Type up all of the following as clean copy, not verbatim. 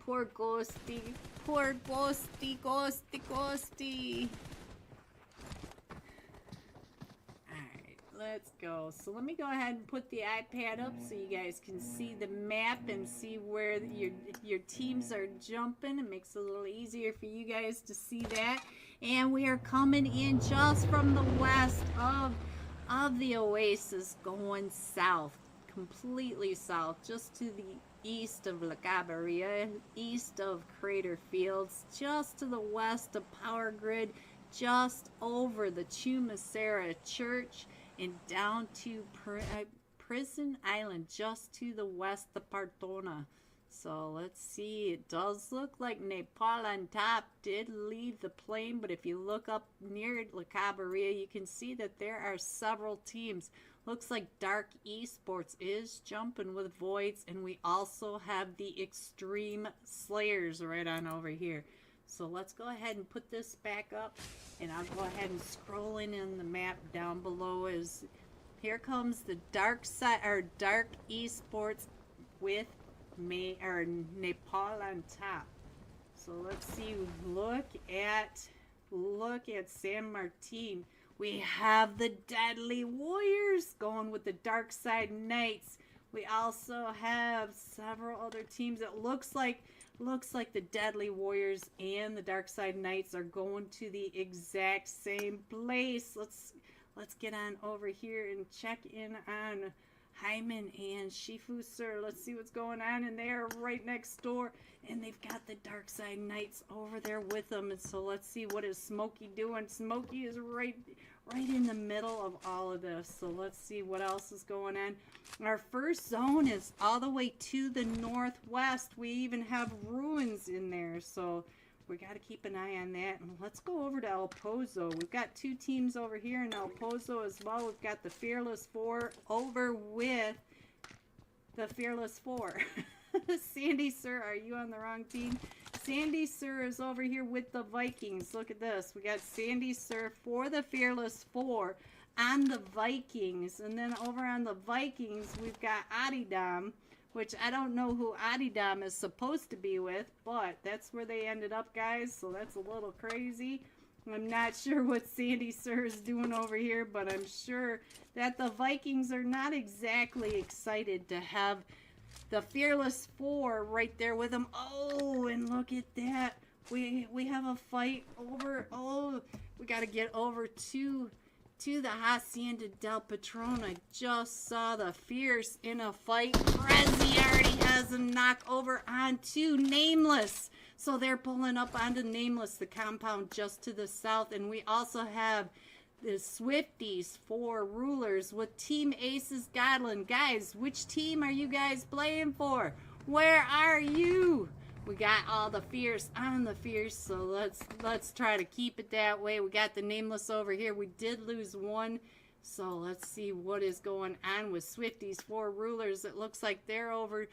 Poor Ghosty. Poor Ghosty, Ghosty, Ghosty. Alright, let's go. So let me go ahead and put the iPad up so you guys can see the map and see where your teams are jumping. It makes it a little easier for you guys to see that. And we are coming in just from the west of the oasis, going south, completely south, just to the east of La Cabarilla, east of Crater Fields, just to the west of Power Grid, just over the Chumacera Church, and down to Prison Island, just to the west of Partona. So let's see, it does look like Nepal on top did leave the plane, but if you look up near La Cabarilla, you can see that there are several teams. Looks like Dark Esports is jumping with Voids, and we also have the Extreme Slayers right on over here. So let's go ahead and put this back up, and I'll go ahead and scroll in the map down below. As here comes the Dark side, or Dark Esports with Nepal on top. So let's see. Look at San Martin. We have the Deadly Warriors going with the Dark Side Knights. We also have several other teams. It looks like the Deadly Warriors and the Dark Side Knights are going to the exact same place. Let's get on over here and check in on Hyman and Shifu Sir. Let's see what's going on, and they are right next door, and they've got the Dark Side Knights over there with them. And so let's see, what is Smokey doing? Smokey is right in the middle of all of this. So let's see what else is going on. Our first zone is all the way to the northwest. We even have ruins in there, so we got to keep an eye on that. And let's go over to El Pozo. We've got two teams over here in El Pozo as well. We've got the Fearless Four over with the Fearless Four. Sandy Sir, are you on the wrong team? Sandy Sir is over here with the Vikings. Look at this. We got Sandy Sir for the Fearless Four on the Vikings. And then over on the Vikings, we've got Adidam, which I don't know who Adidam is supposed to be with, but that's where they ended up, guys. So that's a little crazy. I'm not sure what Sandy Sir is doing over here, but I'm sure that the Vikings are not exactly excited to have the Fearless Four right there with them. Oh, and look at that. We have a fight over. Oh, we got to get over to the Hacienda del Patron. I just saw the Fierce in a fight. Prezi already has a knock over onto Nameless. So they're pulling up onto Nameless, the compound just to the south. And we also have the Swifties for Rulers with Team Aces Godlin. Guys, which team are you guys playing for? Where are you? We got all the Fierce on the Fierce, so let's try to keep it that way. We got the Nameless over here. We did lose one, so let's see what is going on with Swifties for Rulers. It looks like they're over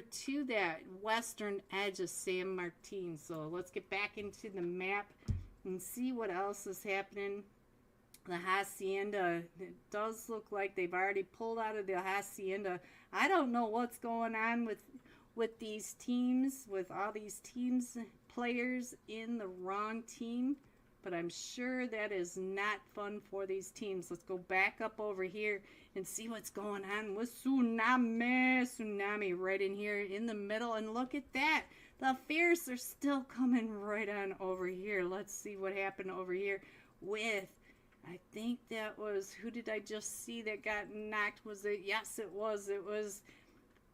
to that western edge of San Martin. So let's get back into the map and see what else is happening. The Hacienda, it does look like they've already pulled out of the Hacienda. I don't know what's going on with these teams, with all these teams, players in the wrong team, but I'm sure that is not fun for these teams. Let's go back up over here and see what's going on with Tsunami right in here in the middle. And look at that, the Fierce are still coming right on over here. Let's see what happened over here with, I think that was, who did I just see that got knocked? Was it, yes it was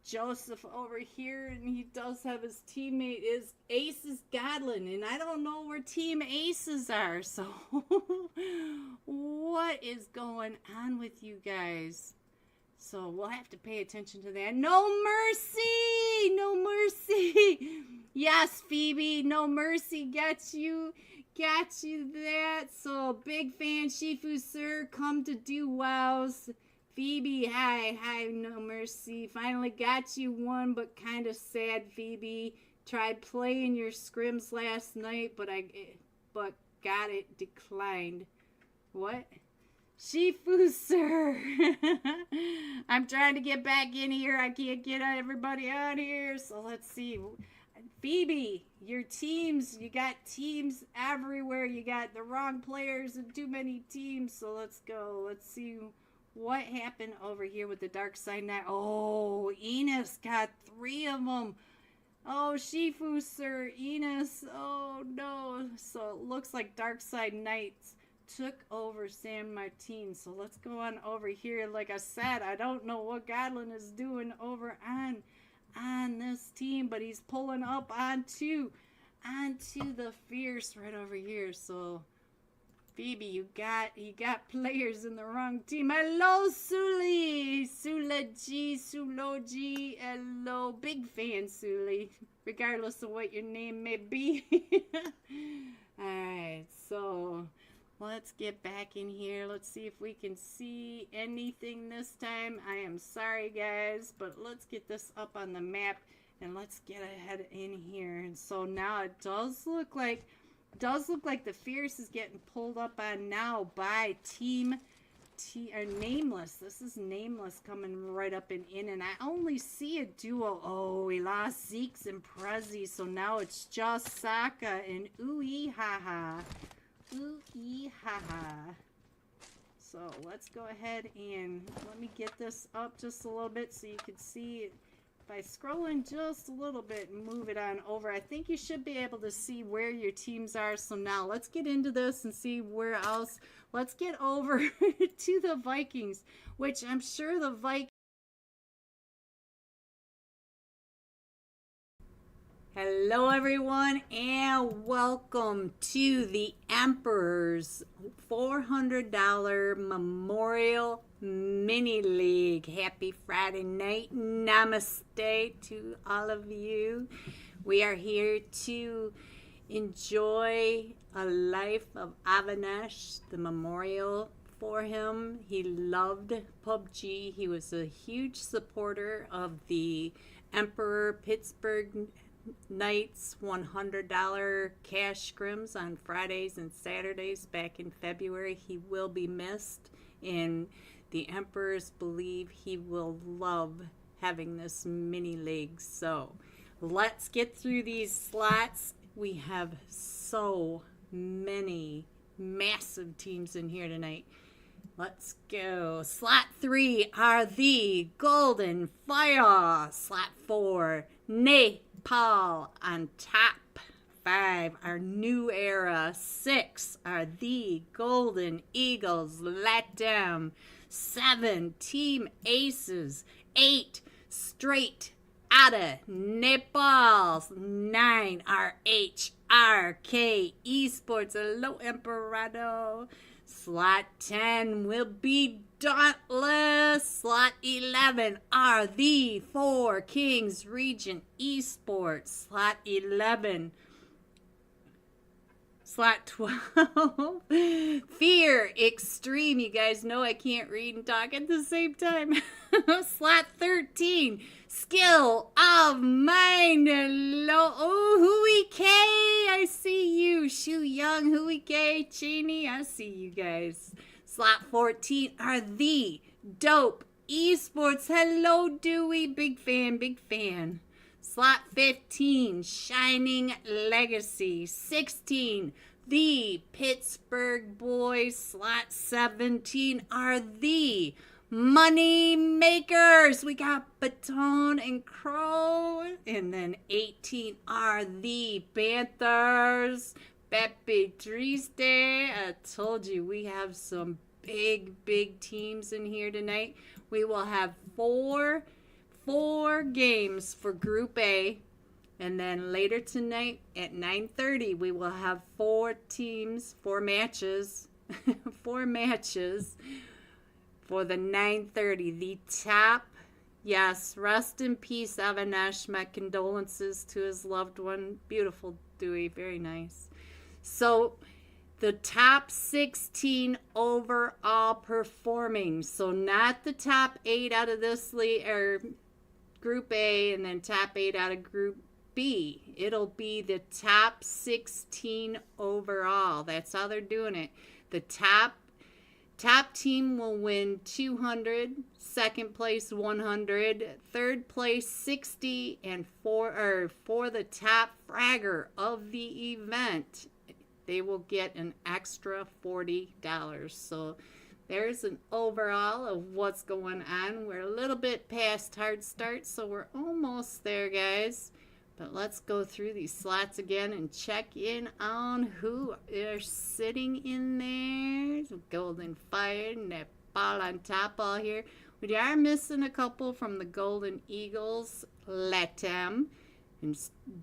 Joseph over here, and he does have his teammate is Aces Godlin, and I don't know where Team Aces are, so what is going on with you guys? So we'll have to pay attention to that. No mercy! No mercy! Yes, Phoebe, no mercy, got you that. So big fan, Shifu Sir, come to do wows. Phoebe, hi, no mercy. Finally got you one, but kind of sad, Phoebe. Tried playing your scrims last night, but got it declined. What? Shifu, sir. I'm trying to get back in here. I can't get everybody out here. So let's see. Phoebe, your teams, you got teams everywhere. You got the wrong players and too many teams. So let's go. Let's see what happened over here with the Dark Side Knight. Oh, Enos got 3 of them. Oh, Shifu, sir. Enos. Oh, no. So it looks like Dark Side Knights took over San Martin. So let's go on over here. Like I said, I don't know what Godlin is doing over on this team, but he's pulling up onto the Fierce right over here. So Phoebe, you got players in the wrong team. Hello, Suli, Suloji. Hello, big fan, Suli. Regardless of what your name may be. All right, so let's get back in here. Let's see if we can see anything this time. I am sorry, guys, but let's get this up on the map and let's get ahead in here. And so now it does look like the Fierce is getting pulled up on now by Nameless. This is Nameless coming right up and in, and I only see a duo. Oh, we lost Zeke's and Prezi, so now it's just Sokka and Ooh Haha. Ooh haha. So let's go ahead and let me get this up just a little bit so you can see it by scrolling just a little bit and move it on over. I think you should be able to see where your teams are. So now let's get into this and see where else. Let's get over to the Vikings, which I'm sure the Vikings. Hello everyone and welcome to the Emperor's $400 Memorial Mini League. Happy Friday night. Namaste to all of you. We are here to enjoy a life of Avinash, the memorial for him. He loved PUBG. He was a huge supporter of the Emperor Pittsburgh Knights $100 cash scrims on Fridays and Saturdays back in February. He will be missed, and the Emperors believe he will love having this mini league. So let's get through these slots. We have so many massive teams in here tonight. Let's go. Slot 3 are the Golden Fire. Slot 4, Nepal on top. 5 are New Era. 6 are the Golden Eagles. Let them. 7, Team Aces. 8, straight outta Nepal. 9 are HRK Esports. Hello, Emperado. Slot 10 will be Dauntless. Slot 11 are the 4 Kings Region Esports. Slot 11. Slot 12. Fear Extreme. You guys know I can't read and talk at the same time. Slot 13. Skill of Mind. Hello. Oh, Hui K. I see you. Shu Young, Hui K. Cheney. I see you guys. Slot 14 are the Dope Esports. Hello, Dewey. Big fan, big fan. Slot 15, Shining Legacy. 16, the Pittsburgh Boys. Slot 17 are the Money Makers. We got Baton and Crow. And then 18 are the Panthers. Pepe Triste. I told you we have some big teams in here tonight. We will have four games for Group A, and then later tonight at 9:30 we will have 4 matches for the 9:30. The top, yes, rest in peace Avinash. My condolences to his loved one. Beautiful Dewey, very nice. So the top 16 overall performing, so not the top 8 out of this league or Group A and then top 8 out of Group B. It'll be the top 16 overall. That's how they're doing it. The top Top team will win 200, second place 100, third place 60, and for the top fragger of the event, they will get an extra $40. So there's an overall of what's going on. We're a little bit past hard start, so we're almost there, guys. But let's go through these slots again and check in on who are sitting in there. Golden Fire and that ball on top all here. We are missing a couple from the Golden Eagles, Latam, and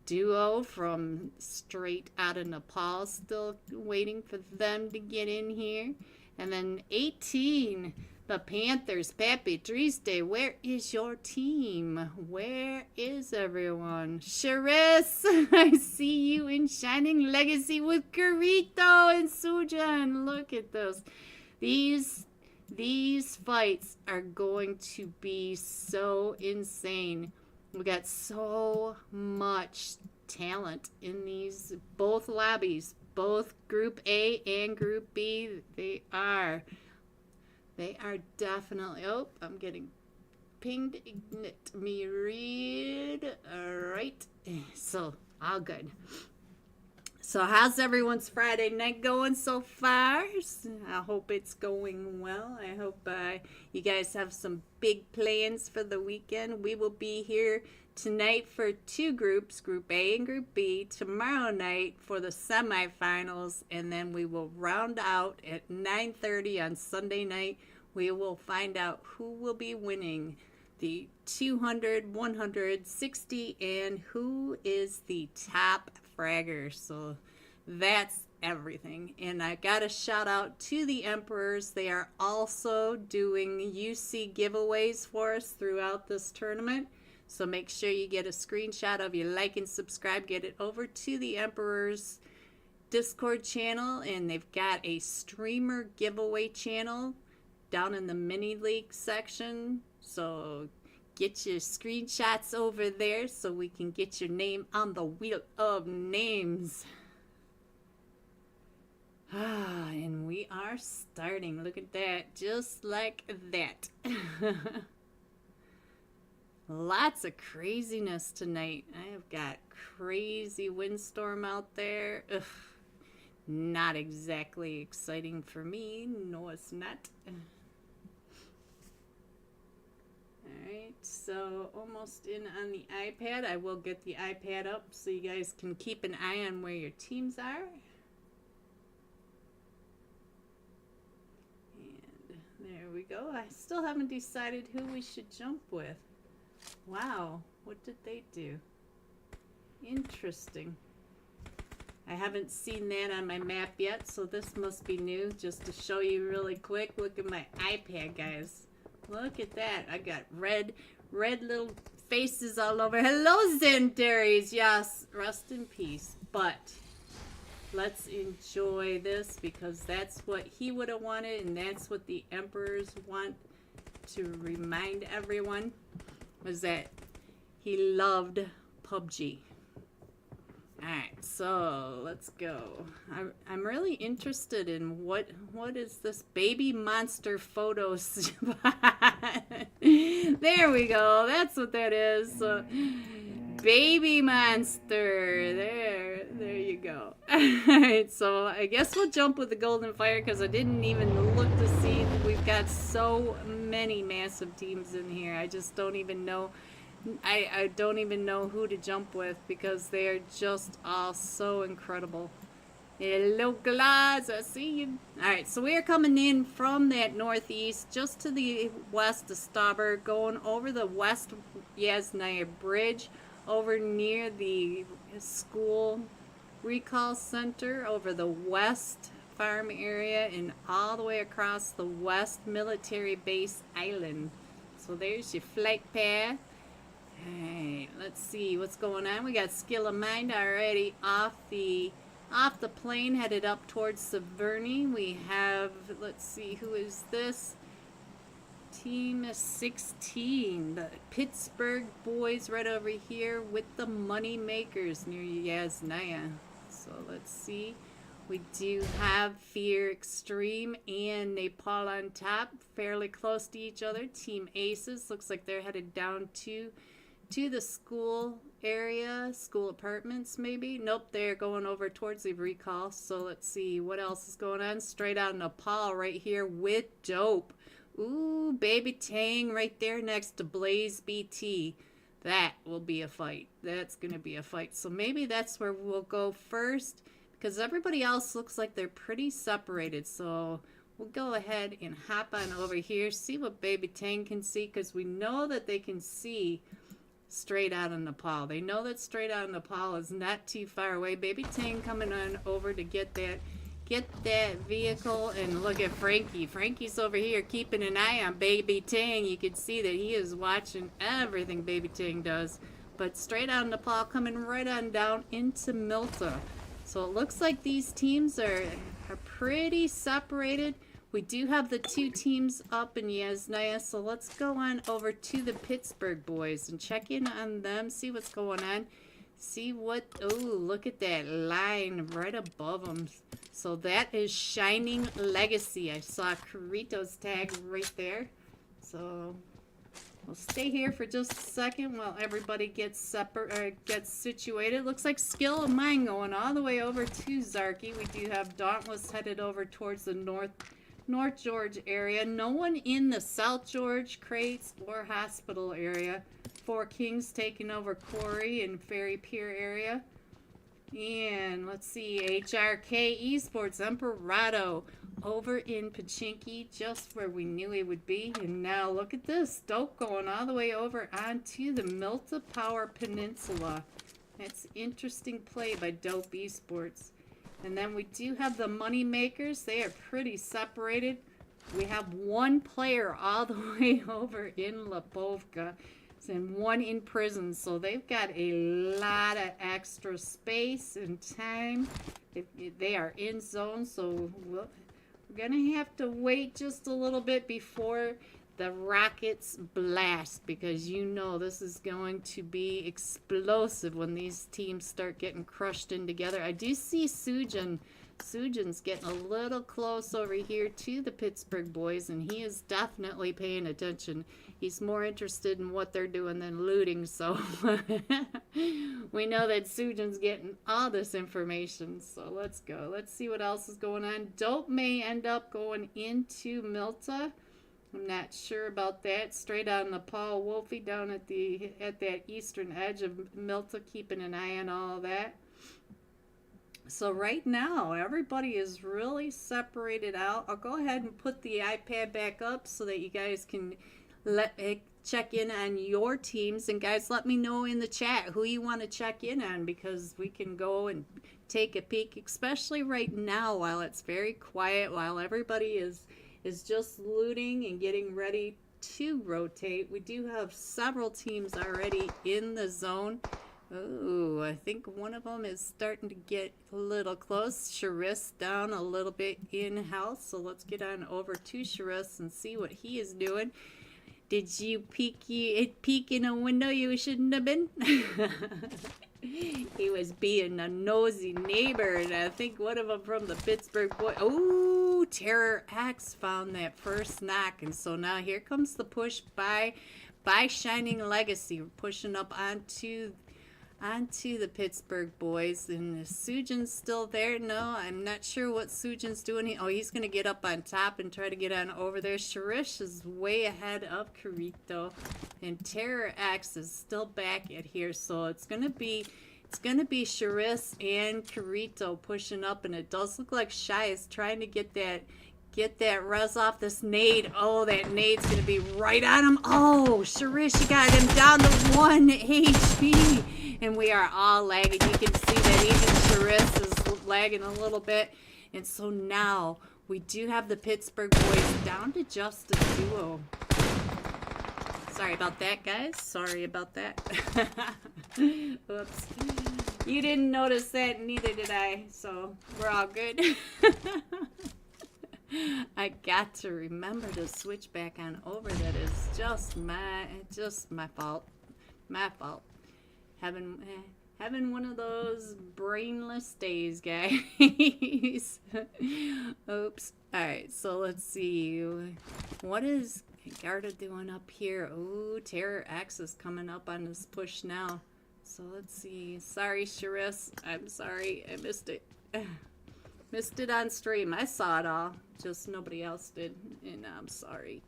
Duo from straight out of Nepal. Still waiting for them to get in here. And then 18, the Panthers, Pappy Triste, where is your team? Where is everyone? Charis, I see you in Shining Legacy with Carito and Sujan. Look at those. These fights are going to be so insane. We got so much talent in these both lobbies, both Group A and Group B. They are definitely, oh, I'm getting pinged. Let me read. All right. So, all good. So, how's everyone's Friday night going so far? I hope it's going well. I hope you guys have some big plans for the weekend. We will be here tonight for two groups, Group A and Group B, tomorrow night for the semifinals, and then we will round out at 9:30 on Sunday night. We will find out who will be winning the 200, 100, 60, and who is the top fragger. So that's everything. And I got a shout out to the Emperors. They are also doing UC giveaways for us throughout this tournament. So make sure you get a screenshot of your like and subscribe. Get it over to the Emperor's Discord channel. And they've got a streamer giveaway channel down in the mini league section. So get your screenshots over there so we can get your name on the wheel of names. And we are starting. Look at that. Just like that. Lots of craziness tonight. I have got crazy windstorm out there. Ugh. Not exactly exciting for me. No, it's not. Alright, so almost in on the iPad. I will get the iPad up so you guys can keep an eye on where your teams are. And there we go. I still haven't decided who we should jump with. Wow, what did they do? Interesting. I haven't seen that on my map yet, so this must be new. Just to show you really quick, look at my iPad, guys. Look at that. I got red little faces all over. Hello, Zendaries. Yes, rest in peace. But let's enjoy this because that's what he would have wanted, and that's what the Emperors want to remind everyone, was that he loved PUBG. Alright, so let's go. I'm really interested in what is this baby monster photo spot. There we go. That's what that is. Baby monster. There you go. Alright, so I guess we'll jump with the Golden Fire because I didn't even look to see that we've got so many massive teams in here. I just don't even know. I don't even know who to jump with because they are just all so incredible. Hello, Glass. I see you. Alright, so we are coming in from that northeast just to the west of Stauber, going over the West Yasnaya Bridge, over near the school recall center, over the west farm area, and all the way across the west military base island. So there's your flight path. Alright, let's see what's going on. We got Skill of Mind already off the plane, headed up towards Severny. We have, let's see, who is this? Team 16, the Pittsburgh boys right over here with the Money Makers near Yasnaya. So let's see We do have Fear Extreme and Nepal on top, fairly close to each other. Team Aces looks like they're headed down to the school area, school apartments maybe. Nope, they're going over towards the recall. So let's see what else is going on. Straight out Nepal right here with Dope. Ooh, Baby Tang right there next to Blaze BT. That will be a fight. That's going to be a fight. So maybe that's where we'll go first, because everybody else looks like they're pretty separated. So we'll go ahead and hop on over here, see what Baby Tang can see, because we know that they can see straight out of Nepal. They know that straight out of Nepal is not too far away. Baby Tang coming on over to get that vehicle. And look at Frankie. Frankie's over here keeping an eye on Baby Tang. You can see that he is watching everything Baby Tang does. But straight out of Nepal coming right on down into Milta. So it looks like these teams are pretty separated. We do have the two teams up in Yasnaya, so let's go on over to the Pittsburgh boys and check in on them, see what's going on. See what, oh, look at that line right above them. So that is Shining Legacy. I saw Carito's tag right there. So we'll stay here for just a second while everybody gets situated. Looks like Skill of Mine going all the way over to Zarky. We do have Dauntless headed over towards the North George area. No one in the South George, Crates, or Hospital area. Four Kings taking over Quarry and Ferry Pier area. And let's see, HRK Esports Emperado over in Pachinki, just where we knew he would be. And now look at this, Dope going all the way over onto the Milta Power Peninsula. That's interesting play by Dope Esports. And then we do have the Money Makers. They are pretty separated. We have one player all the way over in Lipovka and one in prison. So they've got a lot of extra space and time. They are in zone, so we're going to have to wait just a little bit before the rockets blast, because you know this is going to be explosive when these teams start getting crushed in together. I do see Sujin. Sujin's getting a little close over here to the Pittsburgh boys, and he is definitely paying attention. He's more interested in what they're doing than looting, so we know that Sujin's getting all this information. So let's go. Let's see what else is going on. Dope may end up going into Milta. I'm not sure about that. Straight out of Nepal. Wolfie down at that eastern edge of Milta, keeping an eye on all of that. So right now, everybody is really separated out. I'll go ahead and put the iPad back up so that you guys can check in on your teams. And guys, let me know in the chat who you want to check in on, because we can go and take a peek, especially right now while it's very quiet, while everybody is just looting and getting ready to rotate. We do have several teams already in the zone. Oh, I think one of them is starting to get a little close. Charis down a little bit in-house, so let's get on over to Charis and see what he is doing. Did you peek in a window you shouldn't have been? He was being a nosy neighbor, and I think one of them from the Pittsburgh boy. Oh, Terror X found that first knock, and so now here comes the push by Shining Legacy. We're pushing up onto the Pittsburgh boys. And is Sujin's still there? No, I'm not sure what Sujin's doing. He's going to get up on top and try to get on over there. Sharish is way ahead of Carito, and Terror X is still back at here. So it's going to be Charis and Carito pushing up, and it does look like Shy is trying to get that res off this nade. Oh, that nade's going to be right on him. Oh, Sharish, you got him down to 1 HP. And we are all lagging. You can see that even Charis is lagging a little bit. And so now we do have the Pittsburgh boys down to just a duo. Sorry about that, guys. Sorry about that. Oops. You didn't notice that, neither did I. So we're all good. I got to remember to switch back on over. That is just my fault. My fault. Having one of those brainless days, guys. Oops. Alright, so let's see. What is Garda doing up here? Ooh, Terror X is coming up on this push now. So let's see. Sorry, Charis. I'm sorry. I missed it. Missed it on stream. I saw it all. Just nobody else did. And I'm sorry.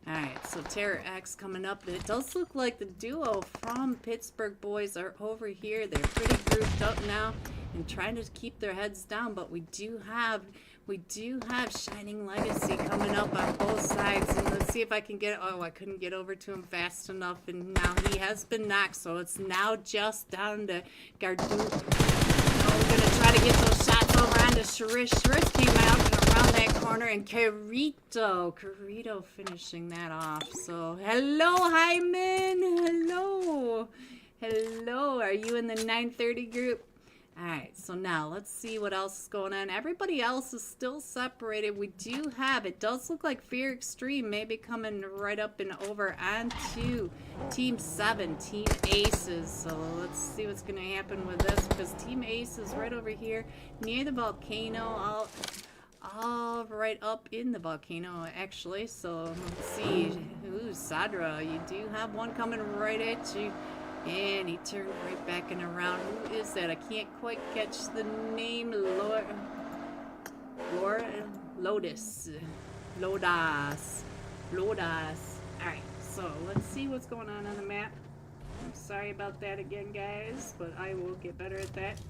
Alright, so Terror X coming up. It does look like the duo from Pittsburgh boys are over here. They're pretty grouped up now and trying to keep their heads down, but we do have Shining Legacy coming up on both sides. And let's see if I can get, oh, I couldn't get over to him fast enough, and now he has been knocked, so it's now just down to Gardu. Oh, we're gonna try to get those shots over onto Sharish. Sharish came out and around that corner, and Carito finishing that off. So hello, Hyman. Hello. Are you in the 930 group? Alright, so now let's see what else is going on. Everybody else is still separated. We do have, it does look like Fear Extreme may be coming right up and over onto Team 7, Team Aces. So let's see what's going to happen with this, because Team Ace is right over here near the volcano, all right up in the volcano actually. So let's see. Ooh, Sadra, you do have one coming right at you. And he turned right back and around. Who is that? I can't quite catch the name. Lodas. Alright, so let's see what's going on the map. I'm sorry about that again, guys, but I will get better at that.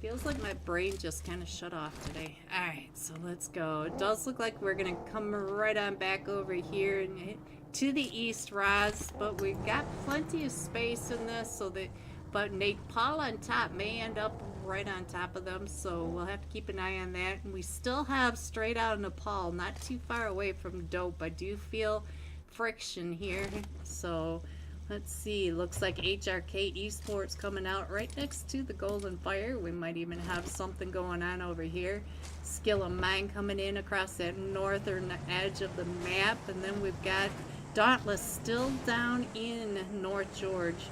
Feels like my brain just kind of shut off today. Alright, so let's go. It does look like we're going to come right on back over here and to the east, Roz, but we've got plenty of space in this, so that, but Nate Paul on top may end up right on top of them, so we'll have to keep an eye on that. And we still have Straight Out of Nepal, not too far away from Dope. I do feel friction here, so let's see. Looks like HRK Esports coming out right next to the Golden Fire. We might even have something going on over here. Skill of Mine coming in across that northern edge of the map, and then we've got Dauntless still down in North George.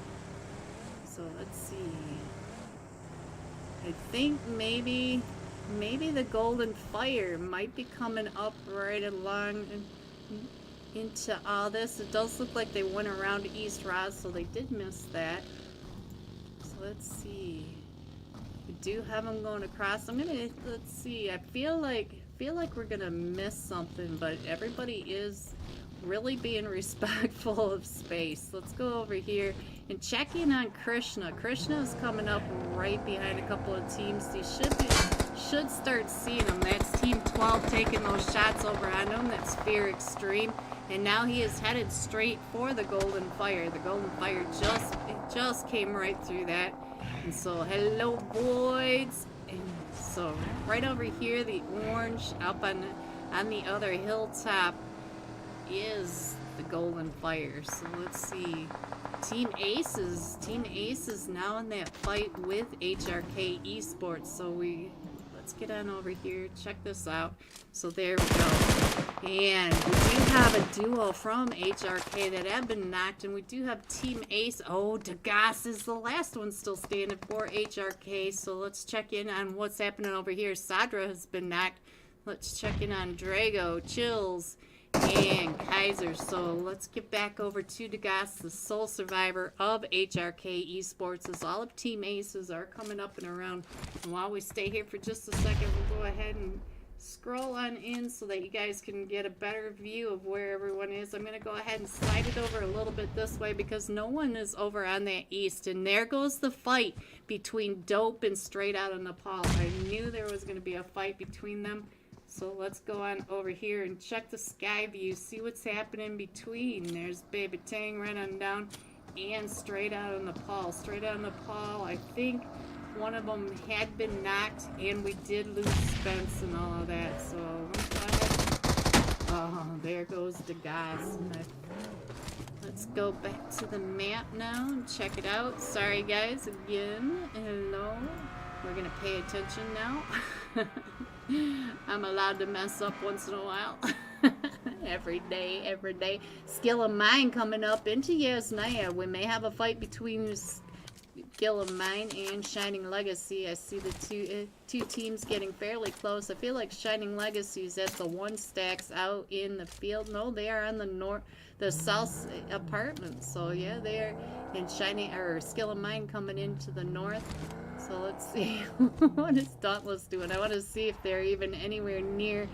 So let's see. I think maybe the Golden Fire might be coming up right along into all this. It does look like they went around East Roz, so they did miss that. So let's see. We do have them going across. Let's see. I feel like we're gonna miss something, but everybody is really being respectful of space. Let's go over here and check in on Krishna. Krishna is coming up right behind a couple of teams. He should start seeing them. That's Team 12 taking those shots over on him. That's Fear Extreme. And now he is headed straight for the Golden Fire. The Golden Fire just came right through that. And so hello, boys. And so right over here, the orange up on the other hilltop is the Golden Fire. So let's see. Team Aces now in that fight with HRK Esports. So let's get on over here, check this out. So there we go. And we do have a duo from HRK that have been knocked, and we do have Team Ace. Oh, Degas is the last one still standing for HRK. So let's check in on what's happening over here. Sadra has been knocked. Let's check in on Drago, Chills, and Kaiser. So let's get back over to Degas, the sole survivor of HRK Esports, as all of Team Aces are coming up and around. And while we stay here for just a second, we'll go ahead and scroll on in so that you guys can get a better view of where everyone is. I'm going to go ahead and slide it over a little bit this way because no one is over on that east. And there goes the fight between Dope and Straight Out of Nepal. I knew there was going to be a fight between them. So let's go on over here and check the sky view, see what's happening between. There's Baby Tang right on down and Straight Out of Nepal. Straight Out of Nepal, I think one of them had been knocked, and we did lose Spence and all of that. So let's go ahead. Oh, there goes the guys. Let's go back to the map now and check it out. Sorry guys, again. Hello. We're going to pay attention now. I'm allowed to mess up once in a while. every day. Skill of Mine coming up into Yasnaya. We may have a fight between Skill of Mine and Shining Legacy. I see the two teams getting fairly close. I feel like Shining Legacy is at the one stacks out in the field. No, they are on the south apartment. So yeah, they are. And Skill of Mine coming into the north. So let's see what is Dauntless doing. I want to see if they're even anywhere near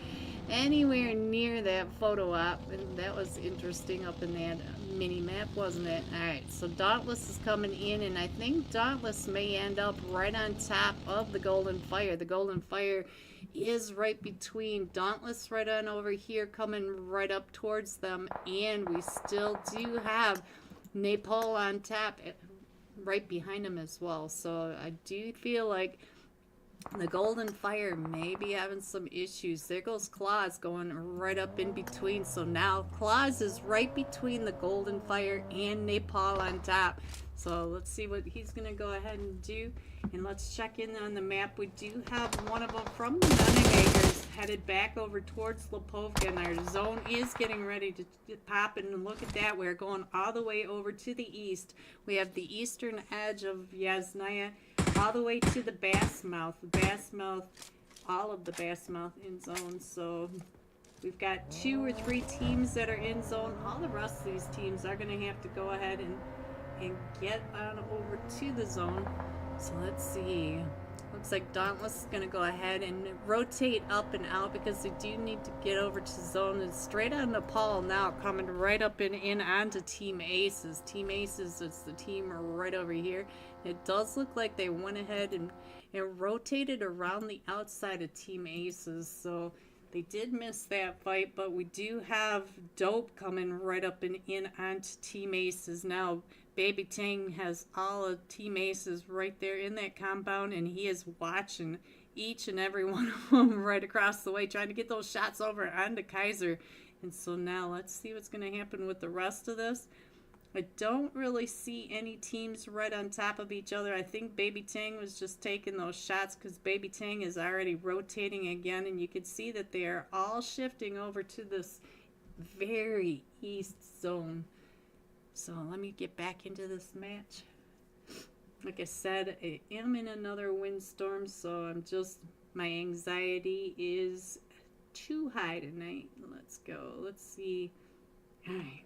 that photo op, and that was interesting up in that mini map, wasn't it? Alright, so Dauntless is coming in, and I think Dauntless may end up right on top of the Golden Fire. The Golden Fire is right between Dauntless right on over here, coming right up towards them, and we still do have Napal on top right behind him as well. So I do feel like the Golden Fire may be having some issues. There goes Claus going right up in between. So now Claus is right between the Golden Fire and Napal on top. So let's see what he's going to go ahead and do. And let's check in on the map. We do have one of them from the Moneymakers headed back over towards Lipovka. And our zone is getting ready to pop. And look at that. We're going all the way over to the east. We have the eastern edge of Yasnaya all the way to the Bassmouth. All of the Bassmouth in zone. So we've got 2 or 3 teams that are in zone. All the rest of these teams are going to have to go ahead and get on over to the zone. So let's see. Looks like Dauntless is going to go ahead and rotate up and out because they do need to get over to zone. And straight on Nepal now, coming right up and in onto Team Aces. Team Aces is the team right over here. It does look like they went ahead and rotated around the outside of Team Aces. So they did miss that fight, but we do have Dope coming right up and in onto Team Aces now. Baby Tang has all of Team Aces right there in that compound, and he is watching each and every one of them right across the way, trying to get those shots over onto Kaiser. And so now let's see what's going to happen with the rest of this. I don't really see any teams right on top of each other. I think Baby Tang was just taking those shots because Baby Tang is already rotating again, and you can see that they are all shifting over to this very east zone. So let me get back into this match. Like I said, I am in another windstorm, so my anxiety is too high tonight. Let's go. Let's see. All right.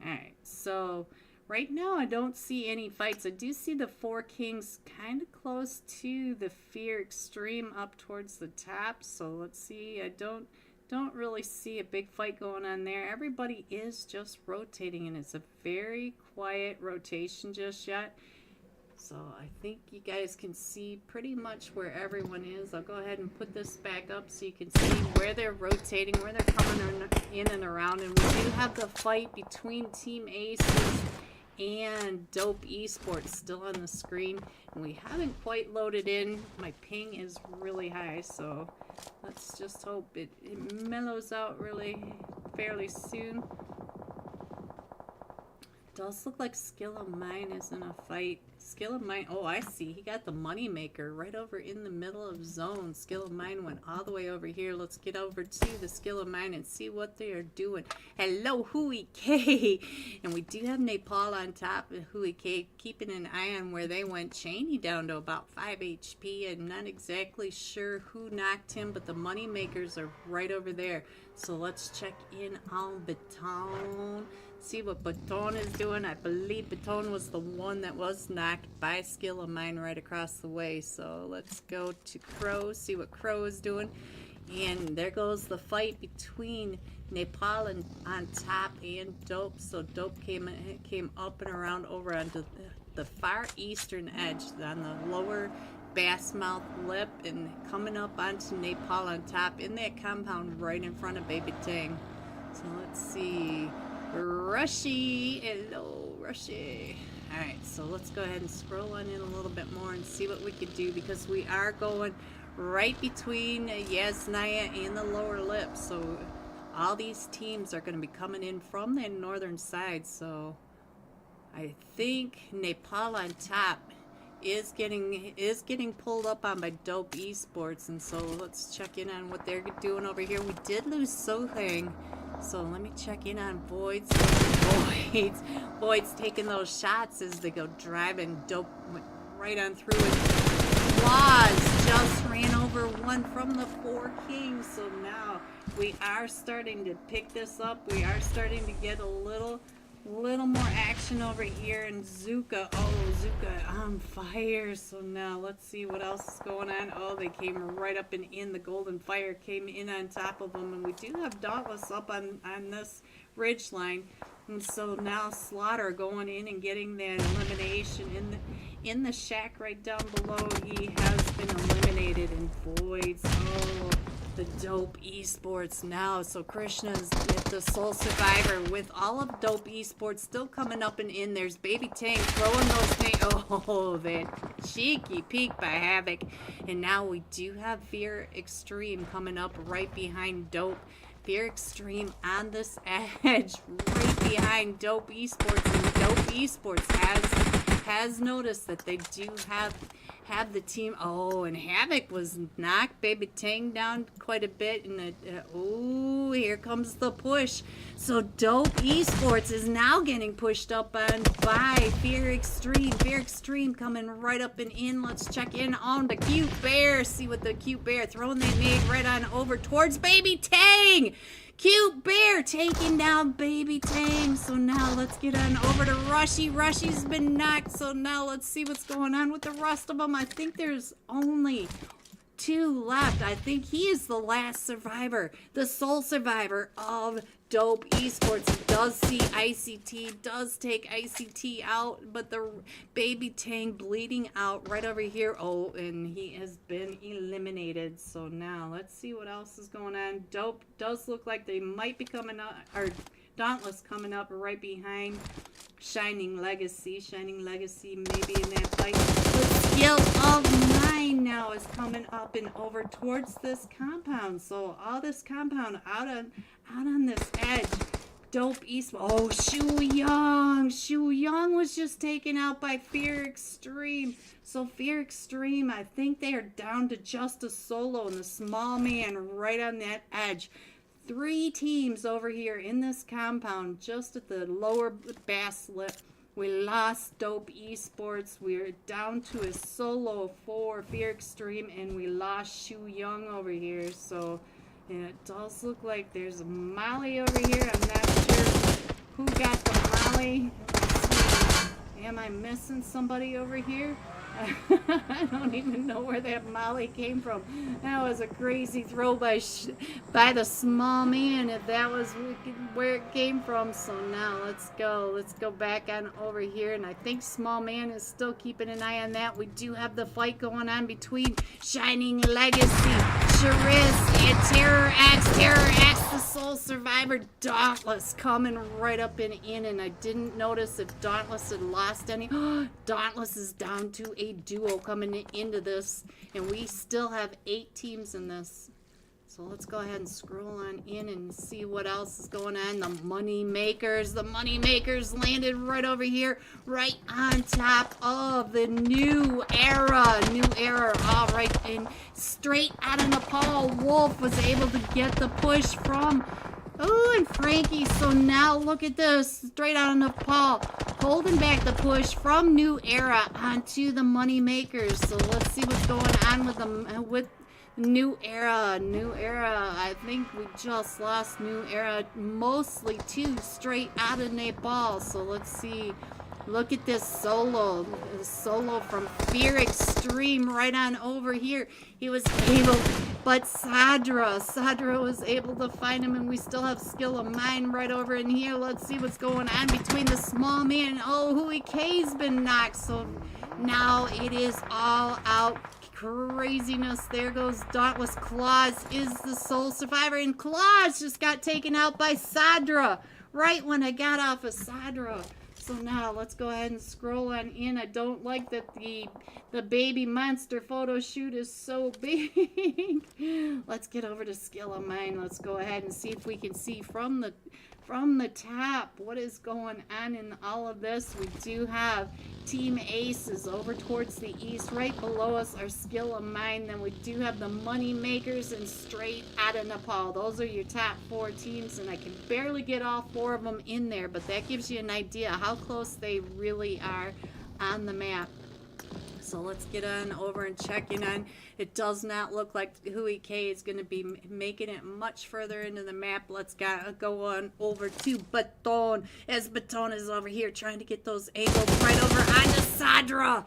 Alright, so right now I don't see any fights. I do see the 4 Kings kind of close to the Fear Extreme up towards the top. So let's see. I don't really see a big fight going on there. Everybody is just rotating, and it's a very quiet rotation just yet. So I think you guys can see pretty much where everyone is. I'll go ahead and put this back up so you can see where they're rotating, where they're coming in and around. And we do have the fight between Team Aces and Dope Esports still on the screen. And we haven't quite loaded in. My ping is really high, so let's just hope it mellows out fairly soon. Does look like Skill of Mine is in a fight. Skill of Mine, oh, I see. He got the Moneymaker right over in the middle of zone. Skill of Mine went all the way over here. Let's get over to the Skill of Mine and see what they are doing. Hello, Hui K. And we do have Napal on top of Hui K, keeping an eye on where they went. Cheney down to about 5 HP. I'm not exactly sure who knocked him, but the Moneymakers are right over there. So let's check in on Baton. See what Baton is doing. I believe Baton was the one that was knocked by Skill of Mine right across the way. So let's go to Crow, see what Crow is doing. And there goes the fight between Napal and on top and Dope. So Dope came up and around over onto the far eastern edge on the lower Bassmouth lip and coming up onto Napal on top in that compound right in front of Baby Tang. So let's see. Rushy, hello Rushy. Alright, so let's go ahead and scroll on in a little bit more and see what we can do, because we are going right between Yasnaya and the lower lip. So all these teams are going to be coming in from the northern side. So I think Napal on top is getting pulled up on by Dope Esports, and so let's check in on what they're doing over here. We did lose Sohang, so let me check in on Voids. Voids taking those shots as they go driving. Dope went right on through it. Claws just ran over one from the Four Kings, so now we are starting to pick this up. We are starting to get a little more action over here. And Zuka, Zuka on fire. So now let's see what else is going on. Oh, they came right up and in. The golden fire came in on top of them, and we do have Dauntless up on this ridge line. And so now Slaughter going in and getting that elimination in the shack right down below. He has been eliminated. And Voids, the Dope Esports now. So Krishna's with the sole survivor with all of Dope Esports still coming up and in. There's Baby Tank throwing those things. Oh, that cheeky peek by Havoc. And now we do have Fear Extreme coming up right behind Dope. Fear Extreme on this edge right behind Dope Esports. And Dope Esports has noticed that they do have the team. Oh, and Havoc was knocked Baby Tang down quite a bit. And here comes the push. So Dope Esports is now getting pushed up on by Fear Extreme. Fear Extreme coming right up and in. Let's check in on the Cute Bear. See what the Cute Bear throwing they made right on over towards Baby Tang. Cute Bear taking down Baby Tang. So now let's get on over to Rushy. Rushy's been knocked. So now let's see what's going on with the rest of them. I think there's only 2 left. I think he is the last survivor, the sole survivor of Dope Esports. Does see ICT, does take ICT out, but the Baby Tang bleeding out right over here. Oh, and he has been eliminated. So now let's see what else is going on. Dope does look like they might be coming up, or Dauntless coming up right behind Shining Legacy. Shining Legacy maybe in that fight. The skill of mine now is coming up and over towards this compound. So all this compound out on this edge. Dope East. Oh, Shu Young was just taken out by Fear Extreme. So Fear Extreme, I think they are down to just a solo and the small man right on that edge. 3 teams over here in this compound, just at the lower bass lip. We lost Dope Esports. We're down to a solo for Fear Extreme, and we lost Shu Young over here. So, and it does look like there's a Molly over here. I'm not sure who got the Molly. Let's see. Am I missing somebody over here? I don't even know where that Molly came from. That was a crazy throw by the small man, if that was where it came from. So now let's go back on over here, and I think small man is still keeping an eye on that. We do have the fight going on between Shining Legacy, Chariz, and Terror X, the sole survivor. Dauntless coming right up and in, and I didn't notice if Dauntless had lost any. Dauntless is down to a duo coming into this, and we still have 8 teams in this. So let's go ahead and scroll on in and see what else is going on. The Money Makers landed right over here, right on top of the New Era. All right, and straight out of Nepal, Wolf was able to get the push from and Frankie. So now look at this, straight out of Nepal, holding back the push from New Era onto the Money Makers. So let's see what's going on with them with New Era. I think we just lost New Era, mostly 2 straight out of Nepal. So let's see. Look at this solo from Fear Extreme right on over here. He was able, but Sadra was able to find him, and we still have Skill of Mine right over in here. Let's see what's going on between the small man. Oh, Hui K's been knocked. So now it is all out craziness. There goes Dauntless. Claus is the sole survivor, and Claus just got taken out by Sadra right when I got off of Sadra. So now let's go ahead and scroll on in. I don't like that the baby monster photo shoot is so big. Let's get over to skill of mine. Let's go ahead and see if we can see from the top what is going on in all of this. We do have Team Aces over towards the east. Right below us are skill of mine. Then we do have the money makers and straight out of Nepal. Those are your top 4 teams, and I can barely get all 4 of them in there, but that gives you an idea how close they really are on the map. So let's get on over and check in on. It does not look like Hui K is going to be making it much further into the map. Let's go on over to Baton, as Baton is over here trying to get those angles right over onto Sadra.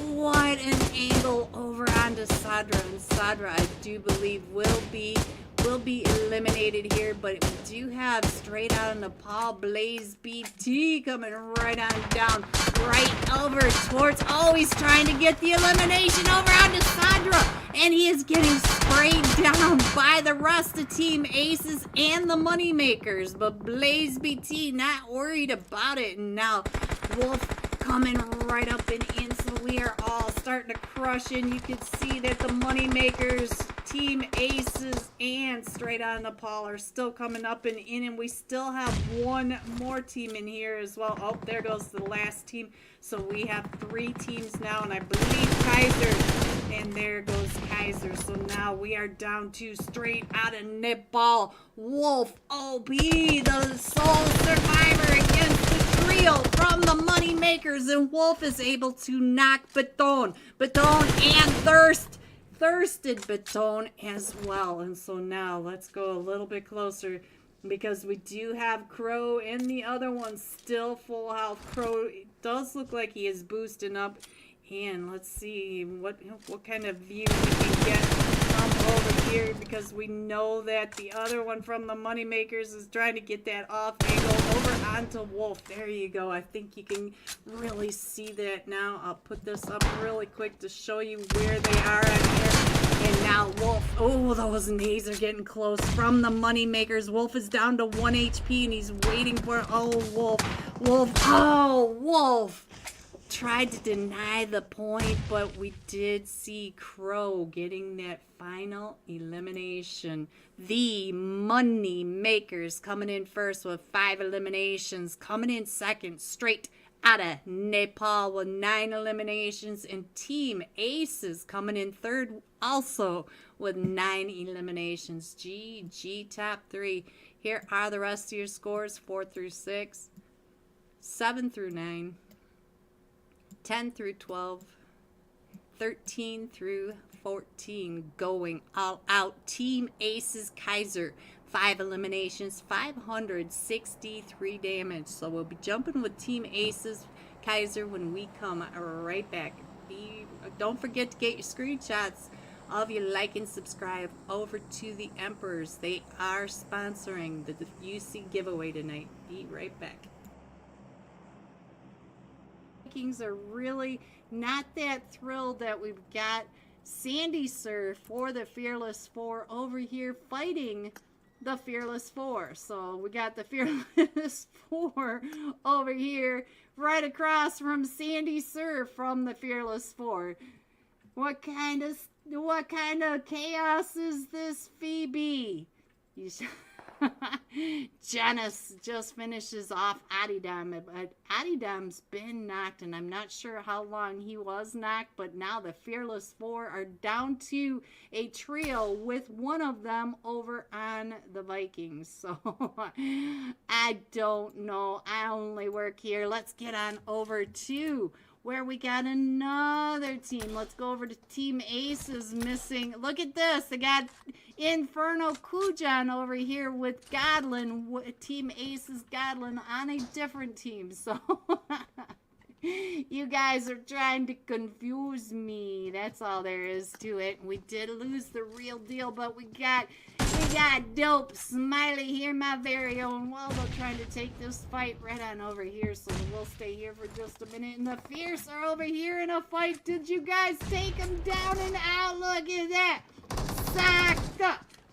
What an angle over onto Sadra. And Sadra, I do believe, will be eliminated here, but we do have straight out of Nepal Blaze BT coming right on down, right over towards, oh, he's trying to get the elimination over onto Sadra, and he is getting sprayed down by the rest of Team Aces and the money makers, but Blaze BT not worried about it. And now Wolf coming right up and in, so we are all starting to crush in. You can see that the money makers, Team Aces, and straight out of Nepal are still coming up and in, and we still have one more team in here as well. Oh, there goes the last team. So we have 3 teams now, and I believe Kaiser, and there goes Kaiser. So now we are down to straight out of Nepal, Wolf OB, the sole survivor against the trio from the money makers, and Wolf is able to knock Baton and thirsted Baton as well. And so now let's go a little bit closer, because we do have Crow and the other one still full health. Crow does look like he is boosting up, and let's see what kind of view we can get from over here, because we know that the other one from the money makers is trying to get that off angle over onto Wolf. There you go. I think you can really see that now. I'll put this up really quick to show you where they are on here. And now Wolf, oh, those nades are getting close from the money makers. Wolf is down to 1 HP, and he's waiting for, oh, Wolf tried to deny the point, but we did see Crow getting that final elimination. The money makers coming in first with 5 eliminations, coming in second straight out of Nepal with 9 eliminations, and Team Aces coming in third also with 9 eliminations. GG, top 3. Here are the rest of your scores: 4 through 6, 7 through 9, 10 through 12, 13 through 14, going all out. Team Aces Kaiser, 5 eliminations, 563 damage. So we'll be jumping with Team Aces Kaiser when we come right back. Don't forget to get your screenshots of your like and subscribe over to the Emperors. They are sponsoring the UC giveaway tonight. Be right back. Vikings are really not that thrilled that we've got Sandy Sir for the Fearless 4 over here fighting the Fearless 4. So we got the Fearless 4 over here right across from Sandy Sir from the Fearless 4. What kind of chaos is this, Phoebe? Janice just finishes off Adidam, but Adidam's been knocked, and I'm not sure how long he was knocked, but now the Fearless 4 are down to a trio with one of them over on the Vikings. So I don't know. I only work here. Let's get on over to where we got another team. Let's go over to Team Aces missing. Look at this. They got Inferno Kujan over here with Godlin. Team Aces Godlin on a different team. So you guys are trying to confuse me. That's all there is to it. We did lose the real deal, but we got Dope Smiley here, my very own Waldo, trying to take this fight right on over here. So we'll stay here for just a minute. And the Fierce are over here in a fight. Did you guys take them down and out? Look at that. Sacked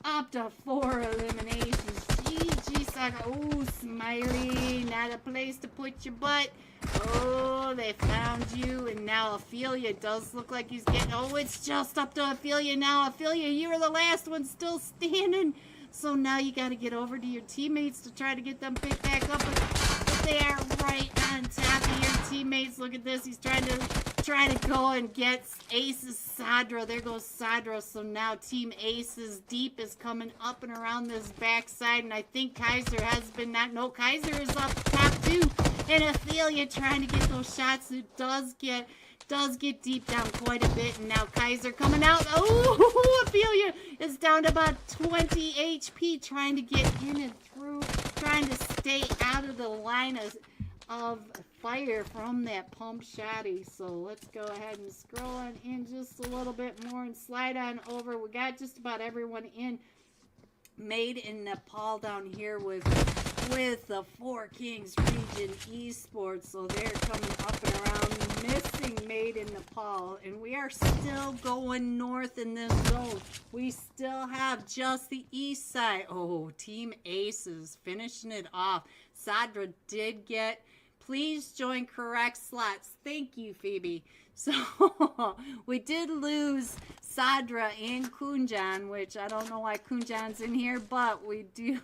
up to 4 eliminations. GG suck. Oh, Smiley, not a place to put your butt. Oh, they found you, and now Ophelia does look like he's getting... Oh, it's just up to Ophelia now. Ophelia, you were the last one still standing. So now you got to get over to your teammates to try to get them picked back up. But they are right on top of your teammates. Look at this. He's trying to go and get Ace's Sadra. There goes Sadra. So now Team Ace's Deep is coming up and around this backside. And I think Kaiser has been knocked. No, Kaiser is up top too. And Ophelia trying to get those shots. It does get Deep down quite a bit. And now Kaiser coming out. Oh, Ophelia is down to about 20 HP. Trying to get in and through. Trying to stay out of the line of fire from that pump shotty. So let's go ahead and scroll on in just a little bit more and slide on over. We got just about everyone in. Made in Nepal down here with the Four Kings Region Esports. So they're coming up and around, missing Made in Nepal. And we are still going north in this zone. We still have just the east side. Oh, Team Aces finishing it off. Sadra did get... Please join correct slots. Thank you, Phoebe. So, we did lose Sadra and Kunjan, which I don't know why Kunjan's in here, but we do.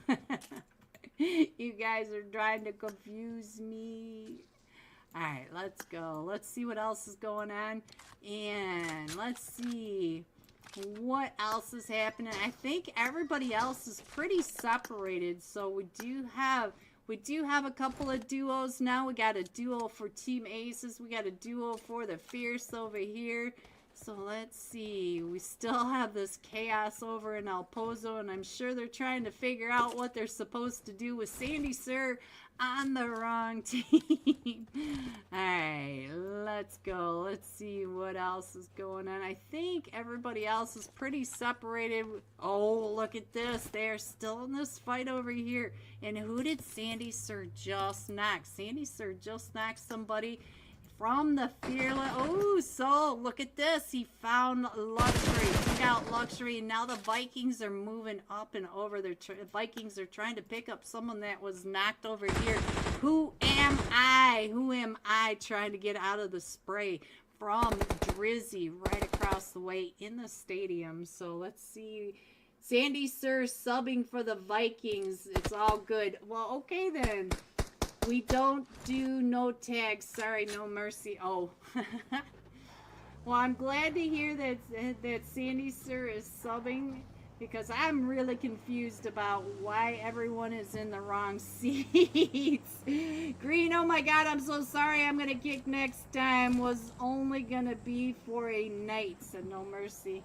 You guys are trying to confuse me. Alright, let's go. Let's see what else is going on. And let's see what else is happening. I think everybody else is pretty separated, so we do have a couple of duos now. We got a duo for Team Aces. We got a duo for the Fierce over here. So let's see. We still have this chaos over in El Pozo, and I'm sure they're trying to figure out what they're supposed to do with Sandy Sir on the wrong team. Alright, let's go. Let's see what else is going on. I think everybody else is pretty separated. Oh, look at this. They're still in this fight over here. And who did Sandy Sir just knock? Sandy Sir just knocked somebody from the Fearless. Oh, so look at this. He found Luxury. Took out Luxury. And now the Vikings are moving up and over. The Vikings are trying to pick up someone that was knocked over here. Who am I? Who am I trying to get out of the spray from Drizzy right across the way in the stadium? So let's see. Sandy Sir subbing for the Vikings. It's all good. Well, okay then. We don't do no tags. Sorry, no mercy. Oh. Well, I'm glad to hear that Sandy Sir is subbing, because I'm really confused about why everyone is in the wrong seats. Green, oh my god, I'm so sorry. I'm going to kick next time. Was only going to be for a night, said no mercy.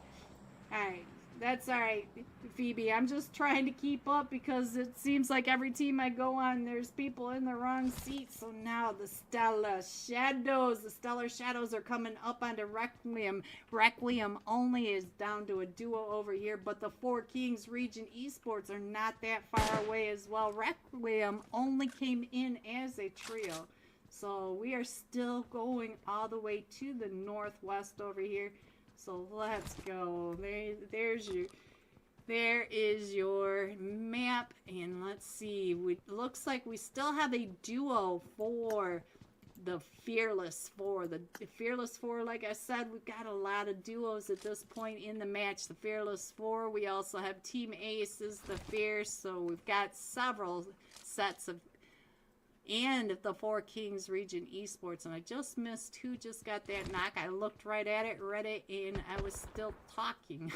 Alright. That's alright, Phoebe. I'm just trying to keep up because it seems like every team I go on, there's people in the wrong seat. So now the Stellar Shadows are coming up onto Requiem. Requiem only is down to a duo over here, but the Four Kings Region Esports are not that far away as well. Requiem only came in as a trio. So we are still going all the way to the northwest over here. So let's go. There is your map, and let's see. Looks like we still have a duo for the Fearless Four. The Fearless Four, like I said, we've got a lot of duos at this point in the match. The Fearless Four. We also have Team Aces, the Fierce. So we've got several sets of. And the Four Kings Region Esports. And I just missed who just got that knock. I looked right at it, read it, and I was still talking.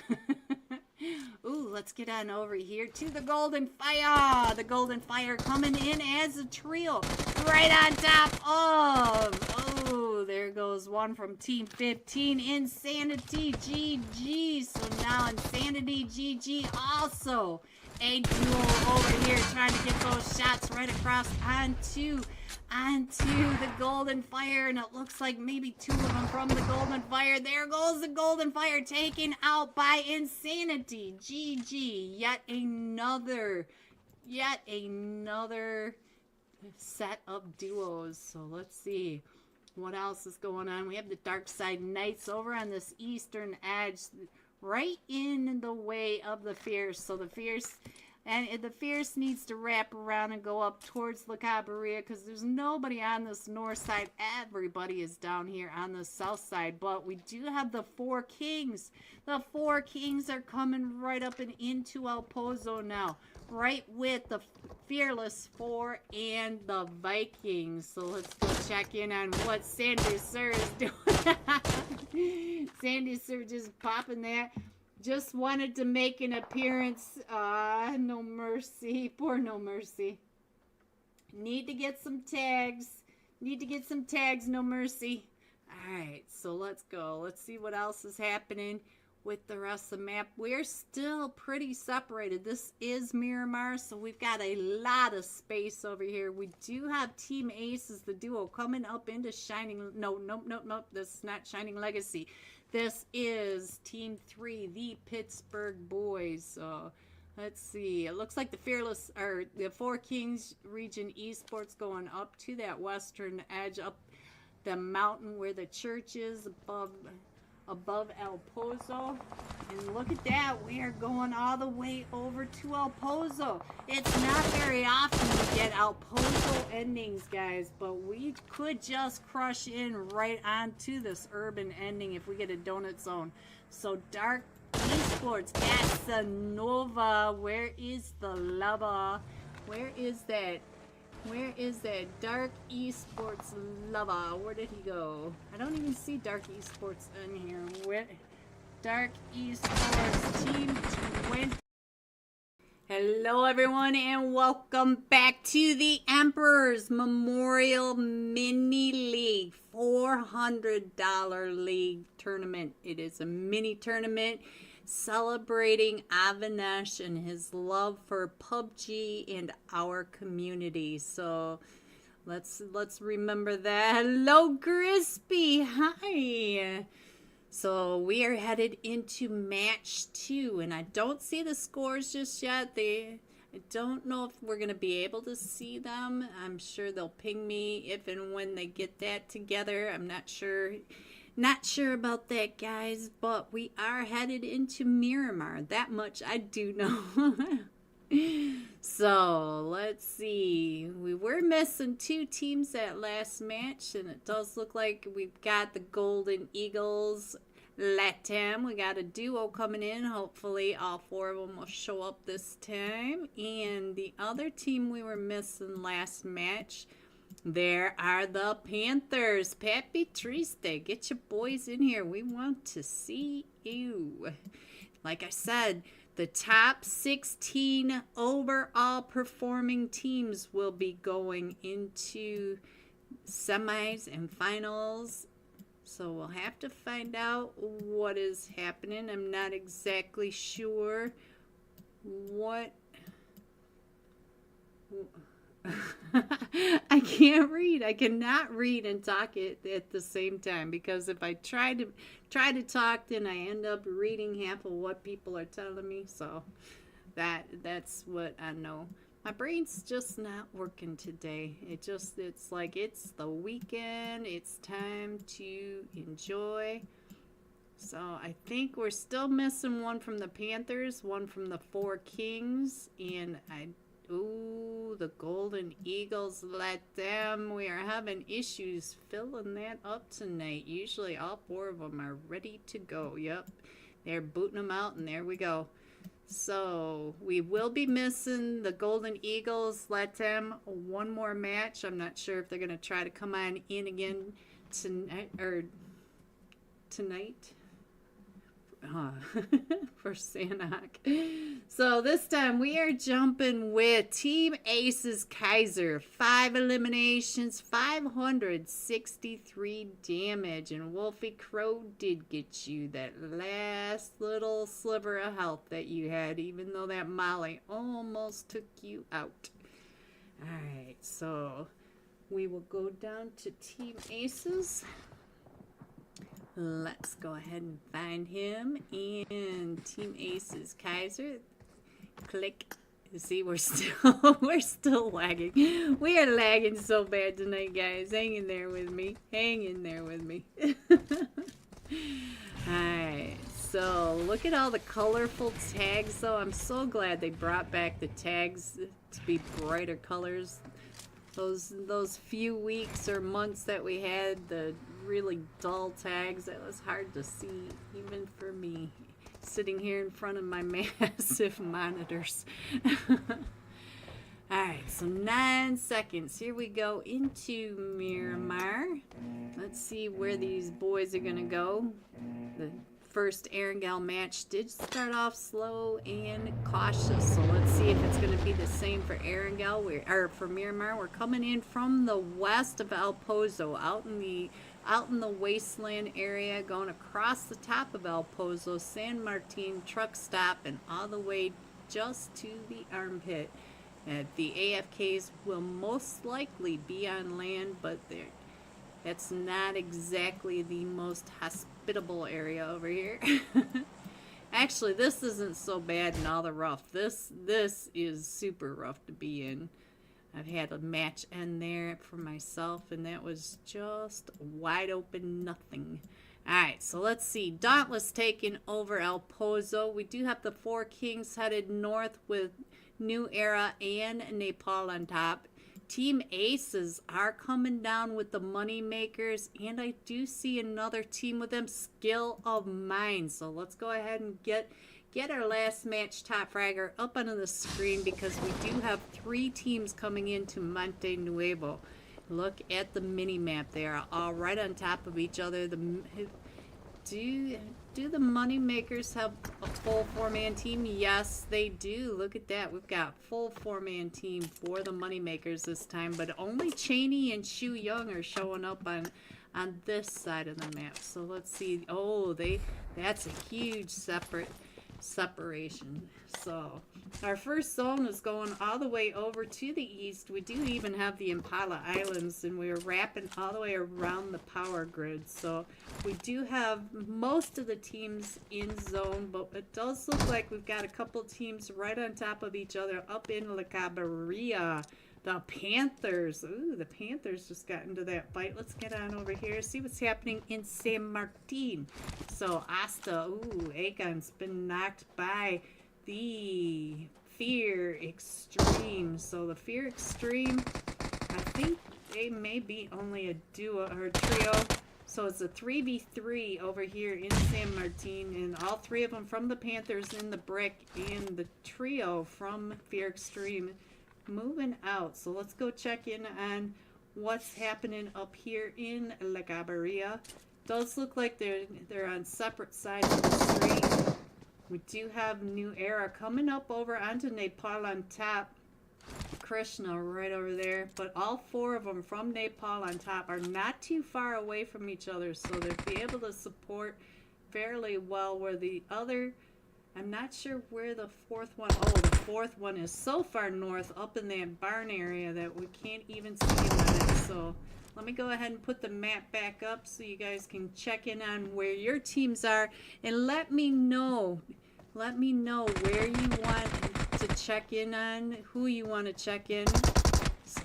Ooh, let's get on over here to the Golden Fire. The Golden Fire coming in as a trio. Right on top of... Oh, there goes one from Team 15. Insanity GG. So now Insanity GG also... a duo over here trying to get those shots right across onto the Golden Fire, and it looks like maybe two of them from the Golden Fire. There goes the Golden Fire taken out by Insanity. GG. Yet another set of duos. So let's see what else is going on. We have the Dark Side Knights over on this eastern edge, right in the way of the Fierce. So the Fierce And the Fierce needs to wrap around and go up towards La Cabrera because there's nobody on this north side. Everybody is down here on the south side. But we do have the Four Kings. The Four Kings are coming right up and into El Pozo now. Right with the Fearless Four and the Vikings. So let's go check in on what Sandy Sir is doing. Sandy Sir just popping that. Just wanted to make an appearance. No mercy. Poor No Mercy. Need to get some tags. Need to get some tags, No Mercy. Alright, so let's go. Let's see what else is happening with the rest of the map. We're still pretty separated. This is Miramar, so we've got a lot of space over here. We do have Team Aces, the duo, coming up into Shining... Nope. This is not Shining Legacy. This is Team 3, the Pittsburgh Boys. So let's see. It looks like the Fearless, or the Four Kings region esports going up to that western edge, up the mountain where the church is above El Pozo. And look at that, we are going all the way over to El Pozo. It's not very often we get El Pozo endings, guys, but we could just crush in right onto this urban ending if we get a donut zone. So Dark Esports, Casanova, where is the lava? Where is that? Where is that Dark Esports lava? Where did he go? I don't even see Dark Esports in here. Where? Dark Esports Team 20. Hello everyone and welcome back to the Emperor's Memorial Mini League $400 league tournament. It is a mini tournament celebrating Avanesh and his love for PUBG and our community. So let's remember that. Hello Crispy, hi. So we are headed into match 2, and I don't see the scores just yet. I don't know if we're going to be able to see them. I'm sure they'll ping me if and when they get that together. I'm not sure about that, guys, but we are headed into Miramar. That much I do know. So let's see. We were missing 2 teams that last match, and it does look like we've got the Golden Eagles Latam. We got a duo coming in. Hopefully all 4 of them will show up this time. And the other team we were missing last match, there are the Panthers. Papi Triste, get your boys in here. We want to see you. Like I said, the top 16 overall performing teams will be going into semis and finals. So we'll have to find out what is happening. I'm not exactly sure what... I can't read. I cannot read and talk at the same time, because if I try to talk, then I end up reading half of what people are telling me. So that's what I know. My brain's just not working today. It's like it's the weekend. It's time to enjoy. So I think we're still missing one from the Panthers, one from the Four Kings, and ooh, the Golden Eagles, let them. We are having issues filling that up tonight. Usually all 4 of them are ready to go. Yep, they're booting them out, and there we go. So we will be missing the Golden Eagles, let them, one more match. I'm not sure if they're going to try to come on in again tonight. For Sanok. So this time we are jumping with Team Aces Kaiser. 5 eliminations, 563 damage, and Wolfie Crow did get you that last little sliver of health that you had, even though that Molly almost took you out. Alright, so we will go down to Team Aces. Let's go ahead and find him. And Team Aces Kaiser. Click. See, we're still lagging. We are lagging so bad tonight, guys. Hang in there with me. Hang in there with me. Alright. So look at all the colorful tags, though. I'm so glad they brought back the tags to be brighter colors. Those few weeks or months that we had the really dull tags, it was hard to see, even for me, sitting here in front of my massive monitors. Alright, so 9 seconds. Here we go into Miramar. Let's see where these boys are going to go. The first Erangel match did start off slow and cautious, so let's see if it's going to be the same for Erangel, or for Miramar. We're coming in from the west of El Pozo, out in the wasteland area, going across the top of El Pozo, San Martin truck stop, and all the way just to the armpit. The AFKs will most likely be on land, but that's not exactly the most hospitable area over here. Actually, this isn't so bad in all the rough. This is super rough to be in. I've had a match end there for myself, and that was just wide open nothing. Alright, so let's see. Dauntless taking over El Pozo. We do have the 4 Kings headed north with New Era and Nepal on top. Team Aces are coming down with the money makers, and I do see another team with them, Skill of Mine. So let's go ahead and get our last match top fragger up on the screen, because we do have 3 teams coming into Monte Nuevo. Look at the mini map. They are all right on top of each other. Do the money makers have a full 4-man team? Yes, they do. Look at that. We've got full 4-man team for the money makers this time, but only Cheney and Shu Young are showing up on this side of the map. So let's see. Oh, that's a huge separation. So our first zone is going all the way over to the east. We do even have the Impala Islands, and we're wrapping all the way around the power grid. So we do have most of the teams in zone, but it does look like we've got a couple teams right on top of each other up in La Cabrera. The Panthers. Ooh, the Panthers just got into that fight. Let's get on over here, see what's happening in San Martin. So Asta, ooh, Akon's been knocked by the Fear Extreme. So the Fear Extreme, I think they may be only a duo or a trio. So it's a 3v3 over here in San Martin, and all 3 of them from the Panthers in the brick, and the trio from Fear Extreme moving out. So let's go check in on what's happening up here in La Cabrera. Does look like they're on separate sides of the street. We do have New Era coming up over onto Nepal on top. Krishna right over there, but all 4 of them from Nepal on top are not too far away from each other, so they'll be able to support fairly well, where the other, I'm not sure where the 4th one, oh, the 4th one is so far north up in that barn area that we can't even see them on it. So let me go ahead and put the map back up so you guys can check in on where your teams are, and let me know where you want to check in on, who you want to check in. So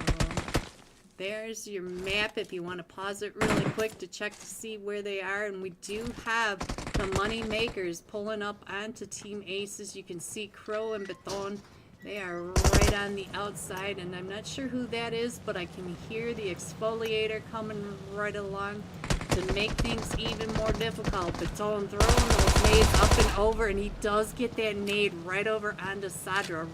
there's your map if you want to pause it really quick to check to see where they are. And we do have the money makers pulling up onto Team Aces. You can see Crow and Beton. They are right on the outside, and I'm not sure who that is, but I can hear the exfoliator coming right along to make things even more difficult. Beton throwing those nades up and over, and he does get that nade right over onto Sadra,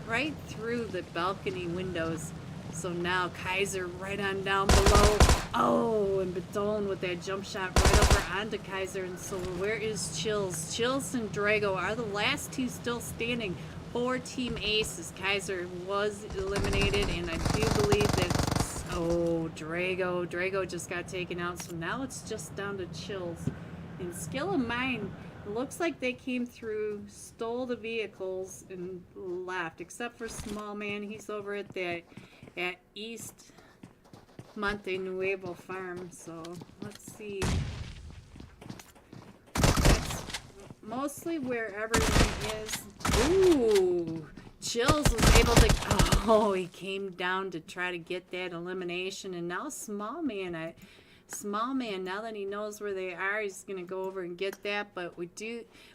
right through the balcony windows. So now Kaiser right on down below. Oh, and Beton with that jump shot right over onto Kaiser. And so where is Chills? Chills and Drago are the last 2 still standing for Team Aces. Kaiser was eliminated, and I do believe that, oh, Drago just got taken out. So now it's just down to Chills. And Skill of Mine, looks like they came through, stole the vehicles, and left. Except for Small Man, he's over at East Monte Nuevo Farm. So let's see. That's mostly where everyone is. Ooh, Chills was able to, oh, he came down to try to get that elimination, and now Small Man Small man, now that he knows where they are, he's going to go over and get that. But we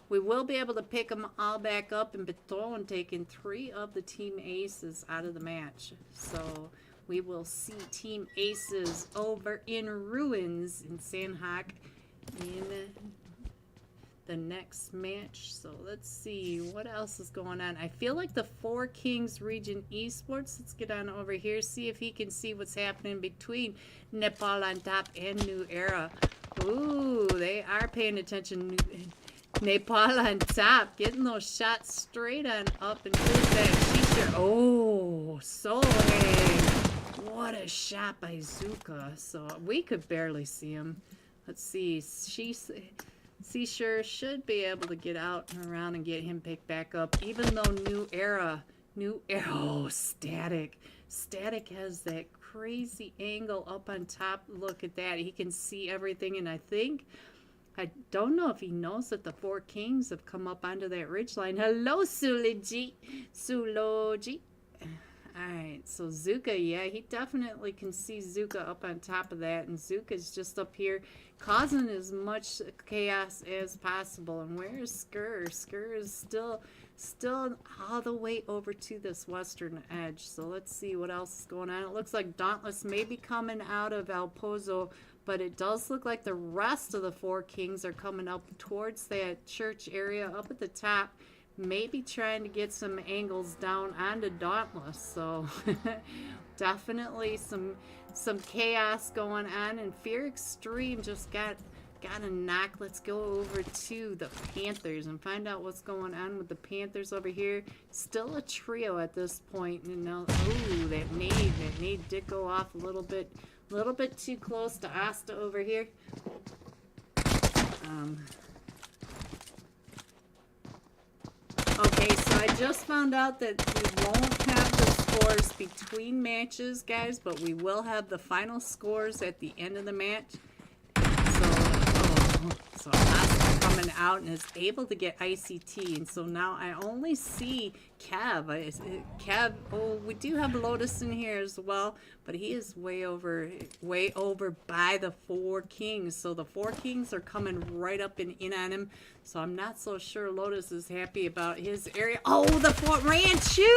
will be able to pick them all back up. And Beton taking 3 of the team aces out of the match. So we will see Team Aces over in Ruins in Sandhawk in the next match. So let's see what else is going on. I feel like the Four Kings Region Esports. Let's get on over here, see if he can see what's happening between Nepal on top and New Era. Ooh, they are paying attention. Nepal on top, getting those shots straight on up, and who's that? Shisha. Oh, Solheim. What a shot by Zuka. So we could barely see him. Let's see. Seashore should be able to get out and around and get him picked back up, even though New Era, oh, Static has that crazy angle up on top. Look at that. He can see everything, and I don't know if he knows that the Four Kings have come up onto that ridgeline. Hello, Suloji. Alright, so Zuka, yeah, he definitely can see Zuka up on top of that, and Zuka's just up here causing as much chaos as possible. And where is Skir? Skir is still all the way over to this western edge. So let's see what else is going on. It looks like Dauntless may be coming out of El Pozo, but it does look like the rest of the Four Kings are coming up towards that church area up at the top. Maybe trying to get some angles down onto Dauntless. So definitely some chaos going on, and Fear Extreme just got a knock. Let's go over to the Panthers and find out what's going on with the Panthers over here. Still a trio at this point. And now, ooh, that nade did go off a little bit too close to Asta over here. Okay, so I just found out that we won't have the scores between matches, guys, but we will have the final scores at the end of the match. So Asta coming out and is able to get ICT, and so now I only see Cav. Oh, we do have Lotus in here as well, but he is way over by the Four Kings. So the Four Kings are coming right up and in on him. So I'm not so sure Lotus is happy about his area. Oh, the Ranchu!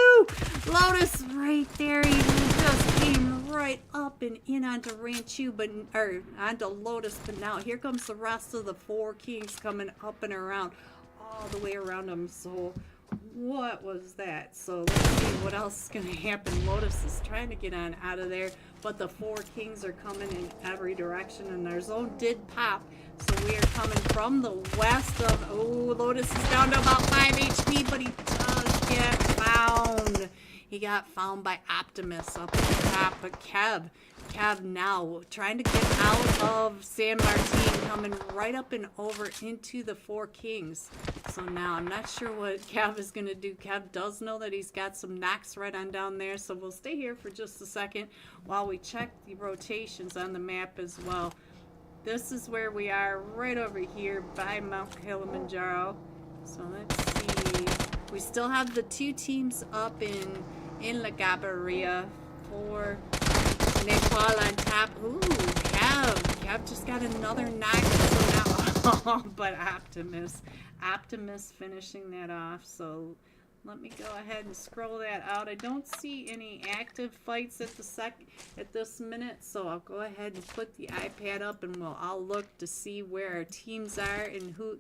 Lotus right there. He just came right up and in onto Ranchu, onto Lotus. But now here comes the rest of the Four Kings coming up and around, all the way around him. So what was that? So let's see what else is going to happen. Lotus is trying to get on out of there, but the Four Kings are coming in every direction, and their zone did pop. So we are coming from the west of... Oh, Lotus is down to about 5 HP, but he does get found. He got found by Optimus up at the top, but Kev now trying to get out of San Martin, coming right up and over into the Four Kings. So now I'm not sure what Kev is going to do. Kev does know that he's got some knocks right on down there, so we'll stay here for just a second while we check the rotations on the map as well. This is where we are, right over here by Mount Kilimanjaro. So let's see. We still have the 2 teams up in La Gabaria for Nepal on top. Ooh, Kev just got another knock. So now, but Optimus finishing that off. So let me go ahead and scroll that out. I don't see any active fights at this minute, so I'll go ahead and put the iPad up, and we'll all look to see where our teams are and who.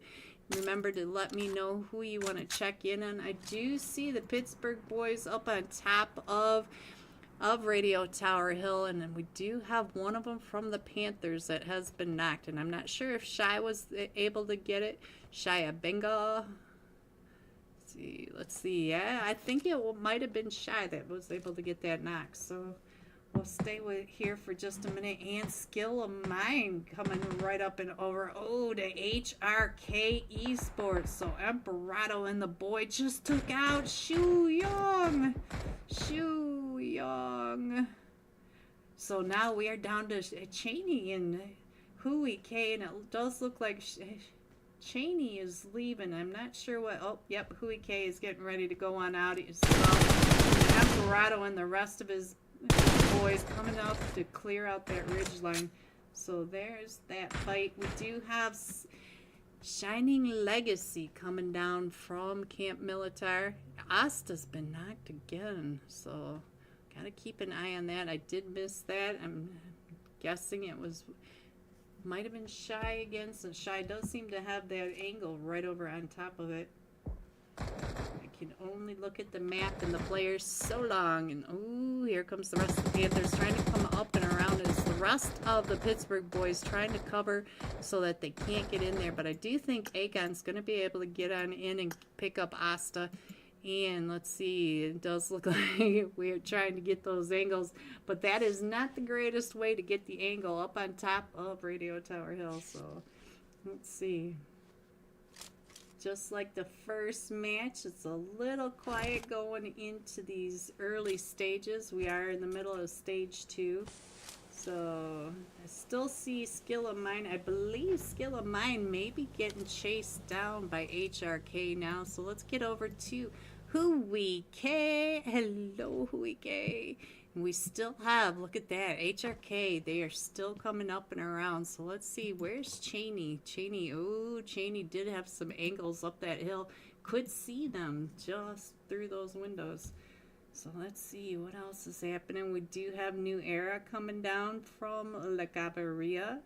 Remember to let me know who you want to check in on. I do see the Pittsburgh boys up on top of Radio Tower Hill, and then we do have one of them from the Panthers that has been knocked, and I'm not sure if Shy was able to get it. Shia Benga. Let's see. Yeah, I think it might have been Shy that was able to get that knock. So we'll stay here for just a minute. And Skill of Mine coming right up and over. Oh, the HRK Esports. So Emperado and the boy just took out Shu Young. So now we are down to Cheney and Hui K, and it does look like Cheney is leaving. I'm not sure what. Oh, yep, Hui K is getting ready to go on out as well. Emperado and the rest of his boys coming up to clear out that ridge line. So there's that fight. We do have Shining Legacy coming down from Camp Militar. Asta's been knocked again, so gotta keep an eye on that. I did miss that. I'm guessing it was, might have been Shy again, since Shy does seem to have that angle right over on top of it. I can only look at the map and the players so long. And oh, here comes the rest of the Panthers trying to come up and around. It's the rest of the Pittsburgh boys trying to cover so that they can't get in there. But I do think Akon's going to be able to get on in and pick up Asta. And let's see, it does look like we're trying to get those angles, but that is not the greatest way to get the angle up on top of Radio Tower Hill. So let's see. Just like the first match, it's a little quiet going into these early stages. We are in the middle of stage 2. So I still see Skill of Mine. I believe Skill of Mine may be getting chased down by HRK now. So let's get over to Huike. Hello, Huike. We still have, look at that, HRK. They are still coming up and around. So let's see, where's Cheney? Cheney, oh, Cheney did have some angles up that hill. Could see them just through those windows. So let's see what else is happening. We do have New Era coming down from La Cabarilla.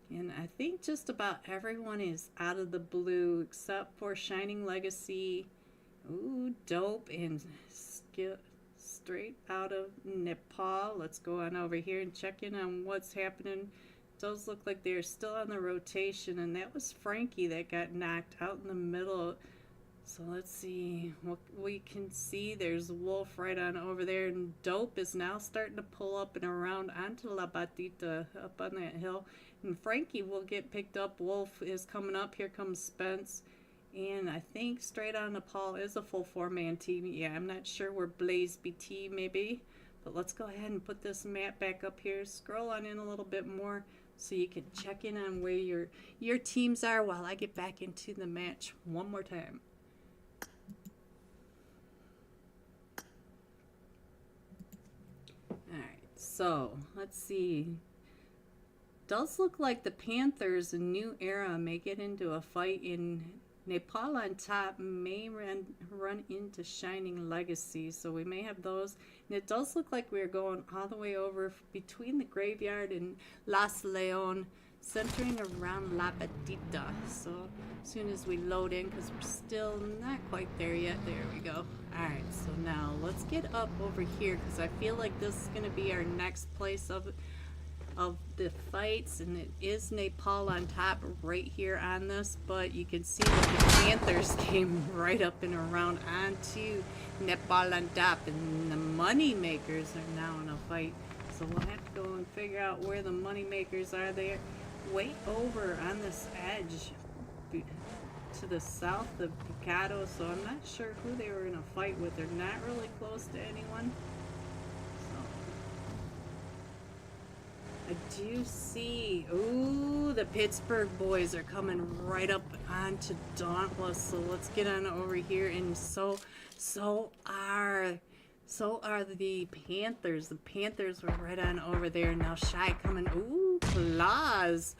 And I think just about everyone is out of the blue except for Shining Legacy. Ooh, Dope and straight out of Nepal. Let's go on over here and check in on what's happening. It does look like they're still on the rotation, and that was Frankie that got knocked out in the middle. So let's see what we can see. There's Wolf right on over there, and Dope is now starting to pull up and around onto La Batita up on that hill. And Frankie will get picked up. Wolf is coming up. Here comes Spence. And I think straight on Nepal is a full 4-man team. Yeah, I'm not sure where Blaze BT may be. But let's go ahead and put this map back up here. Scroll on in a little bit more so you can check in on where your teams are while I get back into the match one more time. Alright, so let's see. Does look like the Panthers and New Era may get into a fight in Nepal on top, may run into Shining Legacy, so we may have those. And it does look like we're going all the way over between the graveyard and Las Leon, centering around La Batita. So as soon as we load in, because we're still not quite there yet. There we go. Alright, so now let's get up over here, because I feel like this is going to be our next place of the fights, and it is Nepal on top right here on this, but you can see that the Panthers came right up and around onto Nepal on top, and the money makers are now in a fight. So we'll have to go and figure out where the money makers are. They're way over on this edge to the south of Picado, so I'm not sure who they were in a fight with. They're not really close to anyone. I do see, ooh, the Pittsburgh boys are coming right up onto Dauntless. So let's get on over here, and so are the Panthers. The Panthers were right on over there. Now Shy coming, ooh, Claus.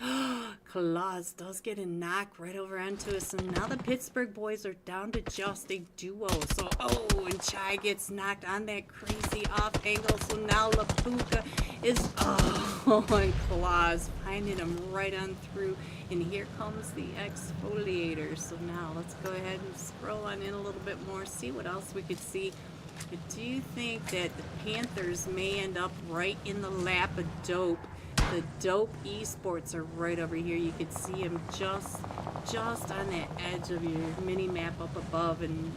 Claus does get a knock right over onto us. And now the Pittsburgh boys are down to just a duo. So, oh, and Shy gets knocked on that crazy off angle. So now Lapuka is, oh, and Claus finding him right on through. And here comes the exfoliator. So now let's go ahead and scroll on in a little bit more, see what else we could see. I do think that the Panthers may end up right in the lap of Dope. The Dope Esports are right over here. You can see them just on that edge of your mini map up above. And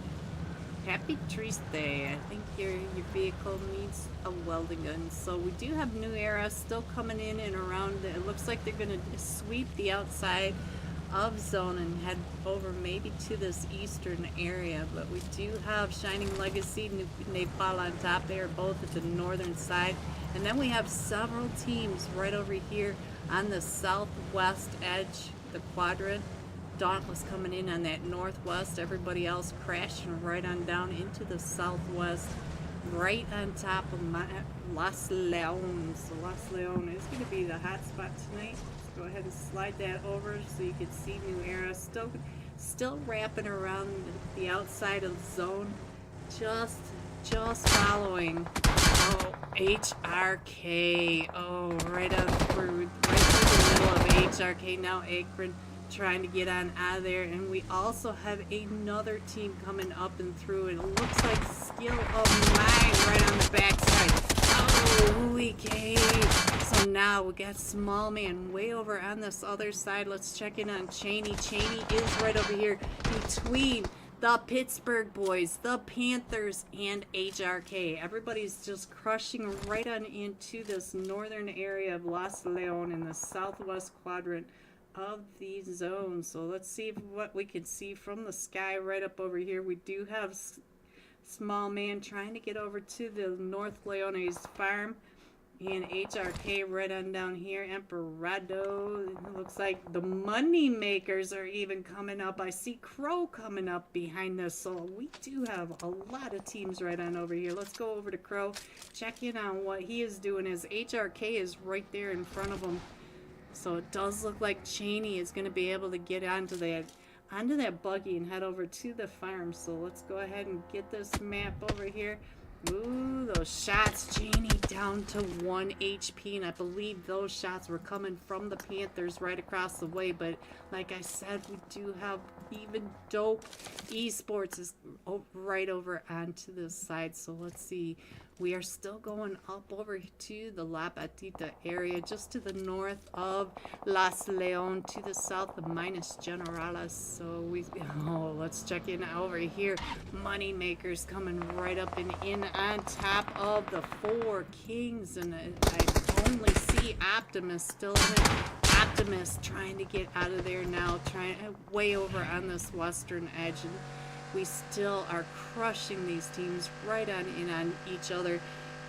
happy Triste, I think your vehicle needs a welding gun. So we do have New Era still coming in and around. It looks like they're going to sweep the outside of zone and head over maybe to this eastern area, but we do have Shining Legacy, Nepal on top. They are both at the northern side, and then we have several teams right over here on the southwest edge, the quadrant. Dauntless coming in on that northwest, everybody else crashing right on down into the southwest. right on top of Los Leones. So Los Leones is going to be the hot spot tonight. Let's go ahead and slide that over so you can see New Era. Still wrapping around the outside of the zone. Just following. Oh, HRK. Oh, right through the middle of HRK. Now Akron trying to get on out of there, and we also have another team coming up and through, and it looks like Skill of Mine right on the backside. Oh, holy cave. So now we got Small Man way over on this other side. Let's check in on Cheney. Cheney is right over here between the Pittsburgh boys, the Panthers, and HRK. Everybody's just crushing right on into this northern area of Los Leones in the southwest quadrant of the zone. So let's see what we can see from the sky right up over here. We do have Small Man trying to get over to the North Leones farm, and HRK right on down here. Emperado. It looks like the money makers are even coming up. I see Crow coming up behind this. So we do have a lot of teams right on over here. Let's go over to Crow. Check in on what he is doing, as HRK is right there in front of him. So it does look like Cheney is going to be able to get onto that buggy and head over to the farm. So let's go ahead and get this map over here. Ooh, those shots. Cheney down to 1 HP, and I believe those shots were coming from the Panthers right across the way. But like I said, we do have even Dope Esports is right over onto this side. So let's see. We are still going up over to the La Patita area, just to the north of Los Leones, to the south of Minas Generales. So let's check in over here. Moneymakers coming right up and in on top of the Four Kings, and I only see Optimus still in it. Optimus trying to get out of there now, trying way over on this western edge. And we still are crushing these teams right on in on each other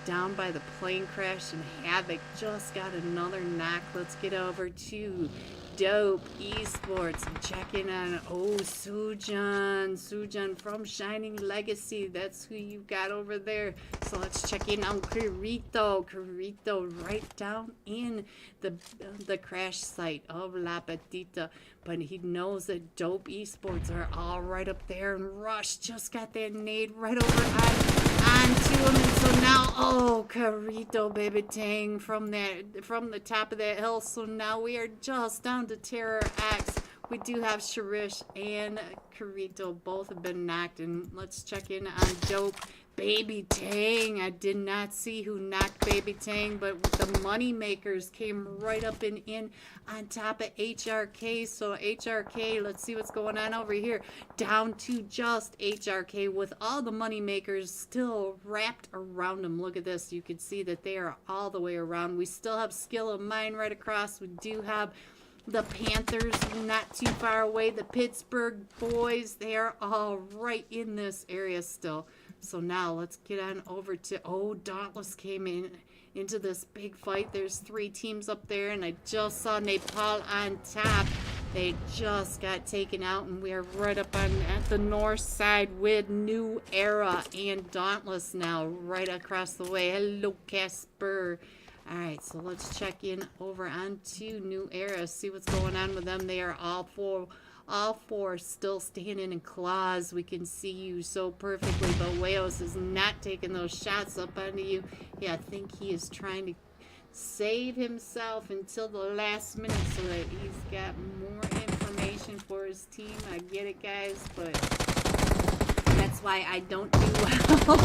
down by the plane crash, and Havoc just got another knock. Let's get over to Dope Esports and check in on Sujan from Shining Legacy. That's who you got over there. So let's check in on Carrito right down in the crash site of La Patita, but he knows that Dope Esports are all right up there, and Rush just got that nade right over onto him. And so now, Carrito baby tang from the top of that hill. So now we are just down to Terror X. We do have Sharish and Carrito, both have been knocked. And let's check in on Dope Baby Tang. I did not see who knocked Baby Tang, but the money makers came right up and in on top of HRK. So HRK, let's see what's going on over here. Down to just HRK with all the money makers still wrapped around them. Look at this. You can see that they are all the way around. We still have Skill of Mine right across. We do have the Panthers not too far away. The Pittsburgh boys, they are all right in this area still. So now let's get on over to, Dauntless came into this big fight. There's 3 teams up there, and I just saw Nepal on top. They just got taken out, and we are right up at the north side with New Era and Dauntless now right across the way. Hello, Casper. All right, so let's check in over onto New Era, see what's going on with them. They are all four still standing in claws. We can see you so perfectly, but Weos is not taking those shots up onto you. Yeah, I think he is trying to save himself until the last minute so that he's got more information for his team. I get it, guys, but that's why I don't do well.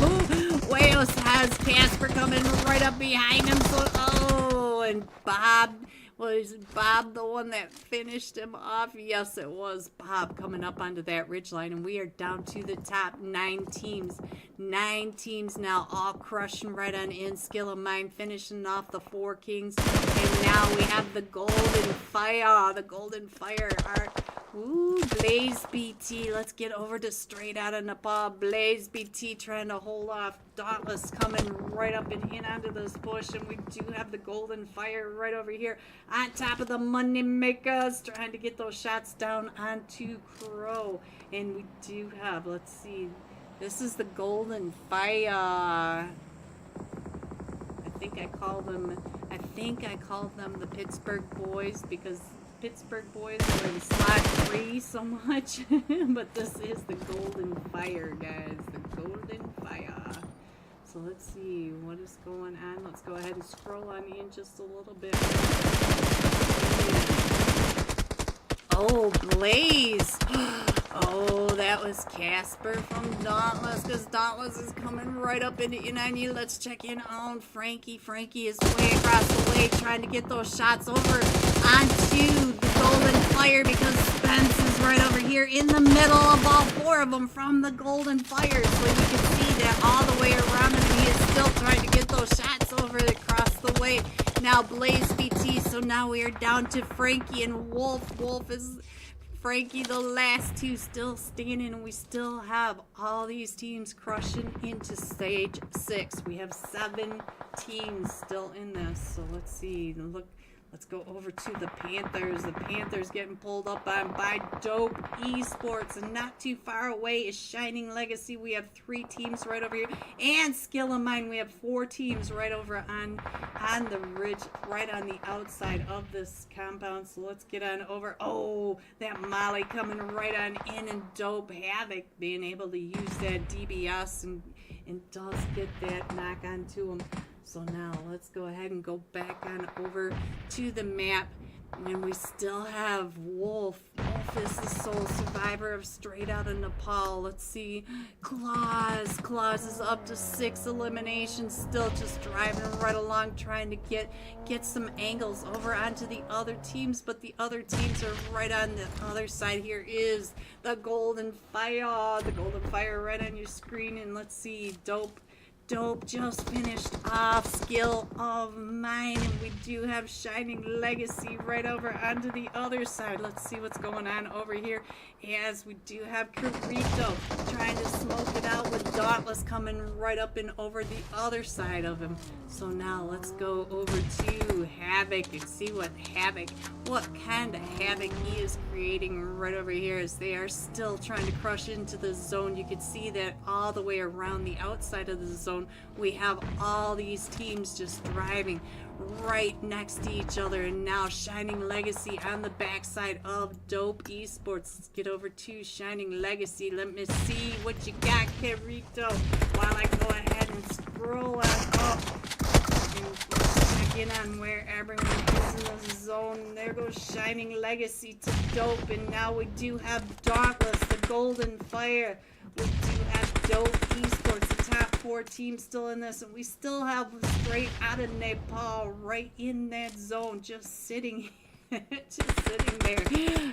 Weos has Casper coming right up behind him. So, and Bob. Was Bob the one that finished him off? Yes, it was Bob coming up onto that ridgeline, and we are down to the top 9 teams. 9 teams now, all crushing right on in. Skill of Mine finishing off the 4 Kings, and now we have the Golden Fire. The Golden Fire are Blaze BT. Let's get over to Straight Outta Nepal. Blaze BT trying to hold off Dauntless coming right up and in onto this bush, and we do have the Golden Fire right over here on top of the money makers trying to get those shots down onto Crow. And we do have, let's see, This is the Golden Fire. I think I called them the Pittsburgh Boys because Pittsburgh Boys are in slot 3 so much. But this is the Golden Fire, guys. The Golden Fire. So let's see what is going on. Let's go ahead and scroll on in just a little bit. Oh, Blaze. Oh, that was Casper from Dauntless, because Dauntless is coming right up into U90. Let's check in on Frankie. Frankie is way across the way trying to get those shots over onto the Golden Fire because Spence is right over here in the middle of all 4 of them from the Golden Fire. So you can see that all the way around him, he is still trying to get those shots over across the way. Now Blaze BT, so now we are down to Frankie and Wolf. Wolf is... Frankie, the last 2 still standing, and we still have all these teams crushing into stage 6. We have 7 teams still in this, so let's see. Let's go over to the Panthers. The Panthers getting pulled up on by Dope Esports, and not too far away is Shining Legacy. We have 3 teams right over here, and Skill of Mine. We have 4 teams right over on the ridge, right on the outside of this compound. So let's get on over. Oh, that Molly coming right on in, and Dope Havoc being able to use that DBS and does get that knock onto him. So now let's go ahead and go back on over to the map. And we still have Wolf. Wolf is the sole survivor of Straight Outta Nepal. Let's see. Claus. Claus is up to 6 eliminations. Still just driving right along, trying to get some angles over onto the other teams. But the other teams are right on the other side. Here is the Golden Fire. The Golden Fire right on your screen. And let's see. Dope just finished off Skill of Mine, and we do have Shining Legacy right over onto the other side. Let's see what's going on over here, as we do have Carito trying to smoke it out with Dauntless coming right up and over the other side of him. So now let's go over to Havoc and see what kind of havoc he is creating right over here, as they are still trying to crush into the zone. You can see that all the way around the outside of the zone we have all these teams just driving right next to each other. And now Shining Legacy on the backside of Dope Esports. Let's get over to Shining Legacy. Let me see what you got, Carito, while I go ahead and scroll on up and check in on where everyone is in the zone. There goes Shining Legacy to Dope, and now we do have Dauntless, the Golden Fire. We do have Dope Esports, the top 4 teams still in this, and we still have Straight Outta Nepal right in that zone, just sitting there.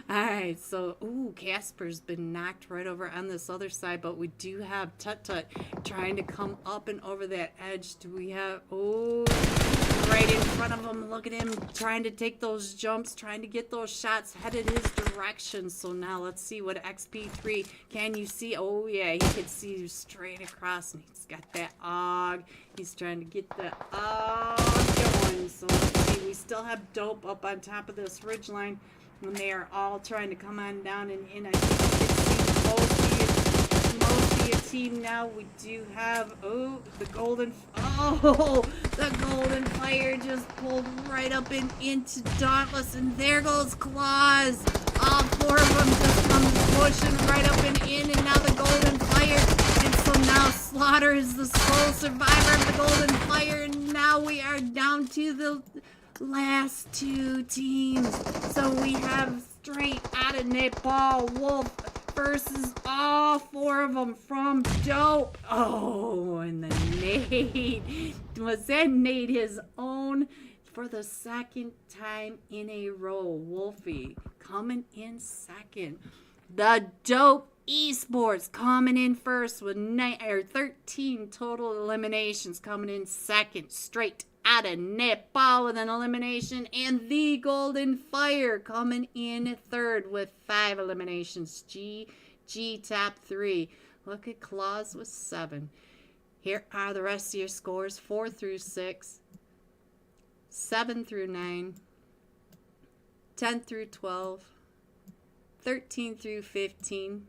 Alright, so, ooh, Casper's been knocked right over on this other side, but we do have Tut Tut trying to come up and over that edge. Do we have, oh, right in front of him. Look at him trying to take those jumps, trying to get those shots headed his direction. So now let's see what XP3, can you see? Oh yeah, he can see straight across, and he's got that AUG. He's trying to get the AUG going. So let's see, we still have Dope up on top of this ridge line, and they are all trying to come on down and in. I think you can see most of your team now. We do have, oh, the Golden Fire just pulled right up and into Dauntless, and there goes Claus. All 4 of them just come pushing right up and in, and now the Golden Fire. And so now Slaughter is the sole survivor of the Golden Fire, and now we are down to the last 2 teams. So we have Straight Outta Nepal Wolf versus all 4 of them from Dope. Oh, and the nade. Was that nade his own for the 2nd time in a row? Wolfie coming in 2nd. The Dope Esports coming in first with 13 total eliminations, coming in 2nd. Straight Outta Nepal with an elimination, and the Golden Fire coming in 3rd with 5 eliminations. G top 3. Look at Claus with 7. Here are the rest of your scores: 4 through 6, 7 through 9, 10 through 12, 13 through 15.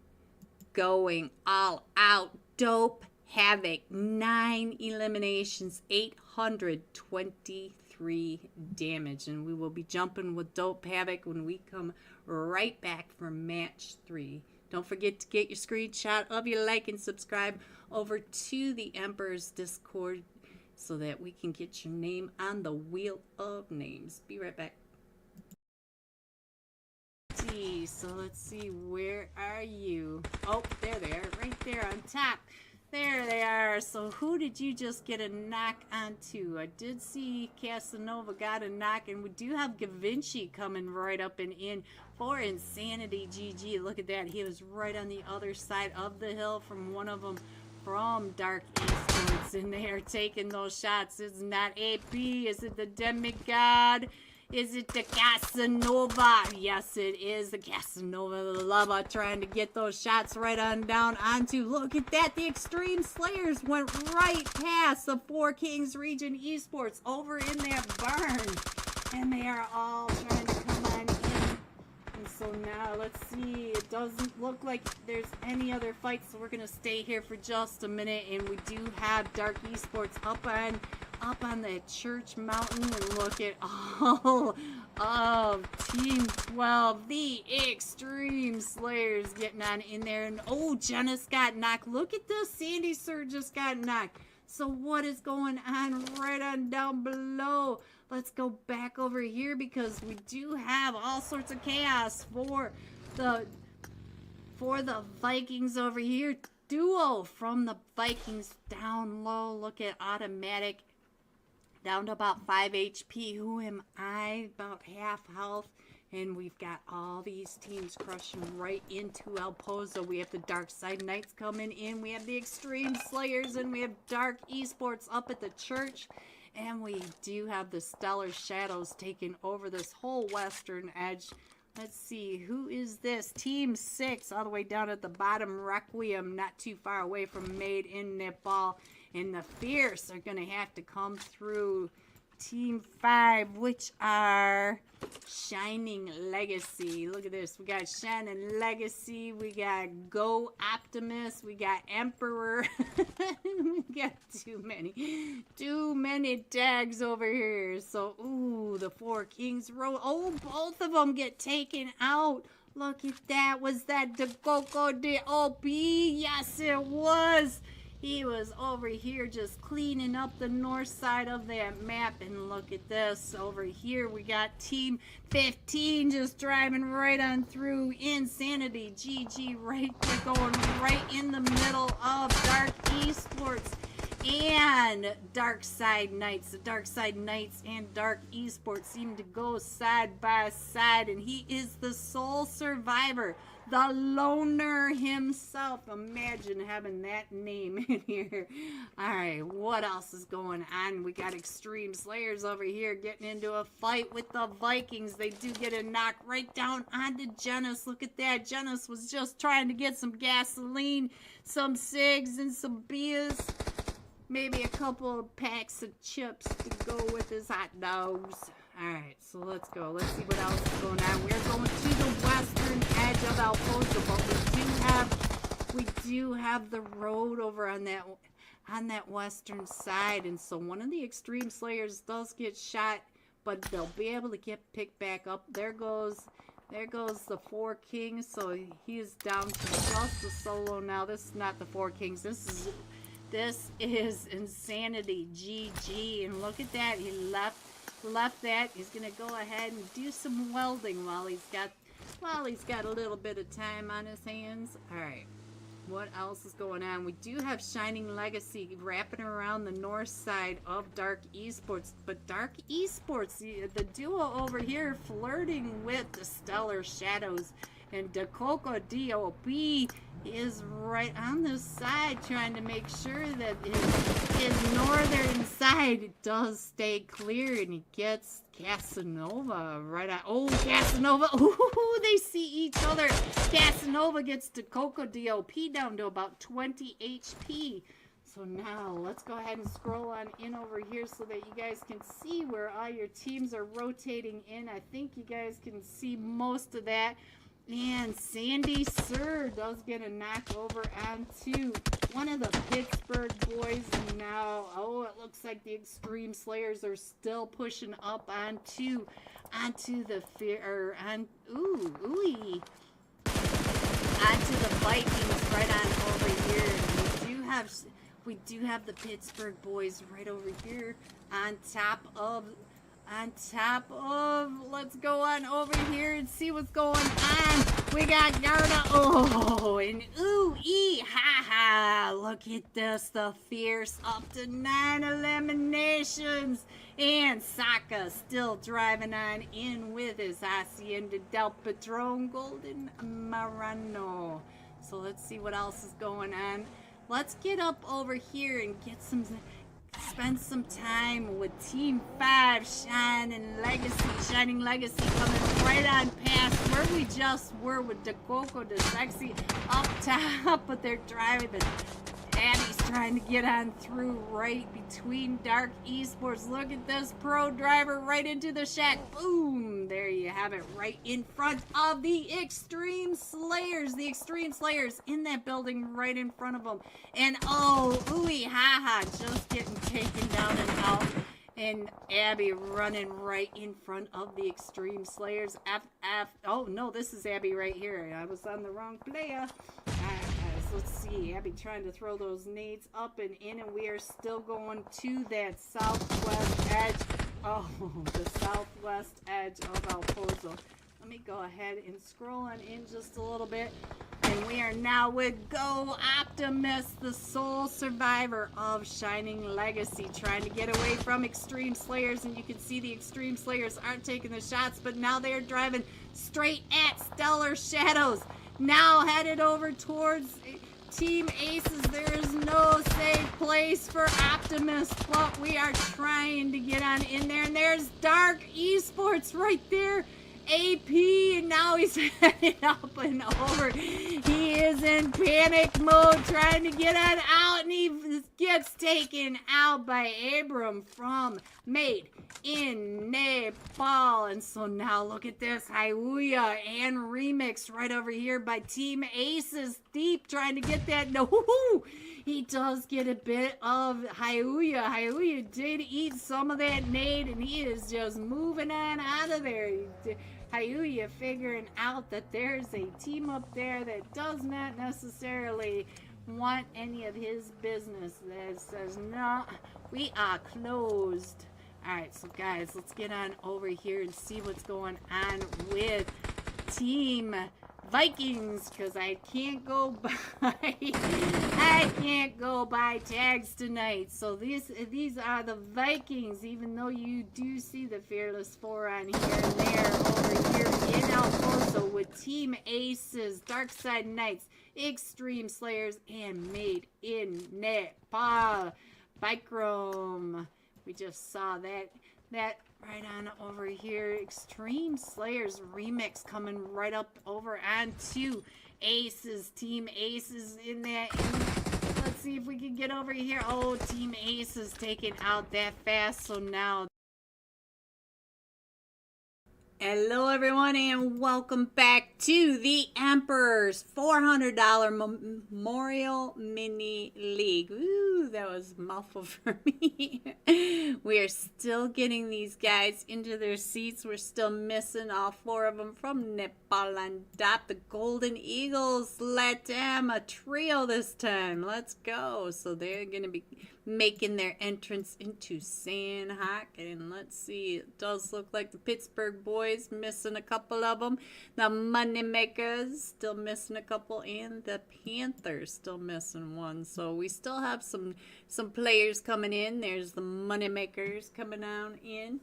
Going all out. Dope Havoc, 9 eliminations, 823 damage. And we will be jumping with Dope Havoc when we come right back for match 3. Don't forget to get your screenshot of your like and subscribe over to the Emperor's Discord so that we can get your name on the Wheel of Names. Be right back. So let's see, where are you? Oh, there they are, right there on top. There they are. So who did you just get a knock onto? I did see Casanova got a knock, and we do have Gavinci coming right up and in for Insanity GG. Look at that. He was right on the other side of the hill from one of them from Dark Eastwards, and they are taking those shots. It's not AP. Is it the Demigod? Is it the Casanova? Yes, it is the Casanova, the Lava, trying to get those shots right on down onto. Look at that. The Extreme Slayers went right past the Four Kings Region Esports over in that barn. And they are all trying to come on in. And so now, let's see. It doesn't look like there's any other fights, so we're going to stay here for just a minute. And we do have Dark Esports up on that church mountain, and look at all of Team 12, the Extreme Slayers getting on in there. And oh, Janice got knocked. Look at this, Sandy Sir just got knocked. So what is going on right on down below? Let's go back over here because we do have all sorts of chaos for the Vikings over here. Duo from the Vikings down low. Look at Automatic down to about 5 HP. Who am I? About half health. And we've got all these teams crushing right into El Pozo. We have the Dark Side Knights coming in. We have the Extreme Slayers, and we have Dark Esports up at the church. And we do have the Stellar Shadows taking over this whole western edge. Let's see, who is this? Team 6, all the way down at the bottom. Requiem, not too far away from Made in Nepal. And the Fierce are going to have to come through. Team 5, which are Shining Legacy. Look at this. We got Shining Legacy. We got Go Optimus. We got Emperor. We got too many tags over here. So, ooh, the Four Kings Road. Oh, both of them get taken out. Look at that. Was that the Coco de OP? Yes, it was. He was over here just cleaning up the north side of that map. And look at this. Over here we got Team 15 just driving right on through. Insanity GG right there, going right in the middle of Dark Esports and Dark Side Knights. The Dark Side Knights and Dark Esports seem to go side by side. And he is the sole survivor. The loner himself. Imagine having that name in here. Alright, what else is going on? We got Extreme Slayers over here getting into a fight with the Vikings. They do get a knock right down onto Genis. Look at that. Genis was just trying to get some gasoline, some cigs, and some beers. Maybe a couple of packs of chips to go with his hot dogs. Alright, so let's go. Let's see what else is going on. We're going to the western edge of El Pozo, but we do have the road over on that western side. And so one of the Extreme Slayers does get shot, but they'll be able to get picked back up. There goes the Four Kings. So he's down to just a solo now. This is not the Four Kings. This is Insanity GG. And look at that. He left that. He's gonna go ahead and do some welding while he's got a little bit of time on his hands. All right, what else is going on? We do have Shining Legacy wrapping around the north side of Dark Esports, but Dark Esports, the duo over here, flirting with the Stellar Shadows, and Coco DOP is right on the side trying to make sure that his northern side does stay clear, and he gets Casanova right on. Oh, Casanova. Ooh, they see each other. Casanova gets to Coco DOP down to about 20 HP. So now let's go ahead and scroll on in over here so that you guys can see where all your teams are rotating in. I think you guys can see most of that. And Sandy Sir does get a knock over onto one of the Pittsburgh boys, and now, oh, it looks like the Extreme Slayers are still pushing up onto the fear, onto the Vikings right on over here. We do have the Pittsburgh boys right over here on top of, let's go on over here and see what's going on. We got Garda, and ha ha, look at this, the Fierce up to 9 eliminations, and Saka still driving on in with his Hacienda del Patron Golden Marano. So let's see what else is going on. Let's get up over here and spend some time with Team 5, Shining Legacy coming right on past where we just were with Dakoko the Sexy up top, but they're driving. Abby's trying to get on through right between Dark Esports. Look at this pro driver right into the shack. Boom! There you have it, right in front of the Extreme Slayers. The Extreme Slayers in that building right in front of them. And just getting taken down and out. And Abby running right in front of the Extreme Slayers. Oh no, this is Abby right here. I was on the wrong player. Let's see, Abby trying to throw those nades up and in, and we are still going to that southwest edge. Oh, the southwest edge of El Pozo. Let me go ahead and scroll on in just a little bit. And we are now with Go Optimist, the sole survivor of Shining Legacy, trying to get away from Extreme Slayers. And you can see the Extreme Slayers aren't taking the shots, but now they're driving straight at Stellar Shadows. Now headed over towards Team Aces. There is no safe place for Optimus, but we are trying to get on in there. And there's Dark Esports right there. AP, and now he's headed up and over. He is in panic mode trying to get on out, and he gets taken out by Abram from Made in Nepal. And so now look at this, Hyuya and Remix right over here by Team Aces. Deep trying to get that. No, he does get a bit of Hyuya. Hyuya did eat some of that nade, and he is just moving on out of there. Hyuya figuring out that there's a team up there that does not necessarily want any of his business. That says, no, we are closed. Alright, so guys, let's get on over here and see what's going on with Team Vikings, because I can't go by tags tonight. So these are the Vikings, even though you do see the Fearless Four on here and there over here in Alfonso with Team Aces, Darkside Knights, Extreme Slayers, and Made in Nepal. Bikram. We just saw that right on over here. Extreme Slayers Remix coming right up over onto Aces. Team Aces in that. Let's see if we can get over here. Oh, Team Aces taking out that fast. So now. Hello everyone, and welcome back to the Emperor's $400 Memorial Mini League. Ooh, that was a mouthful for me. We are still getting these guys into their seats. We're still missing all 4 of them from Nepal and Dap. The Golden Eagles, Latam, a trio this time. Let's go. So they're going to be making their entrance into Sandhawk, and let's see, it does look like the Pittsburgh boys missing a couple of them, the Moneymakers still missing a couple, and the Panthers still missing one. So we still have some players coming in. There's the Moneymakers coming on in,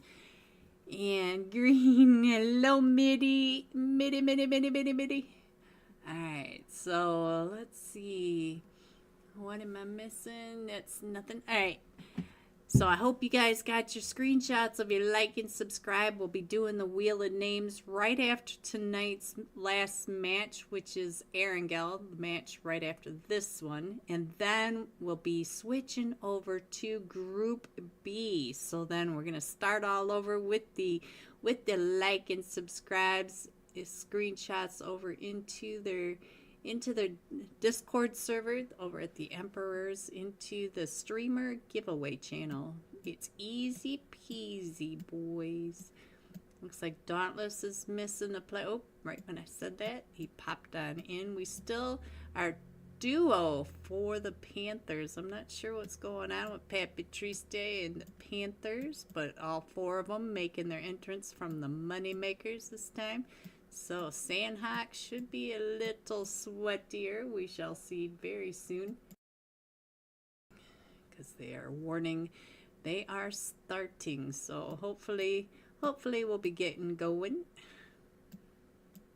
and green, hello midi. All right, so let's see. What am I missing? That's nothing. All right. So I hope you guys got your screenshots of your like and subscribe. We'll be doing the Wheel of Names right after tonight's last match, which is Erangel, the match right after this one. And then we'll be switching over to Group B. So then we're going to start all over with the like and subscribes, screenshots over into into their Discord server over at the Emperors, into the streamer giveaway channel. It's easy peasy, boys. Looks like Dauntless is missing a play. Oh, right when I said that, he popped on in. We still are duo for the Panthers. I'm not sure what's going on with Pat Patriste and the Panthers, but all four of them making their entrance from the Moneymakers this time. So Sandhawk should be a little sweatier. We shall see very soon, because they are warning they are starting. So hopefully we'll be getting going.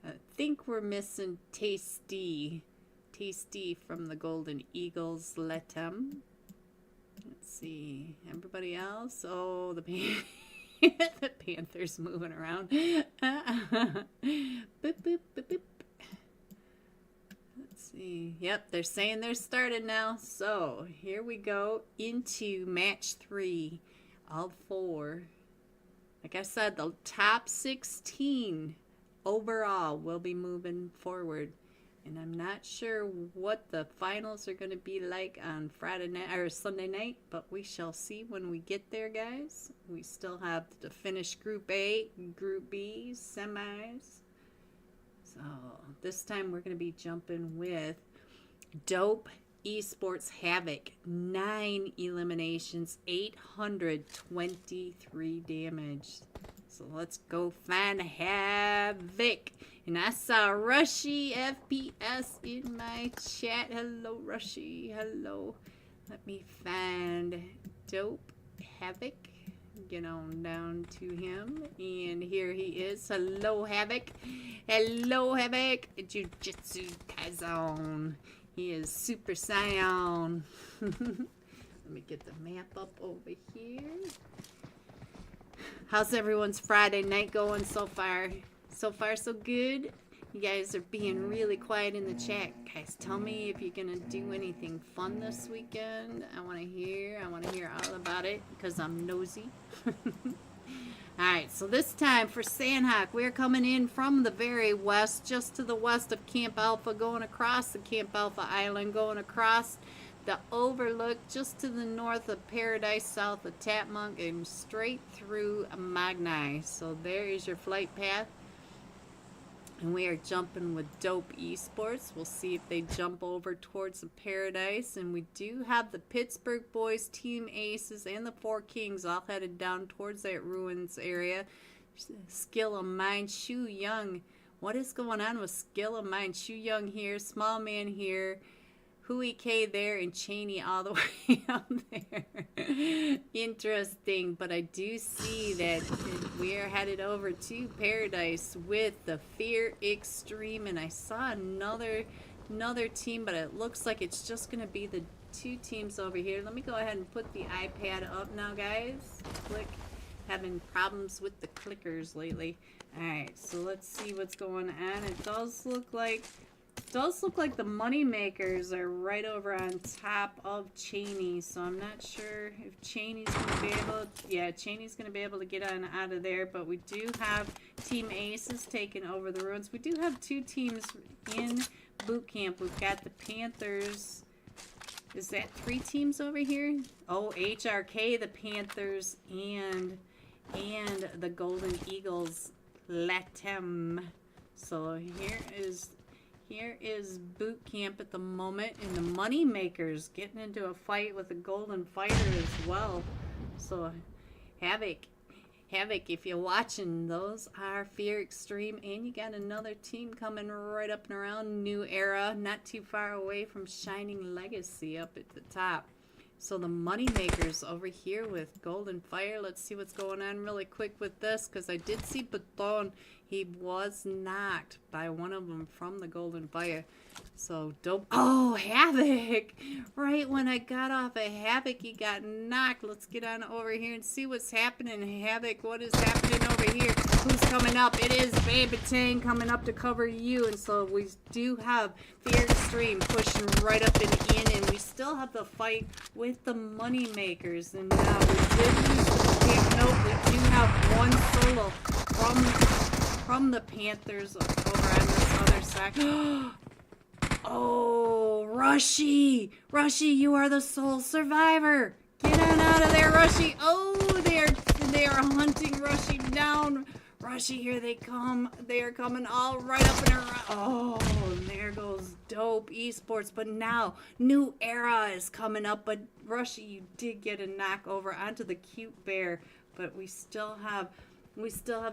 I think we're missing Tasty from the Golden Eagles. Let him. Let's see. Everybody else. Oh, the the Panthers moving around. Boop, boop, boop, boop. Let's see. Yep, they're saying they're started now. So here we go into match 3. All 4. Like I said, the top 16 overall will be moving forward. And I'm not sure what the finals are going to be like on Friday night or Sunday night, but we shall see when we get there, guys. We still have to finish Group A, Group B, semis. So this time we're going to be jumping with Dope Esports Havoc. 9 eliminations, 823 damage. So let's go find Havoc. And I saw Rushy FPS in my chat. Hello, Rushy. Hello. Let me find Dope Havoc. Get on down to him. And here he is. Hello, Havoc. Hello, Havoc. Jujutsu Kaisen. He is Super Saiyan. Let me get the map up over here. How's everyone's Friday night going so far? So far, so good. You guys are being really quiet in the chat. Guys, tell me if you're going to do anything fun this weekend. I want to hear all about it because I'm nosy. Alright, so this time for Sandhawk, we're coming in from the very west, just to the west of Camp Alpha, going across the Camp Alpha Island, going across the overlook just to the north of Paradise, south of Tapmunk, and straight through Magnai. So there is your flight path. And we are jumping with Dope Esports. We'll see if they jump over towards the Paradise. And we do have the Pittsburgh Boys, Team Aces, and the Four Kings all headed down towards that ruins area. Skill of Mine, Shu Young. What is going on with Skill of Mine? Shu Young here, Small Man here, Hui K there, and Cheney all the way up there. Interesting, but I do see that we are headed over to Paradise with the Fear Extreme, and I saw another team, but it looks like it's just going to be the 2 teams over here. Let me go ahead and put the iPad up now, guys. Click. Having problems with the clickers lately. Alright, so let's see what's going on. It does look like the Moneymakers are right over on top of Cheney, so I'm not sure if Cheney's going to be able, yeah, Cheney's going to be able to get on out of there, but we do have Team Aces taking over the ruins. We do have 2 teams in boot camp. We've got the Panthers. Is that 3 teams over here? Oh, HRK, the Panthers, and the Golden Eagles. Latem. So here is boot camp at the moment, and the Moneymakers getting into a fight with the Golden Fighter as well. So Havoc, if you're watching, those are Fear Extreme, and you got another team coming right up and around, New Era, not too far away from Shining Legacy up at the top. So the Moneymakers over here with Golden Fire. Let's see what's going on really quick with this, because I did see Baton. He was knocked by one of them from the Golden Fire. So dope. Oh, Havoc! Right when I got off of Havoc, he got knocked. Let's get on over here and see what's happening. Havoc, what is happening over here? Who's coming up? It is Baby Tang coming up to cover you. And so we do have Fear Extreme pushing right up and in. And we still have the fight with the Moneymakers. And now we did lose the pick. Nope, we do have one solo from the Panthers over on this other side. Oh, Rushy! Rushy, you are the sole survivor! Get on out of there, Rushy! Oh, they are hunting Rushy down. Rushy, here they come. They are coming all right up and around. Oh, and there goes Dope Esports. But now, New Era is coming up. But Rushy, you did get a knock over onto the cute bear. But we still have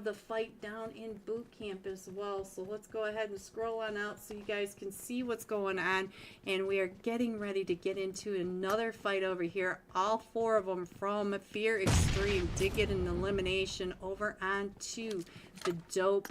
the fight down in boot camp as well. So let's go ahead and scroll on out so you guys can see what's going on. And we are getting ready to get into another fight over here. All four of them from Fear Extreme did get an elimination over onto the Dope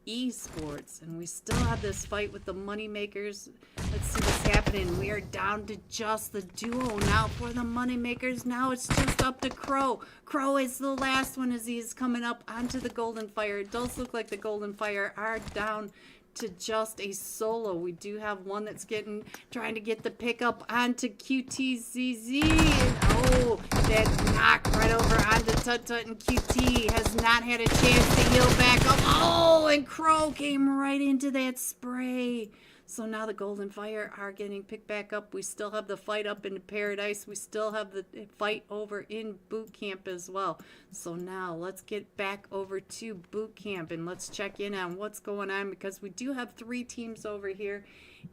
Esports, and we still have this fight with the money makers. Let's see what's happening. We are down to just the duo now for the money makers. Now it's just up to Crow. Crow is the last one as he's coming up onto the Golden Fire. It does look like the Golden Fire are down to just a solo. We do have one that's trying to get the pickup onto QTZZ. And oh, that knock right over onto Tut Tut, and QT has not had a chance to heal back up. Oh, and Crow came right into that spray. So now the Golden Fire are getting picked back up. We still have the fight up in Paradise. We still have the fight over in Boot Camp as well. So now let's get back over to Boot Camp and let's check in on what's going on, because we do have 3 teams over here.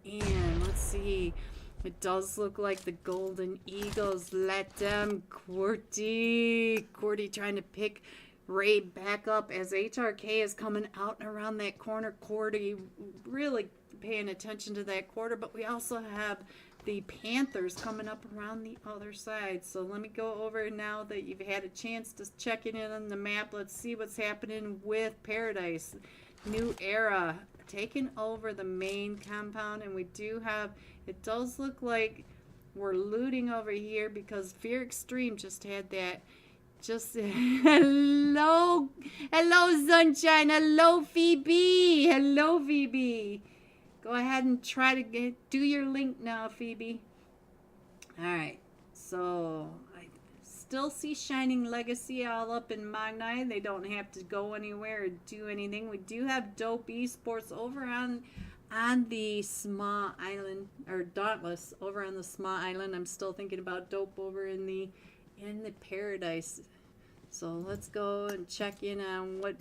And let's see. It does look like the Golden Eagles let them. Cordy trying to pick Ray back up as HRK is coming out and around that corner. Cordy really paying attention to that quarter, but we also have the Panthers coming up around the other side. So let me go over now that you've had a chance to check it in on the map. Let's see what's happening with Paradise. New Era taking over the main compound, and we do have, it does look like we're looting over here because Fear Extreme just had that. Hello Sunshine, hello Phoebe. Go ahead and try to do your link now, Phoebe. Alright, so I still see Shining Legacy all up in Magnite. They don't have to go anywhere or do anything. We do have Dope Esports over on the small island, or Dauntless over on the small island. I'm still thinking about Dope over in the Paradise. So let's go and check in on what.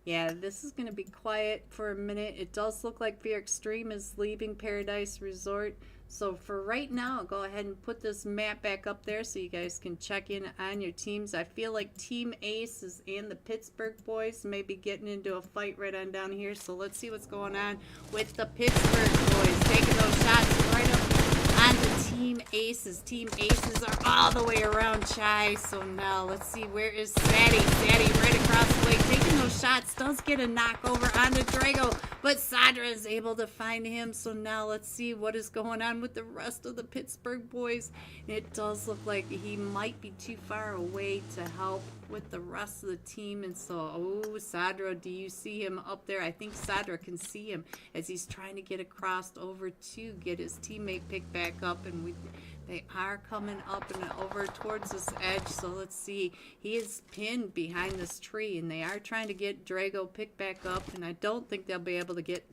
Yeah, this is going to be quiet for a minute. It does look like Fear Extreme is leaving Paradise Resort. So for right now, I'll go ahead and put this map back up there so you guys can check in on your teams. I feel like Team Aces and the Pittsburgh boys may be getting into a fight right on down here. So let's see what's going on with the Pittsburgh boys. Taking those shots right up onto Team Aces. Team Aces are all the way around Chai. So now let's see, where is Sadie? Sadie right across the way, taking those shots. Does get a knock over onto Drago, but Sadra is able to find him. So now let's see what is going on with the rest of the Pittsburgh boys. It does look like he might be too far away to help with the rest of the team. And so, oh, Sadra, do you see him up there? I think Sadra can see him as he's trying to get across over to get his teammate picked back up. And they are coming up and over towards this edge. So let's see. He is pinned behind this tree, and they are trying to get Drago picked back up. And I don't think they'll be able to get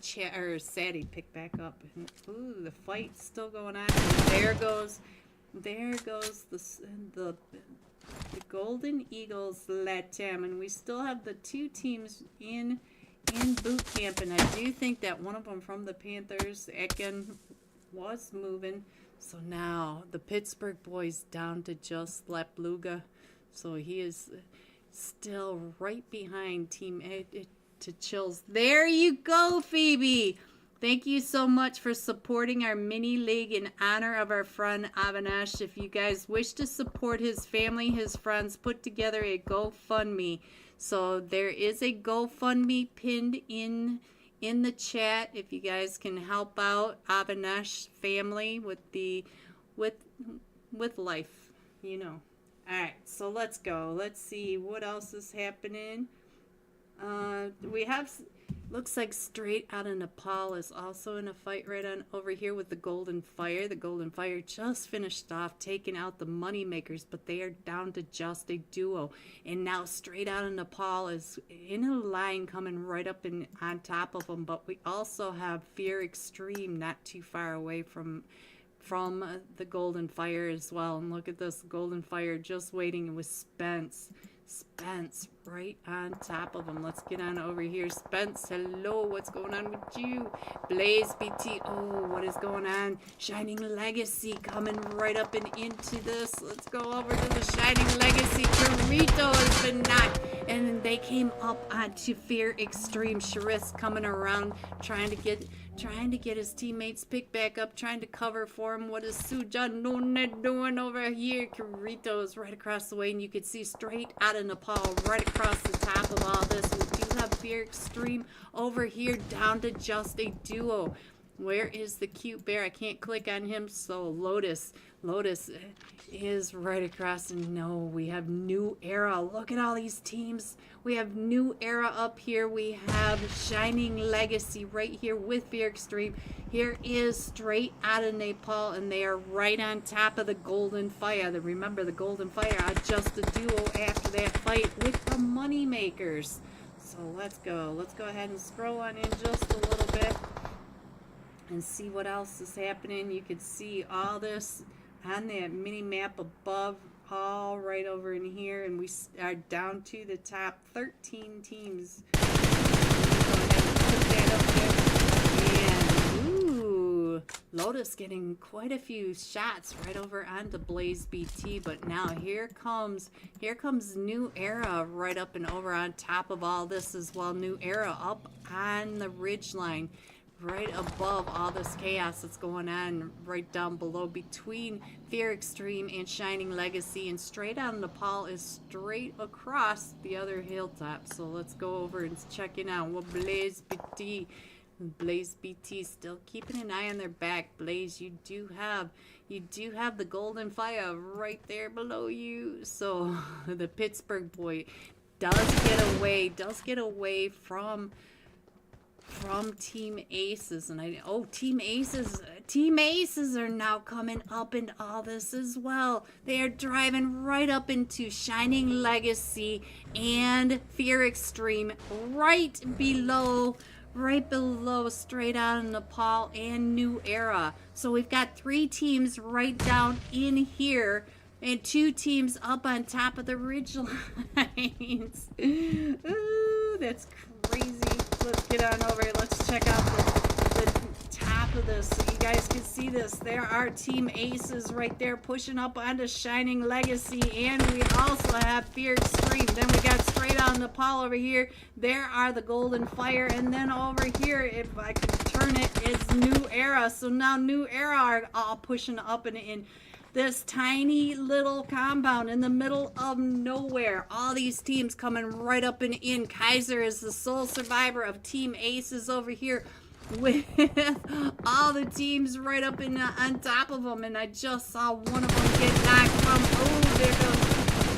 Sadie picked back up. And, ooh, the fight's still going on. And there goes the Golden Eagles let him, and we still have the 2 teams in boot camp, and I do think that one of them from the Panthers, Ekin, was moving. So now the Pittsburgh boys down to just Lepluga. So he is still right behind Team to Chills. There you go, Phoebe. Thank you so much for supporting our mini league in honor of our friend Avinash. If you guys wish to support his family, his friends, put together a GoFundMe. So there is a GoFundMe pinned in the chat if you guys can help out Avinash family with life, you know. All right, so let's go. Let's see what else is happening. We have Looks like Straight Out of Nepal is also in a fight right on over here with the Golden Fire. The Golden Fire just finished off taking out the money makers, but they are down to just a duo. And now Straight Out of Nepal is in a line coming right up and on top of them. But we also have Fear Extreme not too far away from the Golden Fire as well. And look at this Golden Fire just waiting with Spence right on top of him. Let's get on over here. Spence, hello, what's going on with you? Blaze BT, oh, what is going on? Shining Legacy coming right up and into this. Let's go over to the Shining Legacy. Torito has been knocked, and then they came up onto Fear Extreme. Sharice coming around trying to get his teammates picked back up, trying to cover for him. What is Sujan doing over here? Kirito is right across the way, and you can see Straight Out of Nepal right across the top of all this. We do have Fear Extreme over here down to just a duo. Where is the cute bear? I can't click on him, so Lotus is right across. And no, we have New Era. Look at all these teams. We have New Era up here. We have Shining Legacy right here with Fear Extreme. Here is Straight Out of Nepal, and they are right on top of the Golden Fire. Remember, the Golden Fire are just a duo after that fight with the money makers. So let's go. Let's go ahead and scroll on in just a little bit and see what else is happening. You can see all this on that mini map above, all right over in here, and we are down to the top 13 teams. Go ahead and put that up there. And ooh, Lotus getting quite a few shots right over onto Blaze BT, but now here comes New Era right up and over on top of all this as well. New Era up on the ridge line, right above all this chaos that's going on right down below between Fear Extreme and Shining Legacy. And Straight Out of Nepal is straight across the other hilltop. So let's go over and check it out. Well, Blaze BT still keeping an eye on their back. Blaze, you do have the Golden Fire right there below you. So the Pittsburgh boy does get away from Team Aces. And Team Aces are now coming up into all this as well. They are driving right up into Shining Legacy and Fear Extreme right below Straight Out of Nepal and New Era. So we've got 3 teams right down in here and 2 teams up on top of the ridge lines. Ooh, that's crazy. Let's get on over here. Let's check out the top of this so you guys can see this. There are Team Aces right there pushing up onto Shining Legacy, and we also have Fear Extreme. Then we got Straight Out of Nepal over here. There are the Golden Fire, and then over here, if I can turn it, it's New Era. So now New Era are all pushing up and in this tiny little compound in the middle of nowhere. All these teams coming right up and in. Kaiser is the sole survivor of Team Aces over here with all the teams right up in on top of them. And I just saw one of them get knocked from. Oh, there goes.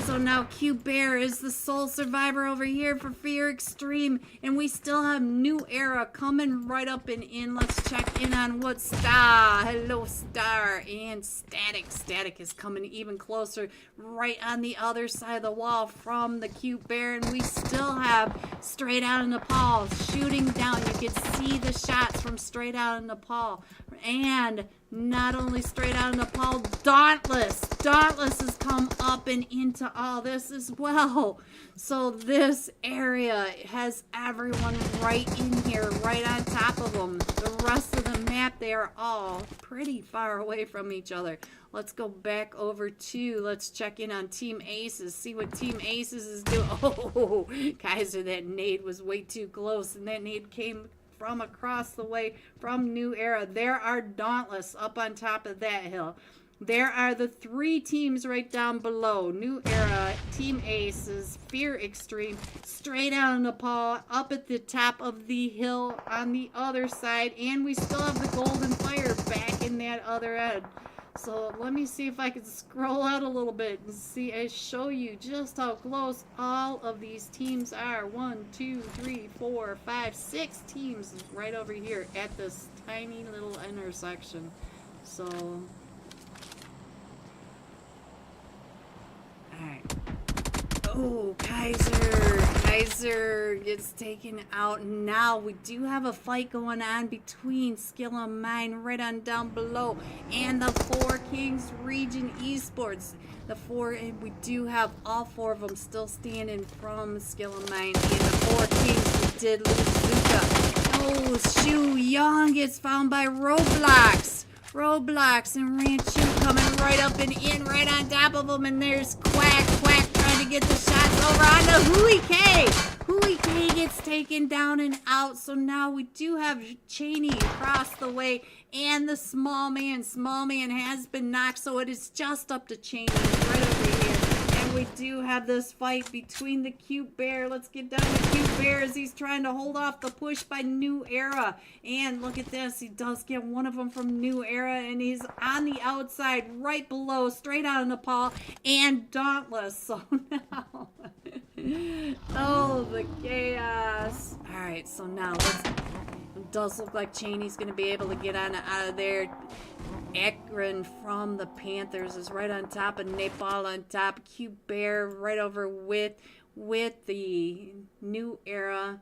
So now Q Bear is the sole survivor over here for Fear Extreme. And we still have New Era coming right up and in. Let's check in on what Star. Hello, Star. And Static. Static is coming even closer right on the other side of the wall from the Q Bear. And we still have Straight Out of Nepal shooting down. You can see the shots from Straight Out of Nepal. And not only Straight Out of Nepal, Dauntless has come up and into all this as well. So this area has everyone right in here, right on top of them. The rest of the map, they are all pretty far away from each other. Let's go back over to, let's check in on Team Aces, see what Team Aces is doing. Oh, Kaiser, that nade was way too close, and that nade came from across the way from New Era. There are Dauntless up on top of that hill. There are the 3 teams right down below. New Era, Team Aces, Fear Extreme, Straight Out of Nepal up at the top of the hill on the other side. And we still have the Golden Fire back in that other end. So let me see if I can scroll out a little bit and see and show you just how close all of these teams are. 1, 2, 3, 4, 5, 6 teams right over here at this tiny little intersection. So, alright. Oh, Kaiser gets taken out. Now we do have a fight going on between Skill and Mine right on down below and the Four Kings Region Esports. And we do have all 4 of them still standing from Skill and Mine. And the Four Kings, we did lose Zuka. Oh, Shu Young gets found by Roblox. Roblox and Ranchu coming right up and in right on top of them, and there's Quack trying to get the shots over onto Hui K. Hui K gets taken down and out, so now we do have Cheney across the way and the small man. Small man has been knocked, so it is just up to Cheney right over here. And we do have this fight between the Cute Bear. Let's get down to Cute Bear as he's trying to hold off the push by New Era. And look at this. He does get one of them from New Era, and he's on the outside right below, straight out of Nepal, and Dauntless. So now... oh, the chaos. Alright, so now it does look like Cheney's going to be able to get out of there. Akron from the Panthers is right on top, and Nepal on top. Cute Bear right over with the New Era.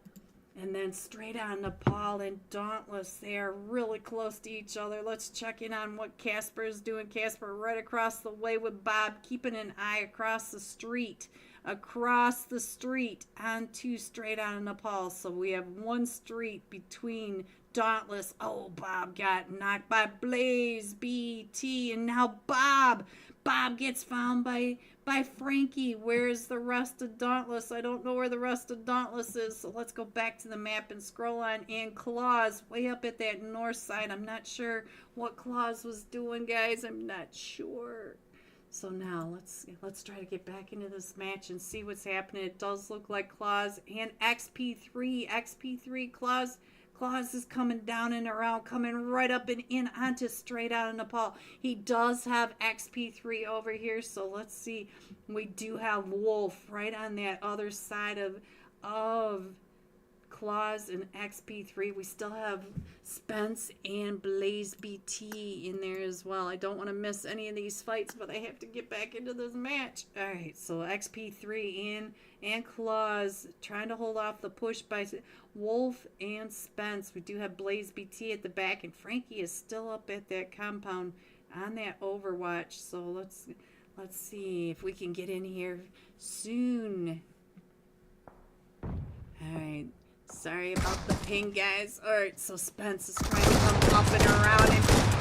And then straight on Nepal and Dauntless. They are really close to each other. Let's check in on what Casper is doing. Casper right across the way with Bob, keeping an eye across the street. Across the street onto straight out of Nepal. So we have one street between Dauntless. Oh, Bob got knocked by Blaze BT, and now Bob gets found by Frankie. Where's the rest of Dauntless? I don't know where the rest of Dauntless is, so let's go back to the map and scroll on. And Claus way up at that north side. I'm not sure what Claus was doing, guys. I'm not sure. So now let's try to get back into this match and see what's happening. It does look like Claus and XP3 Claus is coming down and around, coming right up and in onto straight out of Nepal. He does have XP3 over here, so let's see. We do have Wolf right on that other side of Claus and XP3. We still have Spence and Blaze BT in there as well. I don't want to miss any of these fights, but I have to get back into this match. Alright, so XP3 and Claus trying to hold off the push by Wolf and Spence. We do have Blaze BT at the back, and Frankie is still up at that compound on that Overwatch. So let's see if we can get in here soon. Alright. Sorry about the ping, guys. Alright, so Spence is trying to come up and around,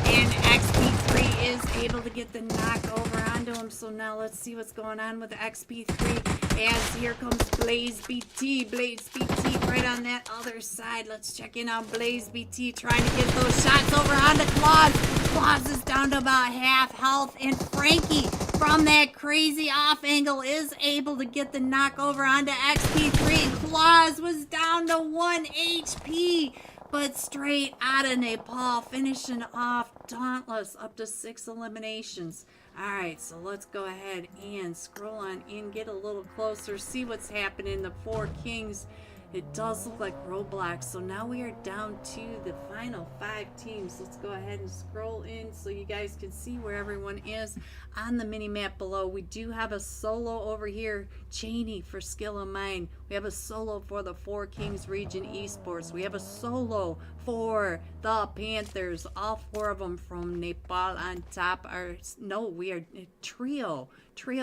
and XP3 is able to get the knock over onto him. So now let's see what's going on with XP3. As here comes Blaze BT. Blaze BT right on that other side. Let's check in on Blaze BT trying to get those shots over onto Claus. Claus is down to about half health, and Frankie from that crazy off angle is able to get the knock over onto XP3. Claus was down to 1 HP, but straight out of Nepal, finishing off Dauntless up to 6 eliminations. Alright, so let's go ahead and scroll on in, get a little closer, see what's happening. The Four Kings, it does look like Roblox. So now we are down to the final 5 teams. Let's go ahead and scroll in so you guys can see where everyone is on the mini map below. We do have a solo over here, Cheney for Skill of Mine. We have a solo for the Four Kings Region Esports. We have a solo for the Panthers. All 4 of them from Nepal on top. We are a trio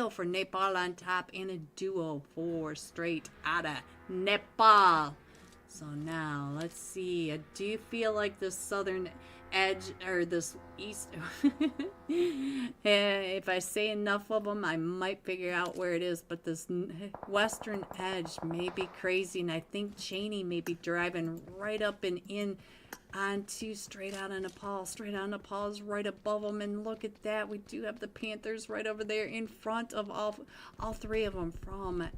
for Nepal on top, and a duo for straight out of Nepal. So now let's see. I do feel like this southern edge, or this east if I say enough of them I might figure out where it is, but this western edge may be crazy, and I think Cheney may be driving right up and in onto straight out of Nepal. Straight out of Nepal is right above them, and look at that. We do have the Panthers right over there in front of all 3 of them from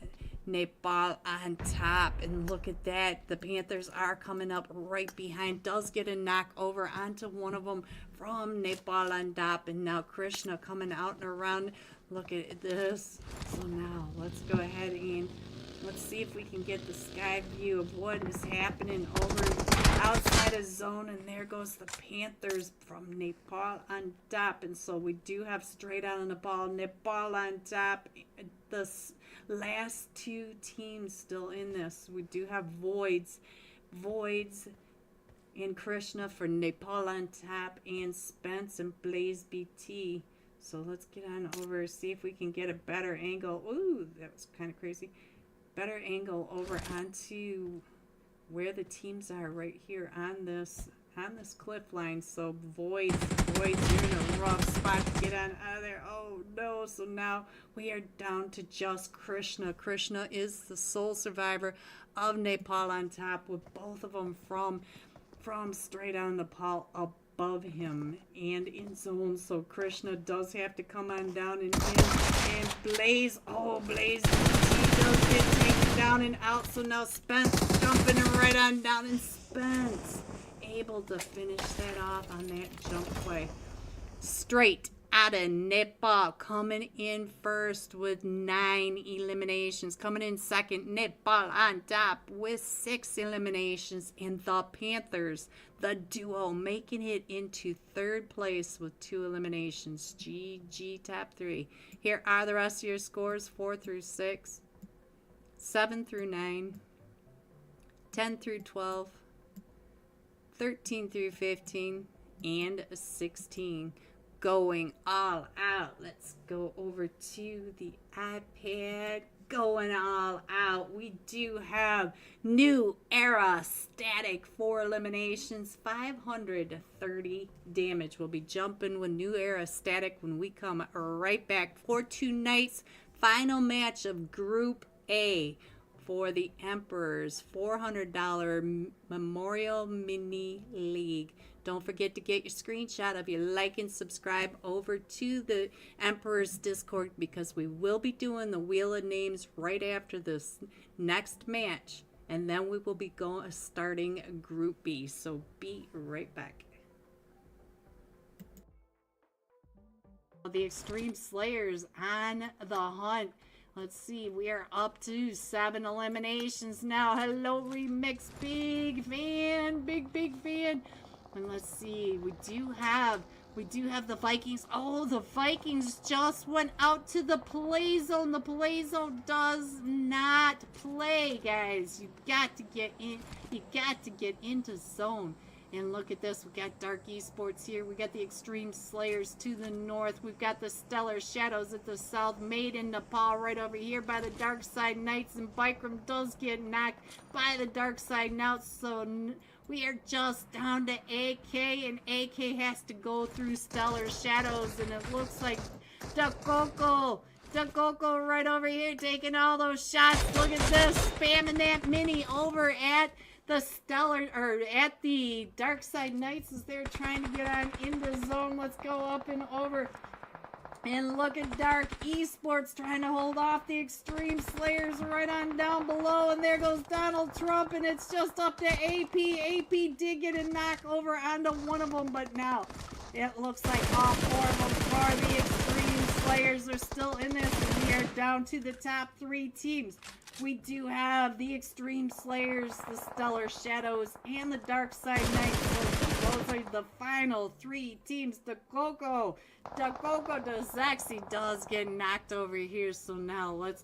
Nepal on top. And look at that. The Panthers are coming up right behind. Does get a knock over onto one of them from Nepal on top. And now Krishna coming out and around. Look at this. So now let's go ahead and let's see if we can get the sky view of what is happening over outside of zone. And there goes the Panthers from Nepal on top. And so we do have straight out on the ball. Nepal on top. The last two teams still in this. We do have Voids and Krishna for Nepal on top, and Spence and Blaze BT. So let's get on over, see if we can get a better angle. Ooh, that was kind of crazy. Better angle over onto where the teams are right here on this cliff line. So Voids, you're in a rough spot to get on out of there. Oh no, so now we are down to just Krishna. Krishna is the sole survivor of Nepal on top, with both of them from straight on Nepal above him and in zone. So Krishna does have to come on down and in, and Blaze, Blaze, he does get taken down and out. So now Spence jumping right on down, and Spence able to finish that off on that jump play. Straight out of Nepal, coming in first with 9 eliminations. Coming in second, Nepal on top with 6 eliminations. And the Panthers, the duo, making it into third place with 2 eliminations. GG top 3. Here are the rest of your scores: 4 through 6, 7 through 9, 10 through 12, 13 through 15, and 16. Going all out. Let's go over to the iPad. Going all out. We do have New Era Static 4 eliminations, 530 damage. We'll be jumping with New Era Static when we come right back for tonight's final match of Group A for the Emperor's $400 Memorial Mini League. Don't forget to get your screenshot of your like and subscribe over to the Emperor's Discord, because we will be doing the Wheel of Names right after this next match. And then we will be starting Group B. So be right back. The Extreme Slayers on the hunt. Let's see, we are up to 7 eliminations now. Hello, Remix. Big fan. Big fan. And let's see, we do have the Vikings. Oh, the Vikings just went out to the play zone. The play zone does not play, guys. You got to get in. You got to get into zone. And look at this. We got Dark Esports here. We got the Extreme Slayers to the north. We've got the Stellar Shadows at the south. Made in Nepal right over here by the Dark Side Knights. And Bikram does get knocked by the Dark Side Knights. So we are just down to AK. And AK has to go through Stellar Shadows. And it looks like Dakoko right over here taking all those shots. Look at this. Spamming that mini over at the at the Dark Side Knights as they're trying to get on into zone. Let's go up and over. And look at Dark Esports trying to hold off the Extreme Slayers right on down below. And there goes Donald Trump, and it's just up to AP. AP did get a knock over onto one of them, but now it looks like all 4 of them are the Extreme Slayers are still in this, and we are down to the top 3 teams. We do have the Extreme Slayers, the Stellar Shadows, and the Dark Side Knights. Those are the final 3 teams. Dakoko Zaxi does get knocked over here. So now let's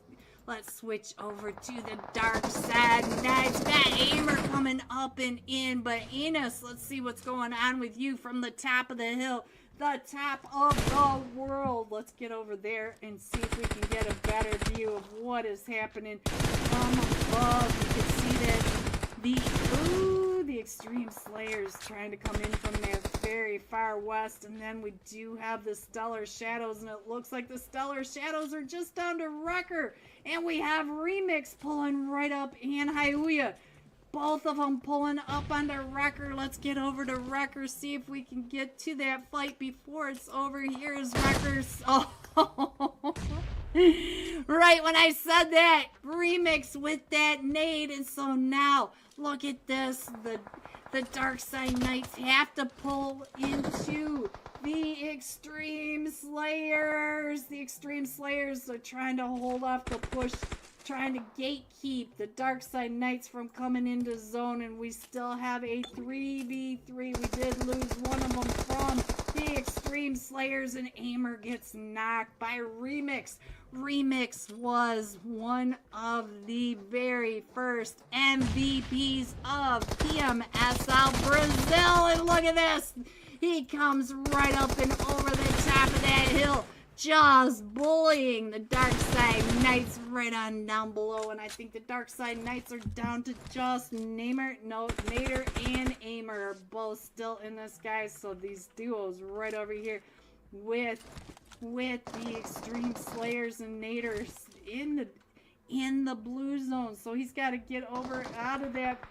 switch over to the Dark Side Knights. That Aimer coming up and in. But Enos, let's see what's going on with you from the top of the hill. The top of the world. Let's get over there and see if we can get a better view of what is happening from above. You can see that the Extreme Slayers trying to come in from that very far west. And then we do have the Stellar Shadows, and it looks like the Stellar Shadows are just down to Wrecker. And we have Remix pulling right up, and Hyuya. Both of them pulling up onto Wrecker. Let's get over to Wrecker, see if we can get to that fight before it's over. Here's Wrecker's. Oh, Right when I said that, remix with that nade. And so now, look at this. The Dark Side Knights have to pull into the Extreme Slayers. The Extreme Slayers are trying to hold off the push, trying to gatekeep the Dark Side Knights from coming into zone, and we still have a 3v3. We did lose one of them from the Extreme Slayers, and Aimer gets knocked by Remix. Remix was one of the very first MVPs of PMSL Brazil, and look at this. He comes right up and over the top of that hill, just bullying the Dark Side Knights right on down below. And I think the Dark Side Knights are down to just Nader and Aimer are both still in this, guys. So these duos right over here with the Extreme Slayers and Naders in the blue zone. So he's got to get over out of that.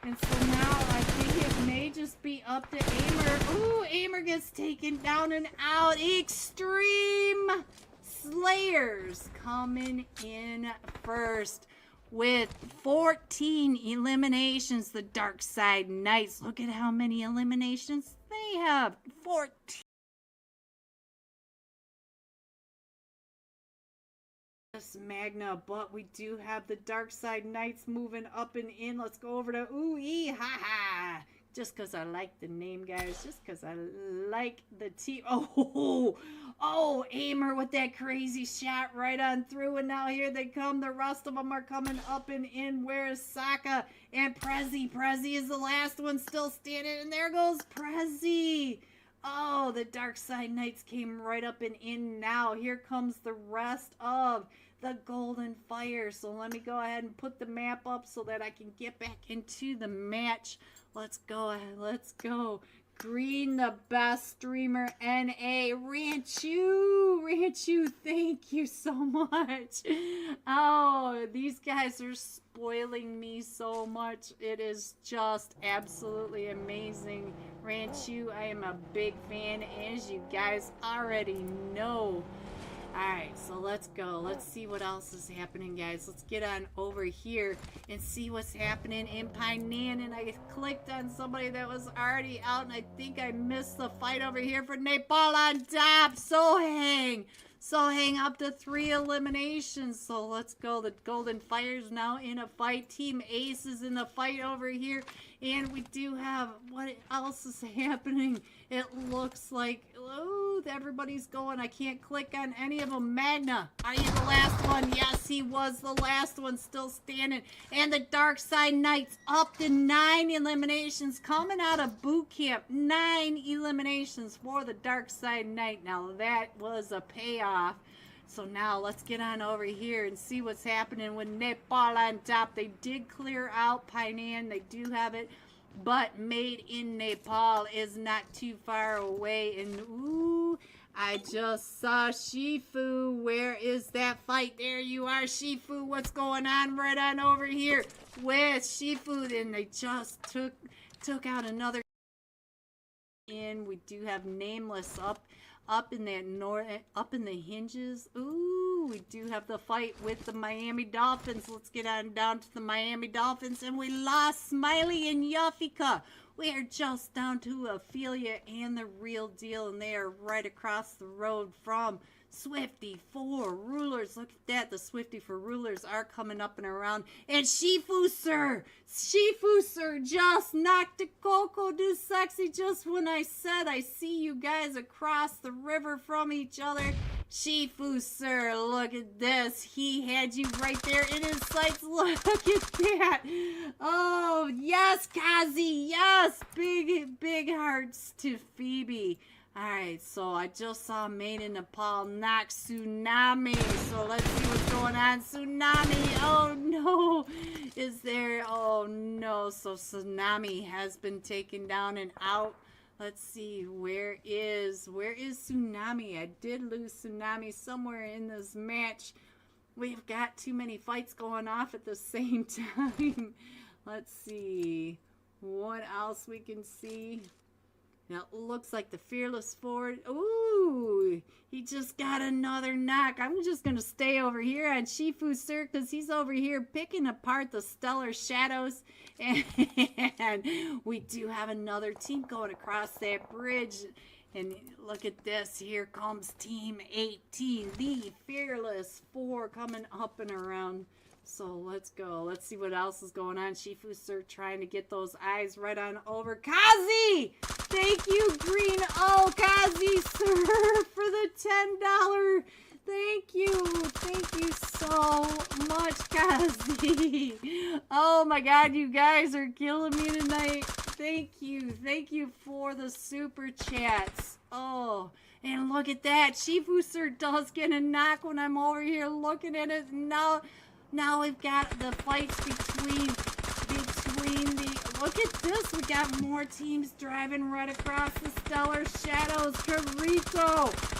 And so now I think it may just be up to Aimer. Ooh, Aimer gets taken down and out. Extreme Slayers coming in first with 14 eliminations. The Dark Side Knights. Look at how many eliminations they have. 14. Magna, but we do have the Dark Side Knights moving up and in. Let's go over to ha. Just because I like the name, guys. Just because I like the team. Oh, Aimer with that crazy shot right on through. And now here they come. The rest of them are coming up and in. Where is Saka and Prezi? Prezi is the last one still standing. And there goes Prezi. Oh, the Dark Side Knights came right up and in now. Here comes the rest of the Golden Fire. So let me go ahead and put the map up so that I can get back into the match. Let's go. Let's go. Green, the best streamer, NA. Ranchu, thank you so much. Oh, these guys are spoiling me so much. It is just absolutely amazing. Ranchu, I am a big fan, as you guys already know. Alright, so let's go. Let's see what else is happening, guys. Let's get on over here and see what's happening in Painan. And I clicked on somebody that was already out, and I think I missed the fight over here for Nepal on top. Sohang up to 3 eliminations. So let's go. The Golden Fire's now in a fight. Team Ace is in the fight over here. And we do have, what else is happening? It looks like, oh, everybody's going. I can't click on any of them. Magna, are you the last one? Yes, he was the last one, still standing. And the Dark Side Knights up to 9 eliminations coming out of boot camp. 9 eliminations for the Dark Side Knight. Now that was a payoff. So now let's get on over here and see what's happening with Nepal on top. They did clear out Painan. They do have it. But Made in Nepal is not too far away. And ooh, I just saw Shifu. Where is that fight? There you are, Shifu. What's going on right on over here with Shifu? And they just took out another. And we do have Nameless up in that up in the hinges. Ooh, we do have the fight with the Miami Dolphins. Let's get on down to the Miami Dolphins. And we lost Smiley and Yafika. We are just down to Ophelia and the Real Deal, and they are right across the road from Swifty for Rulers. Look at that. The Swifty for Rulers are coming up and around. And Shifu Sir just knocked a Coco do sexy just when I said I see you guys across the river from each other. Shifu Sir, look at this. He had you right there in his sights. Look at that. Oh, yes, Kazi. Yes. Big hearts to Phoebe. Alright, so I just saw Made in Nepal knock Tsunami. So let's see what's going on. Tsunami. Oh no. Is there? Oh no. So Tsunami has been taken down and out. Let's see. Where is Tsunami? I did lose Tsunami somewhere in this match. We've got too many fights going off at the same time. Let's see what else we can see. Now it looks like the Fearless Ford. Ooh, he just got another knock. I'm just going to stay over here on Shifu Sir because he's over here picking apart the Stellar Shadows. And we do have another team going across that bridge. And look at this. Here comes Team 18, the Fearless Four coming up and around. So let's go. Let's see what else is going on. Shifu Sir trying to get those eyes right on over. Kazi! Thank you, Green O, Kazi Sir, for the $10. Thank you. Thank you so much, Kazi. Oh my God, you guys are killing me tonight. Thank you. Thank you for the super chats. Oh, and look at that. Shifu Sir does get a knock when I'm over here looking at it. Now we've got the fights between the, look at this, we got more teams driving right across the Stellar Shadows.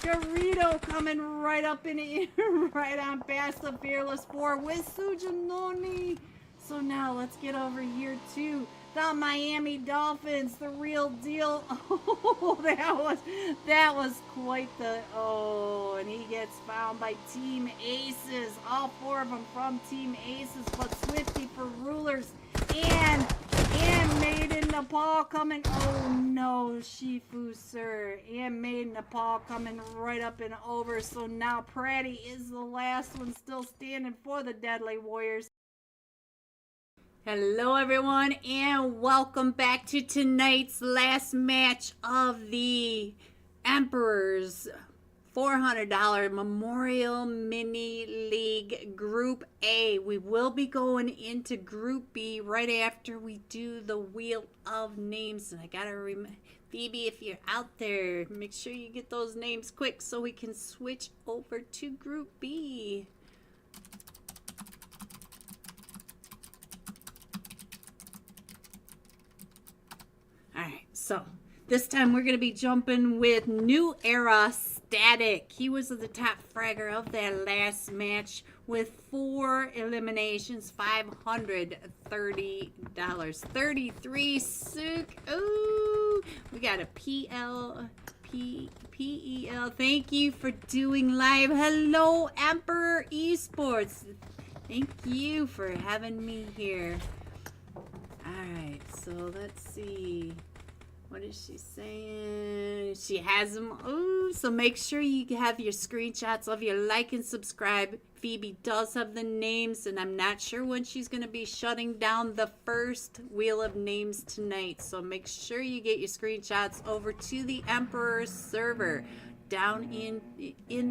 Garito coming right up in here, right on past the Fearless Four with Sujinoni. So now let's get over here to the Miami Dolphins, the real deal. Oh, that was quite the, oh, and he gets found by Team Aces. All four of them from Team Aces, but Swifty for Rulers and Made in Nepal coming. Oh no, Shifu Sir. And Made in Nepal coming right up and over. So now Pratty is the last one still standing for the Deadly Warriors. Hello everyone and welcome back to tonight's last match of the Emperor's $400 Memorial Mini League Group A. We will be going into Group B right after we do the Wheel of Names. And I gotta remember, Phoebe, if you're out there, make sure you get those names quick so we can switch over to Group B. Alright, so this time we're going to be jumping with New Era Static. He was the top fragger of that last match with 4 eliminations, $530. 33 Sook. Ooh, we got a PEL. Thank you for doing live. Hello, Emperor Esports. Thank you for having me here. Alright, so let's see. What is she saying? She has them. Ooh, so make sure you have your screenshots of your like and subscribe. Phoebe does have the names, and I'm not sure when she's going to be shutting down the first Wheel of Names tonight. So make sure you get your screenshots over to the Emperor's server down in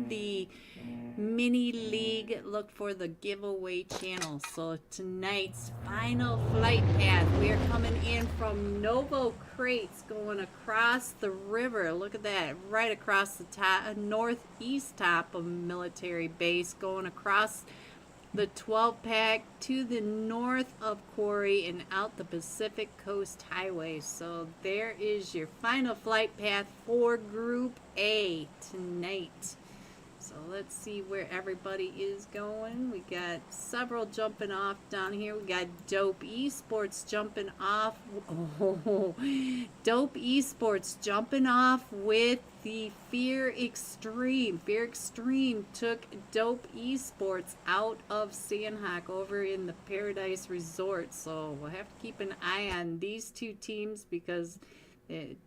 the Mini League. Look for the giveaway channel. So tonight's final flight path, we are coming in from Novo Crates, going across the river. Look at that, right across the top, northeast top of Military Base, going across the 12-pack to the north of Quarry and out the Pacific Coast Highway. So there is your final flight path for Group A tonight. So let's see where everybody is going. We got several jumping off down here. We got Dope Esports jumping off. Oh, Dope Esports jumping off with the Fear Extreme. Fear Extreme took Dope Esports out of Sandhawk over in the Paradise Resort. So we'll have to keep an eye on these two teams because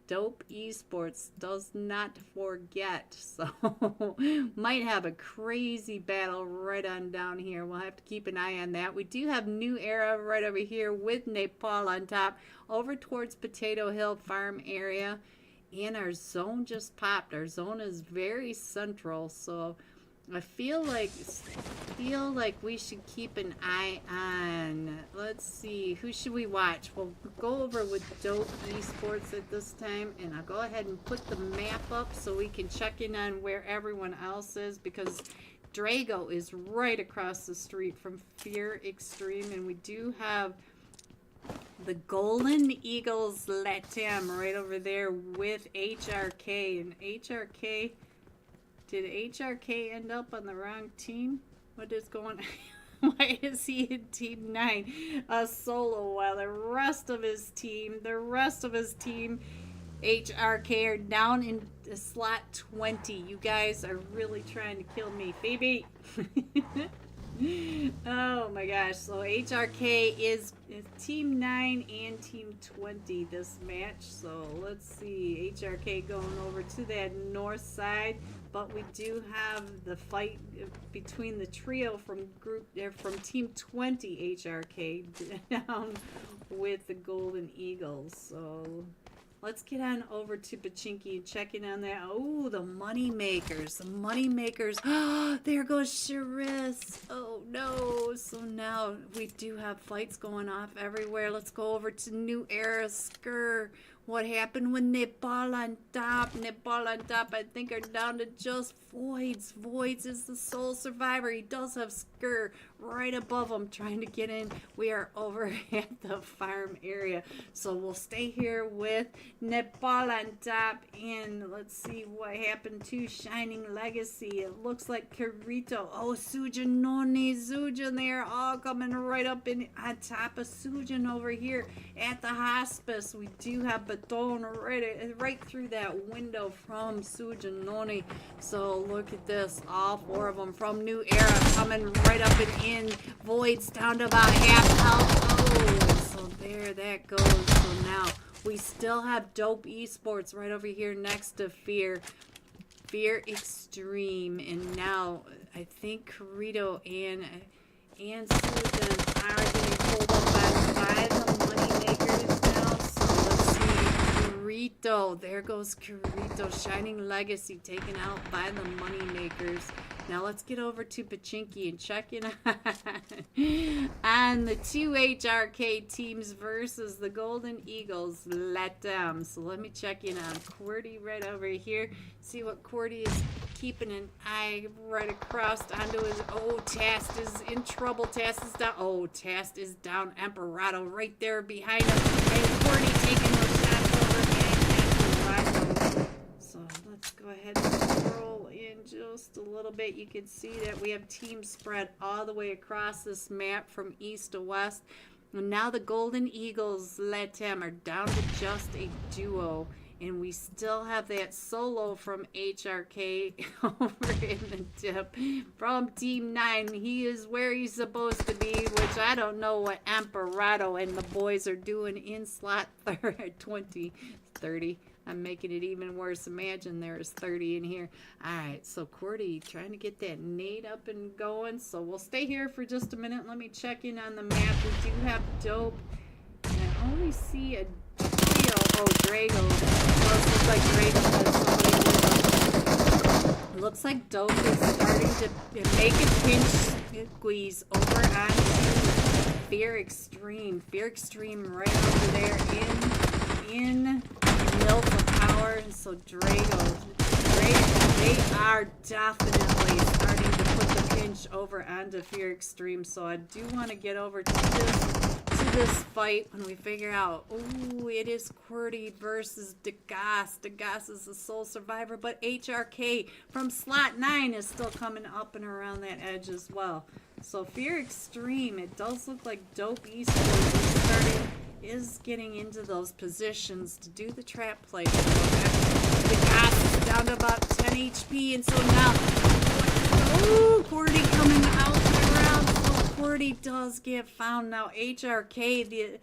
Dope Esports does not forget. So might have a crazy battle right on down here. We'll have to keep an eye on that. We do have New Era right over here with Nepal on top over towards Potato Hill Farm area. And our zone just popped. Our zone is very central, so I feel like we should keep an eye on. Let's see, who should we watch? We'll go over with Dope Esports at this time, and I'll go ahead and put the map up so we can check in on where everyone else is, because Drago is right across the street from Fear Extreme, and we do have the Golden Eagles Latam right over there with HRK. And HRK, did HRK end up on the wrong team? What is going on? Why is he in Team 9? A solo, while the rest of his team HRK are down in slot 20. You guys are really trying to kill me. Phoebe! Oh my gosh. So HRK is Team 9 and Team 20 this match. So let's see. HRK going over to that north side. But we do have the fight between the trio from Team 20 HRK down with the Golden Eagles. So let's get on over to Pachinki and check in on that. Oh, the money makers. The money makers. Oh, there goes Charis. Oh, no. So now we do have fights going off everywhere. Let's go over to New Era Skir. What happened with Nepal on top? Nepal on top, I think, are down to just Voids. Voids is the sole survivor. He does have Skir right above him trying to get in. We are over at the farm area. So we'll stay here with Nepal on top. And let's see what happened to Shining Legacy. It looks like Kirito. Oh, Sujin, Noni, Sujin. They are all coming right up in on top of Sujin over here at the hospice. We do have Baton right through that window from Sujin Noni. So look at this. All four of them from New Era coming right up and in. Voids down to about half health. Oh, so there that goes. So now we still have Dope Esports right over here next to Fear Extreme. And now I think Kirito and Susan are getting pulled up by the money makers now. So let's see. Kirito. There goes Kirito. Shining Legacy taken out by the money makers. Now let's get over to Pachinki and check in on the two HRK teams versus the Golden Eagles. Let them. So let me check in on QWERTY right over here. See what QWERTY is keeping an eye right across onto his. Oh, Tast is in trouble. Tast is down. Oh, Tast is down. Emperado right there behind him. And QWERTY taking those shots over and Emperado. So let's go ahead and scroll in just a little bit. You can see that we have teams spread all the way across this map from east to west. And now the Golden Eagles, Latam, are down to just a duo. And we still have that solo from HRK over in the dip from Team 9. He is where he's supposed to be, which I don't know what Emperado and the boys are doing in slot 30. I'm making it even worse. Imagine there's 30 in here. Alright, so QWERTY trying to get that nade up and going. So we'll stay here for just a minute. Let me check in on the map. We do have Dope. And I only see a trio. Oh, Drago. Well, it looks like Drago has somebody with him. Looks like Dope is starting to make a pinch squeeze over on Fear Extreme. Fear Extreme right over there in Milk of Power. And so Drago, they are definitely starting to put the pinch over onto Fear Extreme. So I do want to get over to this fight when we figure out, oh, it is QWERTY versus Degas. Degas is the sole survivor, but HRK from slot 9 is still coming up and around that edge as well. So Fear Extreme, it does look like Dope Esports is getting into those positions to do the trap play. Degas is down to about 10 HP, and so now, oh, QWERTY coming out around. So QWERTY does get found now. HRK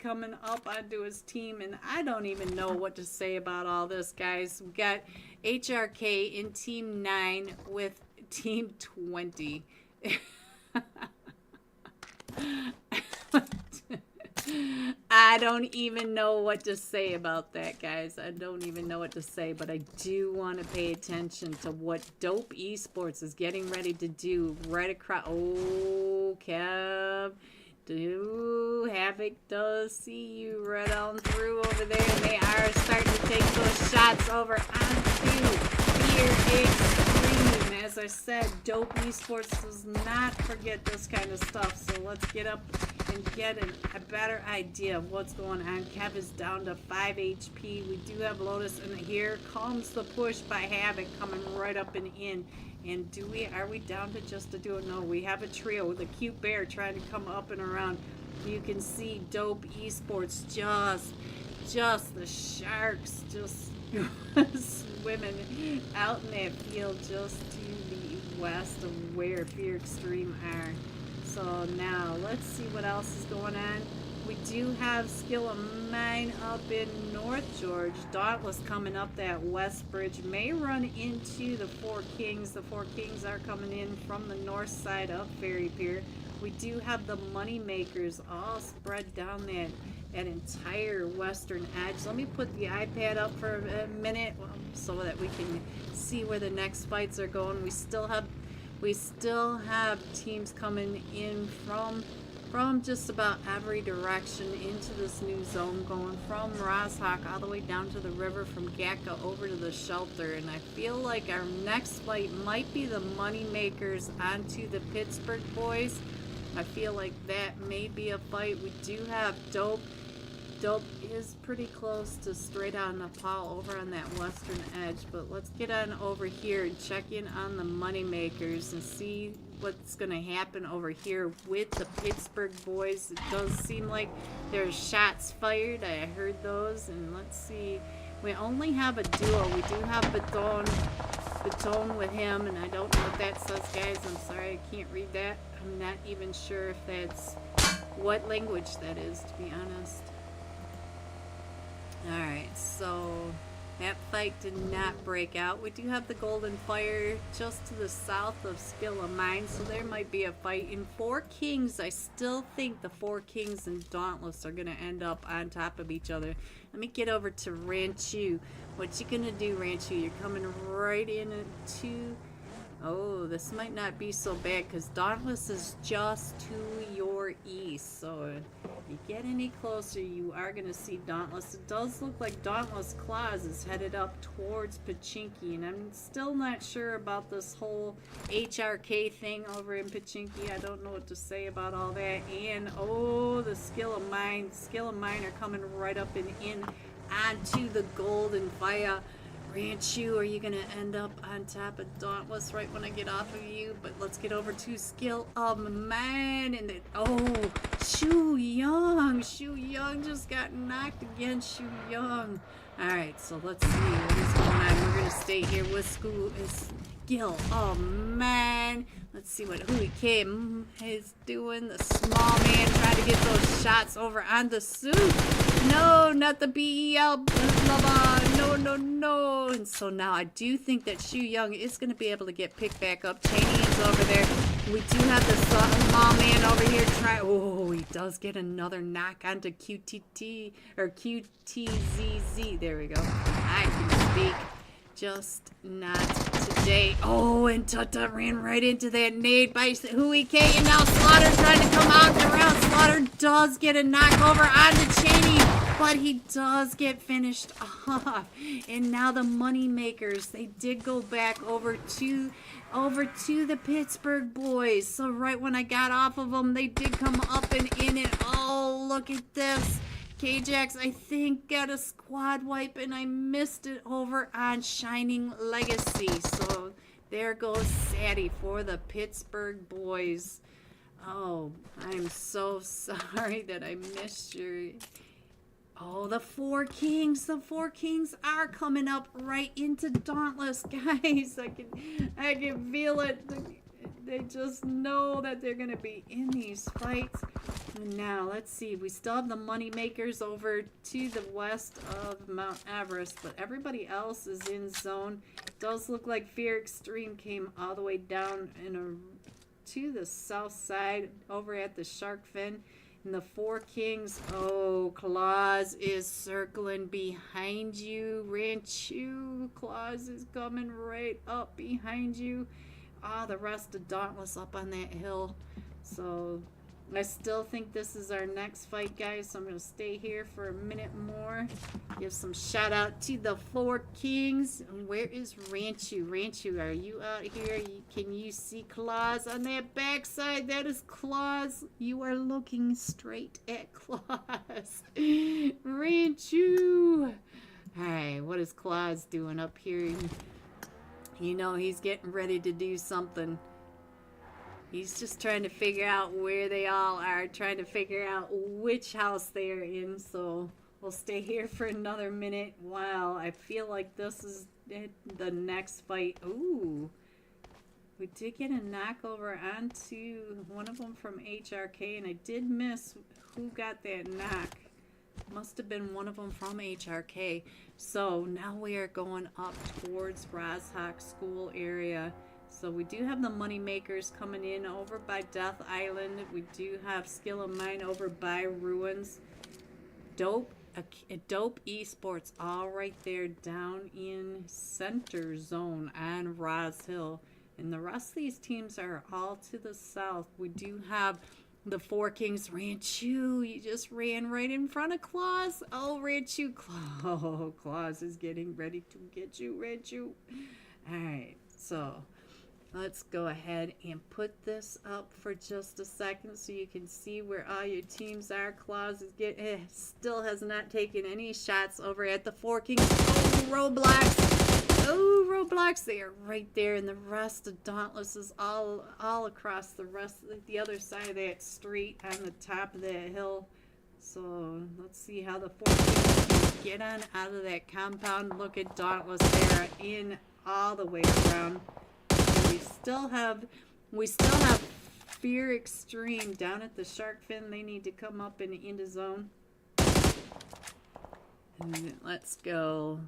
coming up onto his team, and I don't even know what to say about all this, guys. We got HRK in Team 9 with Team 20. I don't even know what to say about that, guys. I don't even know what to say, but I do want to pay attention to what Dope Esports is getting ready to do right across. Oh, Kev. Havoc does see you right on through over there, and they are starting to take those shots over onto Fear Extreme. As I said, Dope Esports does not forget this kind of stuff, so let's get up and get a better idea of what's going on. Kev is down to 5 HP. We do have Lotus, and here comes the push by Havoc coming right up and in. And are we down to just a duo? No, we have a trio with a cute bear trying to come up and around. You can see Dope Esports just the sharks just swimming out in that field just to the west of where Fear Extreme are. So now let's see what else is going on. We do have Skill of Mine up in North George. Dauntless coming up that west bridge. May run into the Four Kings. The Four Kings are coming in from the north side of Ferry Pier. We do have the money makers all spread down that entire western edge. Let me put the iPad up for a minute so that we can see where the next fights are going. We still have teams coming in from just about every direction into this new zone, going from Rosshawk all the way down to the river, from Gatka over to the shelter. And I feel like our next fight might be the money makers onto the Pittsburgh boys. I feel like that may be a fight. We do have Dope. Dope is pretty close to straight on Nepal over on that western edge, but let's get on over here and check in on the money makers and see what's going to happen over here with the Pittsburgh boys. It does seem like there's shots fired. I heard those, and let's see. We only have a duo. We do have Baton with him, and I don't know what that says, guys. I'm sorry, I can't read that. I'm not even sure if that's what language that is, to be honest. Alright, so that fight did not break out. We do have the Golden Fire just to the south of Skill of Mine, so there might be a fight. In Four Kings, I still think the Four Kings and Dauntless are going to end up on top of each other. Let me get over to Ranchu. What you going to do, Ranchu? You're coming right into... Oh, this might not be so bad because Dauntless is just to your east. So if you get any closer, you are going to see Dauntless. It does look like Dauntless Claus is headed up towards Pachinki. And I'm still not sure about this whole HRK thing over in Pachinki. I don't know what to say about all that. And, oh, the Skill of Mine. Skill of Mine are coming right up and in onto the Golden Fire. Ranchu, are you going to end up on top of Dauntless right when I get off of you? But let's get over to Skill of Mine. And then, oh, Shu Young. Shu Young just got knocked again. Shu Young. Alright, so let's see what is going on. We're going to stay here with Skill of Mine. Let's see what Huike is doing. The small man trying to get those shots over on the suit. No, not the BEL. No, no, no. And so now I do think that Shu Young is going to be able to get picked back up. Chinese over there. We do have the small man over here try. Oh, he does get another knock onto QTT or QTZZ. There we go. I can speak. Just not today. Oh, and Tutta ran right into that nade by Huike, and now Slaughter trying to come out the round. Slaughter does get a knock over onto Cheney, but he does get finished off. And now the money makers, they did go back over to the Pittsburgh boys. So right when I got off of them, they did come up and in it. Oh, look at this. K-Jax, I think, got a squad wipe, and I missed it over on Shining Legacy. So there goes Sadie for the Pittsburgh boys. Oh, I'm so sorry that I missed your... Oh, the Four Kings. The Four Kings are coming up right into Dauntless, guys. I can feel it. They just know that they're going to be in these fights. And now, let's see. We still have the money makers over to the west of Mount Everest, but everybody else is in zone. It does look like Fear Extreme came all the way down to the south side over at the Shark Fin. And the Four Kings, oh, Claus is circling behind you. Ranchu, Claus is coming right up behind you. Ah, the rest of Dauntless up on that hill. So I still think this is our next fight, guys. So I'm going to stay here for a minute more. Give some shout out to the Four Kings. And where is Ranchu? Ranchu, are you out here? Can you see Claus on that backside? That is Claus. You are looking straight at Claus. Ranchu. Alright, what is Claus doing up here? You know, he's getting ready to do something. He's just trying to figure out where they all are, trying to figure out which house they are in. So We'll stay here for another minute. Wow, I feel like this is the next fight. Ooh. We did get a knockover onto one of them from HRK, and I did miss who got that knock. Must have been one of them from HRK. So now we are going up towards Rozhok School area. So we do have the money makers coming in over by Death Island. We do have Skill of Mine over by Ruins. Dope Esports all right there down in Center Zone on Roz Hill. And the rest of these teams are all to the south. We do have the Four Kings. Ranchu, you just ran right in front of Claus. Oh, Ranchu. Oh, Claus is getting ready to get you, Ranchu. Alright, so let's go ahead and put this up for just a second so you can see where all your teams are. Claus is still has not taken any shots over at the Four Kings. Oh, Roblox. Oh, Roblox, they are right there, and the rest of Dauntless is all across the other side of that street on the top of that hill. So let's see how the Four Kings can get on out of that compound. Look at Dauntless there in all the way around. And we still have Fear Extreme down at the shark fin. They need to come up and into zone. And let's go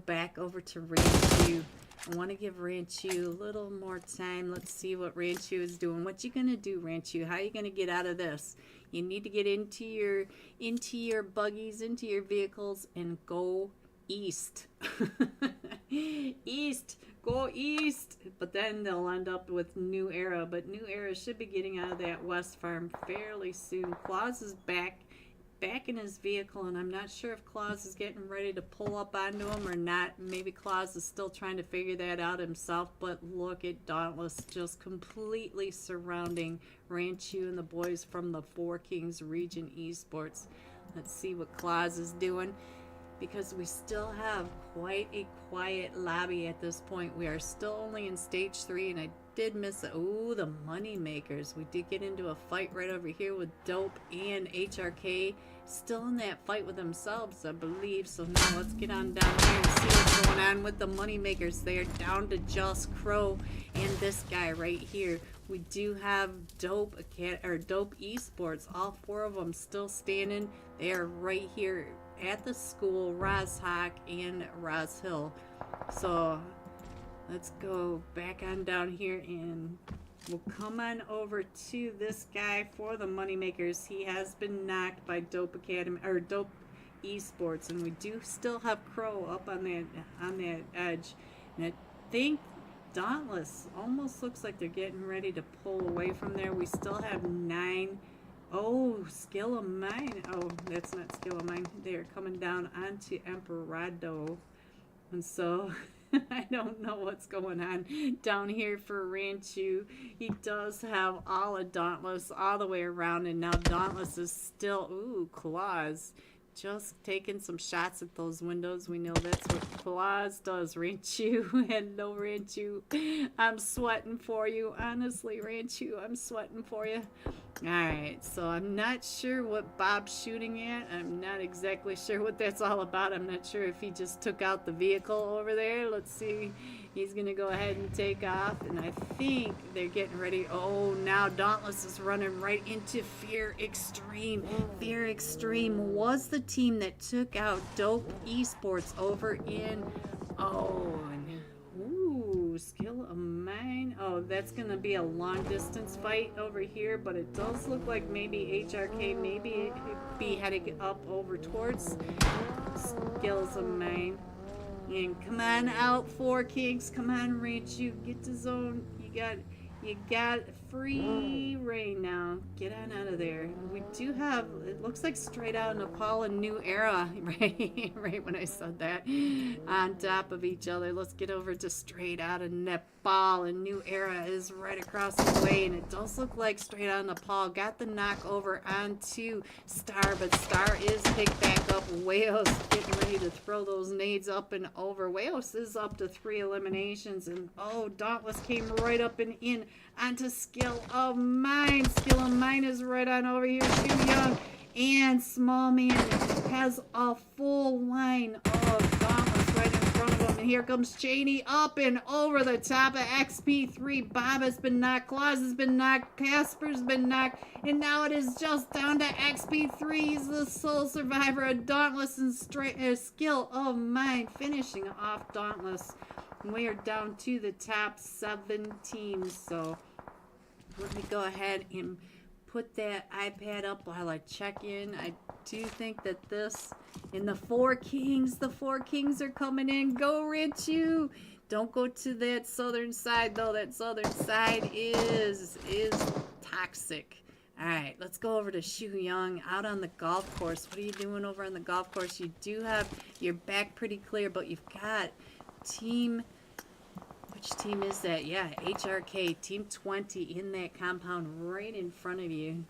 back over to Ranchu. I want to give Ranchu a little more time. Let's see what Ranchu is doing. What you gonna do, Ranchu? How are you gonna get out of this? You need to get into your buggies, into your vehicles, and go east. East. Go east. But then they'll end up with New Era. But New Era should be getting out of that west farm fairly soon. Claus is back in his vehicle, and I'm not sure if Claus is getting ready to pull up onto him or not. Maybe Claus is still trying to figure that out himself, but look at Dauntless just completely surrounding Ranchu and the boys from the Four Kings Region Esports. Let's see what Claus is doing, because we still have quite a quiet lobby at this point. We are still only in stage 3, and I did miss it. Oh, the money makers. We did get into a fight right over here with Dope and HRK. Still in that fight with themselves, I believe. So now let's get on down here and see what's going on with the money makers. They are down to just Crow and this guy right here. We do have Dope Esports. All 4 of them still standing. They are right here at the school, Rozhok and Roz Hill. So let's go back on down here, and we'll come on over to this guy for the moneymakers. He has been knocked by Dope Esports, and we do still have Crow up on that edge. And I think Dauntless almost looks like they're getting ready to pull away from there. We still have 9. Oh, Skill of Mine. Oh, that's not Skill of Mine. They're coming down onto Emperado. And so I don't know what's going on down here for Ranchu. He does have all of Dauntless all the way around, and now Dauntless is still, ooh, Claus. Just taking some shots at those windows. We know that's what Claus does. Ranchu, hello Ranchu. I'm sweating for you. Honestly, Ranchu, I'm sweating for you. Alright, so I'm not sure what Bob's shooting at. I'm not exactly sure what that's all about. I'm not sure if he just took out the vehicle over there. Let's see. He's going to go ahead and take off, and I think they're getting ready. Oh, now Dauntless is running right into Fear Extreme. Fear Extreme was the team that took out Dope Esports over in, Skill of Mine. Oh, that's going to be a long distance fight over here, but it does look like maybe HRK maybe be heading up over towards Skills of Mine. And come on out, Four Kings. Come on, Ranchu. Get to zone. You got free reign now. Get on out of there. We do have, it looks like Straight Out Nepal and New Era, right when I said that, on top of each other. Let's get over to Straight Out of Nepal, and New Era is right across the way, and it does look like Straight Out of Nepal got the knock over onto Star, but Star is picked back up. Wales getting ready to throw those nades up and over. Wales is up to 3 eliminations, and oh, Dauntless came right up and in onto Skill of Mine. Skill of Mine is right on over here. Too Young and Small Man has a full line of gauntlets right in front of him. And here comes Cheney up and over the top of XP3. Bob has been knocked. Claus has been knocked. Casper's been knocked. And now it is just down to XP3. He's the sole survivor. A Dauntless and skill of mine. Finishing off Dauntless. We are down to the top 7 teams. So let me go ahead and put that iPad up while I check in. I do think that this, and the 4 kings are coming in. Go Richu! Don't go to that southern side though. That southern side is toxic. Alright, let's go over to Shu Young out on the golf course. What are you doing over on the golf course? You do have your back pretty clear, but you've got team... Which team is that? Yeah, HRK, Team 20 in that compound right in front of you.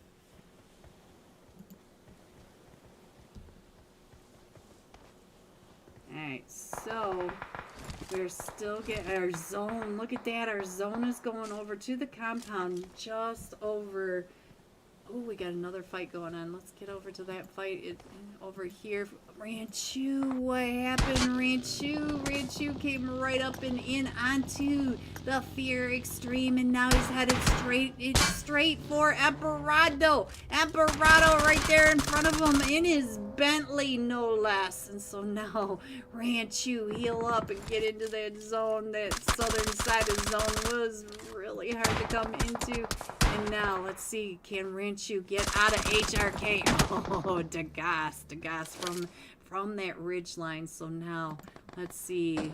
Alright, so we're still getting our zone. Look at that. Our zone is going over to the compound just over. Oh, we got another fight going on. Let's get over to that fight over here. Ranchu, what happened? Ranchu came right up and in onto the Fear Extreme, and now he's headed straight for Emperado. Emperado right there in front of him in his Bentley, no less. And so now Ranchu, heal up and get into that zone. That southern side of the zone was really hard to come into. And now, let's see, can Ranchu get out of HRK? Oh, Degas from that ridge line. So now, let's see.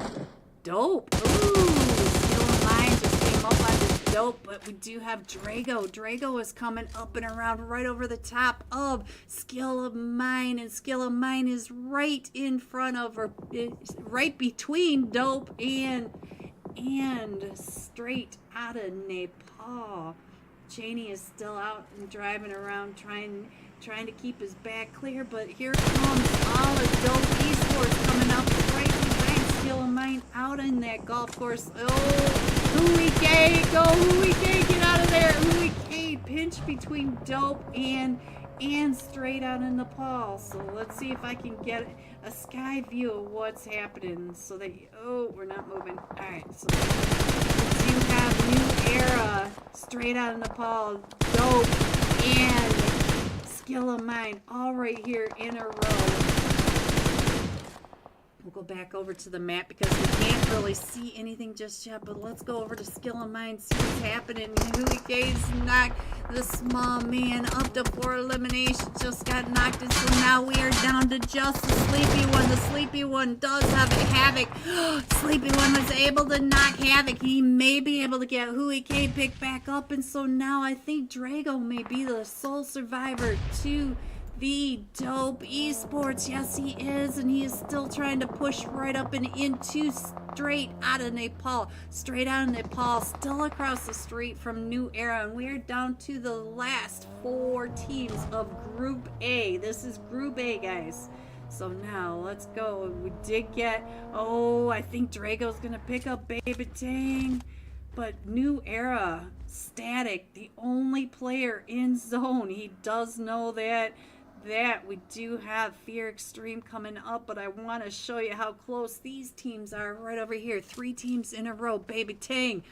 Dope. Ooh, skill of mine just came up on this dope. But we do have Drago. Drago is coming up and around right over the top of skill of mine. And skill of mine is right in front of, or right between dope and straight out of Nepal. Cheney is still out and driving around trying to keep his back clear, but here comes all of Dope Esports coming up right behind skill of mine out in that golf course. Oh, Hui K, go Hui K, get out of there. Hui K, pinch between Dope and straight out in Nepal. So let's see if I can get a sky view of what's happening so that, oh, we're not moving. All right, so you have New Era straight out of Nepal, Dope, and skill of mine all right here in a row. We'll go back over to the map because we can't really see anything just yet, but let's go over to skill of mine, see what's happening. Hui K's knocked the small man up to 4 eliminations, just got knocked, and so now we are down to just the sleepy one. The sleepy one does have a Havoc. Sleepy one was able to knock Havoc. He may be able to get Hui K picked back up, and so now I think Drago may be the sole survivor to the Dope Esports. Yes, he is, and he is still trying to push right up and into straight out of Nepal. Straight out of Nepal, still across the street from New Era, and we are down to the last 4 teams of Group A. This is Group A, guys. So now, let's go. We did get, oh, I think Drago's gonna pick up Baby Tang, but New Era, Static, the only player in zone. He does know that we do have Fear Extreme coming up, but I want to show you how close these teams are right over here. 3 teams in a row. Baby Tang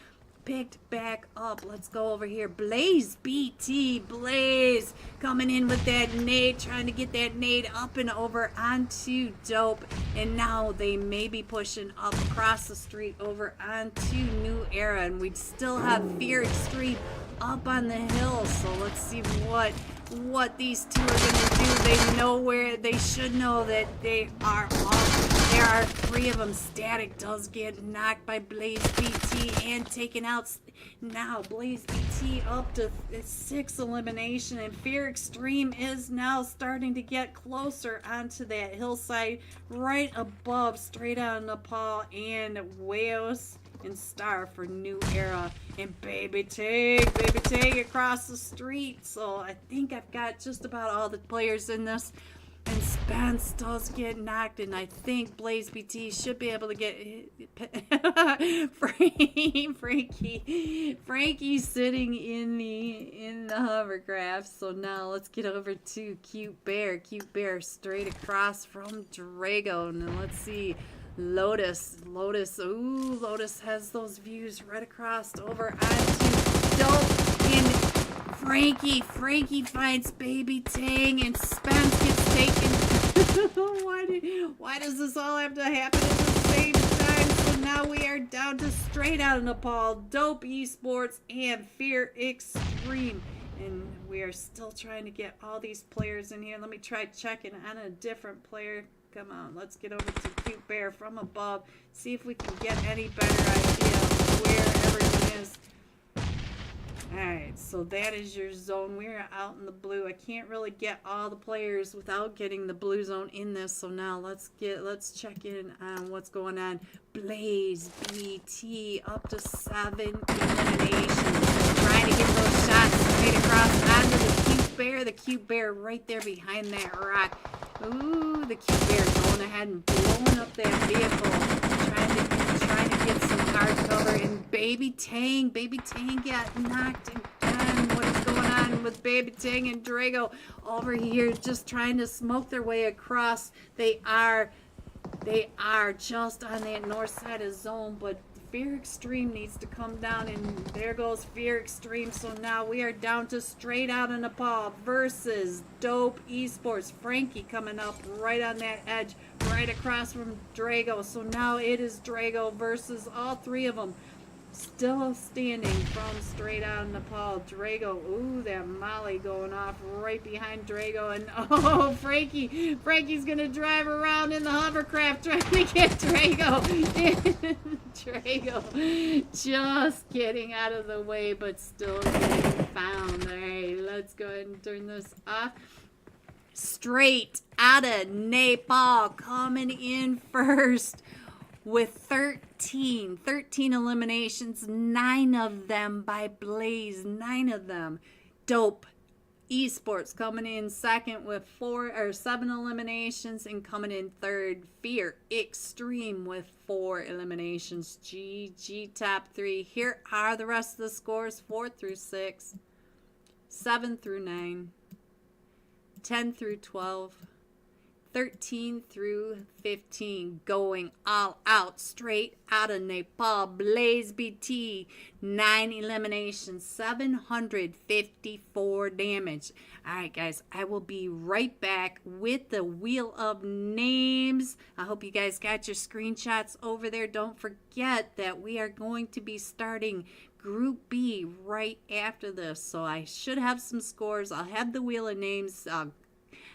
picked back up. Let's go over here. Blaze BT. Blaze coming in with that nade, trying to get that nade up and over onto Dope. And now they may be pushing up across the street over onto New Era. And we still have Fear Extreme up on the hill. So let's see what these two are going to do. They know where they should know that they are all. There are 3 of them. Static does get knocked by Blaze BT and taken out. Now Blaze BT up to 6 elimination, and Fear Extreme is now starting to get closer onto that hillside right above straight out of Nepal, and Wales and Star for New Era, and Baby Tang across the street. So I think I've got just about all the players in this, and Spence does get knocked, and I think Blaze BT should be able to get Frankie's sitting in the hovercraft. So now let's get over to Cute Bear. Cute Bear straight across from Drago. And then let's see. Lotus. Ooh, Lotus has those views right across over onto Dope and Frankie. Frankie finds Baby Tang and Spence gets taken. Why does this all have to happen at the same time? So now we are down to straight out of Nepal, Dope Esports and Fear Extreme. And we are still trying to get all these players in here. Let me try checking on a different player. Come on, let's get over to Cute Bear from above. See if we can get any better idea of where everyone is. Alright, so that is your zone. We're out in the blue. I can't really get all the players without getting the blue zone in this. So now let's check in on what's going on. Blaze BT up to 7 eliminations. Trying to get those shots straight across onto the Cute Bear. The Cute Bear right there behind that rock. Ooh, the Cute Bear going ahead and blowing up that vehicle. Trying to get some hard cover. And Baby Tang got knocked again. What is going on with Baby Tang and Drago over here just trying to smoke their way across? They are just on that north side of zone, but Fear Extreme needs to come down, and there goes Fear Extreme. So now we are down to straight out of Nepal versus Dope Esports. Frankie coming up right on that edge, right across from Drago. So now it is Drago versus all three of them. Still standing from straight out of Nepal. Drago, ooh, that Molly going off right behind Drago. And oh, Frankie's gonna drive around in the hovercraft trying to get Drago. Drago just getting out of the way, but still getting found. All right, let's go ahead and turn this off. Straight out of Nepal, coming in first with 13 eliminations, 9 of them by Blaze, 9 of them. Dope Esports coming in second with 7 eliminations, and coming in third, Fear Extreme with 4 eliminations. GG top 3. Here are the rest of the scores: 4 through 6, 7 through 9, 10 through 12, 13 through 15, going all out, straight out of Nepal. Blaze BT, 9 eliminations, 754 damage. All right, guys, I will be right back with the Wheel of Names. I hope you guys got your screenshots over there. Don't forget that we are going to be starting Group B right after this, so I should have some scores. I'll have the Wheel of Names.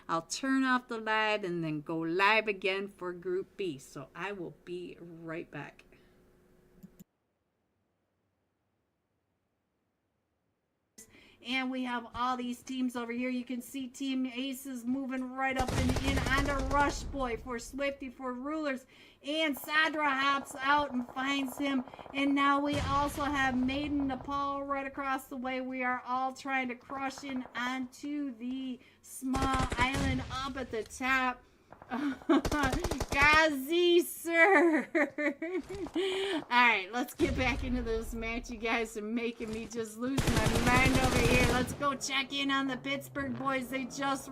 I'll turn off the live and then go live again for Group B. So I will be right back. And we have all these teams over here. You can see Team Aces moving right up and in onto Rush Boy for Swifty for Rulers. And Sadra hops out and finds him. And now we also have Maiden Nepal right across the way. We are all trying to crush in onto the small island up at the top. Gazi, sir. Alright, let's get back into this match. You guys are making me just lose my mind over here. Let's go check in on the Pittsburgh boys. They just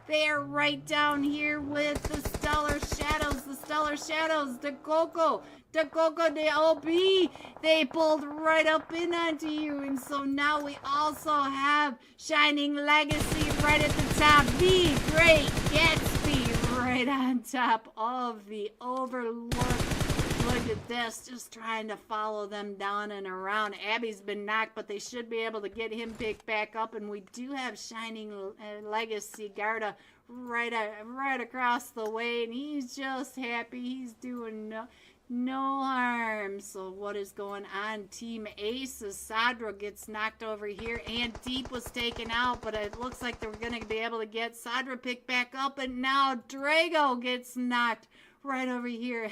they are right down here with the Stellar Shadows. The Coco, the OB. They pulled right up in onto you. And so now we also have Shining Legacy right at the top. The Great Gatsby right on top of the Overlook. Look at this, just trying to follow them down and around. Abby's been knocked, but they should be able to get him picked back up. And we do have Shining Legacy Garda right across the way, and he's just happy. He's doing no harm. So what is going on? Team Aces, Sadra gets knocked over here, and Deep was taken out, but it looks like they're going to be able to get Sadra picked back up, and now Drago gets knocked right over here.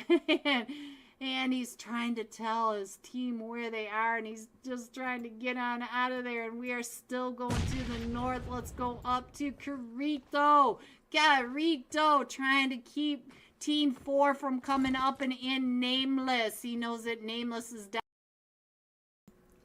And he's trying to tell his team where they are, and he's just trying to get on out of there. And we are still going to the north. Let's go up to Carrito. Carrito trying to keep Team 4 from coming up and in Nameless. He knows that Nameless is down.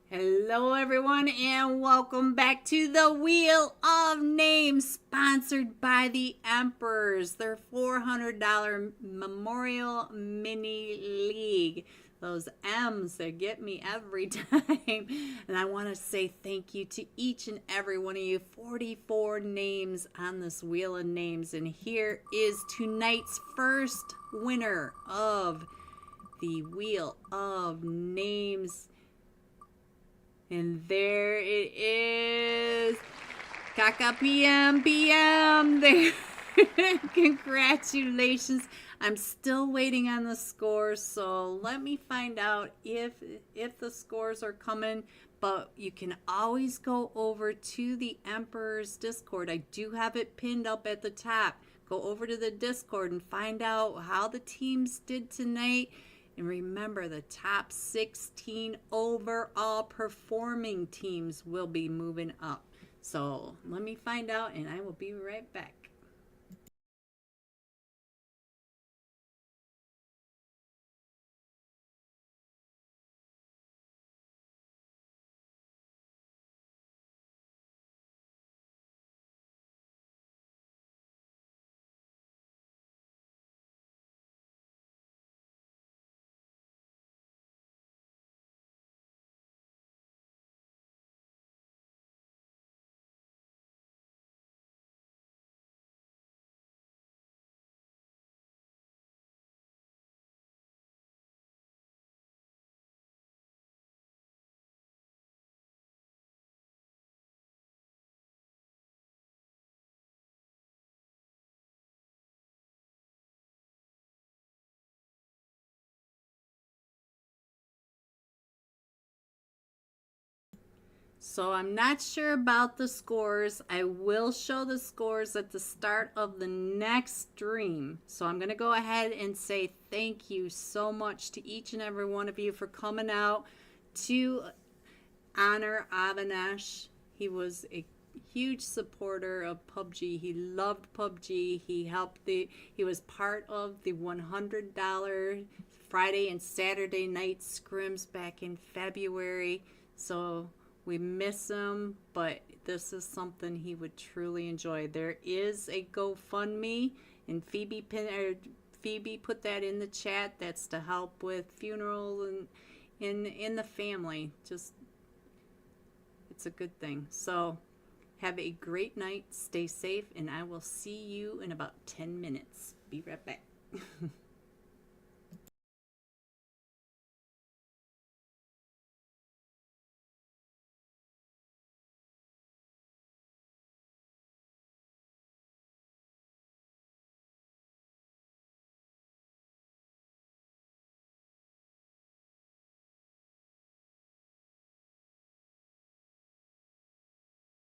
Hello everyone and welcome back to the Wheel of Names, sponsored by the Emperors, their $400 Memorial Mini League. Those M's that get me every time. And I want to say thank you to each and every one of you. 44 names on this Wheel of Names. And here is tonight's first winner of the Wheel of Names. And there it is. Kaka PM. There. Congratulations. I'm still waiting on the scores, so let me find out if the scores are coming. But you can always go over to the Emperor's Discord. I do have it pinned up at the top. Go over to the Discord and find out how the teams did tonight. And remember, the top 16 overall performing teams will be moving up. So let me find out and I will be right back. So I'm not sure about the scores. I will show the scores at the start of the next stream. So I'm going to go ahead and say thank you so much to each and every one of you for coming out to honor Avinash. He was a huge supporter of PUBG. He loved PUBG. He was part of the $100 Friday and Saturday night scrims back in February. So we miss him, but this is something he would truly enjoy. There is a GoFundMe, and Phoebe put that in the chat. That's to help with funeral and in the family. Just, it's a good thing. So have a great night. Stay safe, and I will see you in about 10 minutes. Be right back.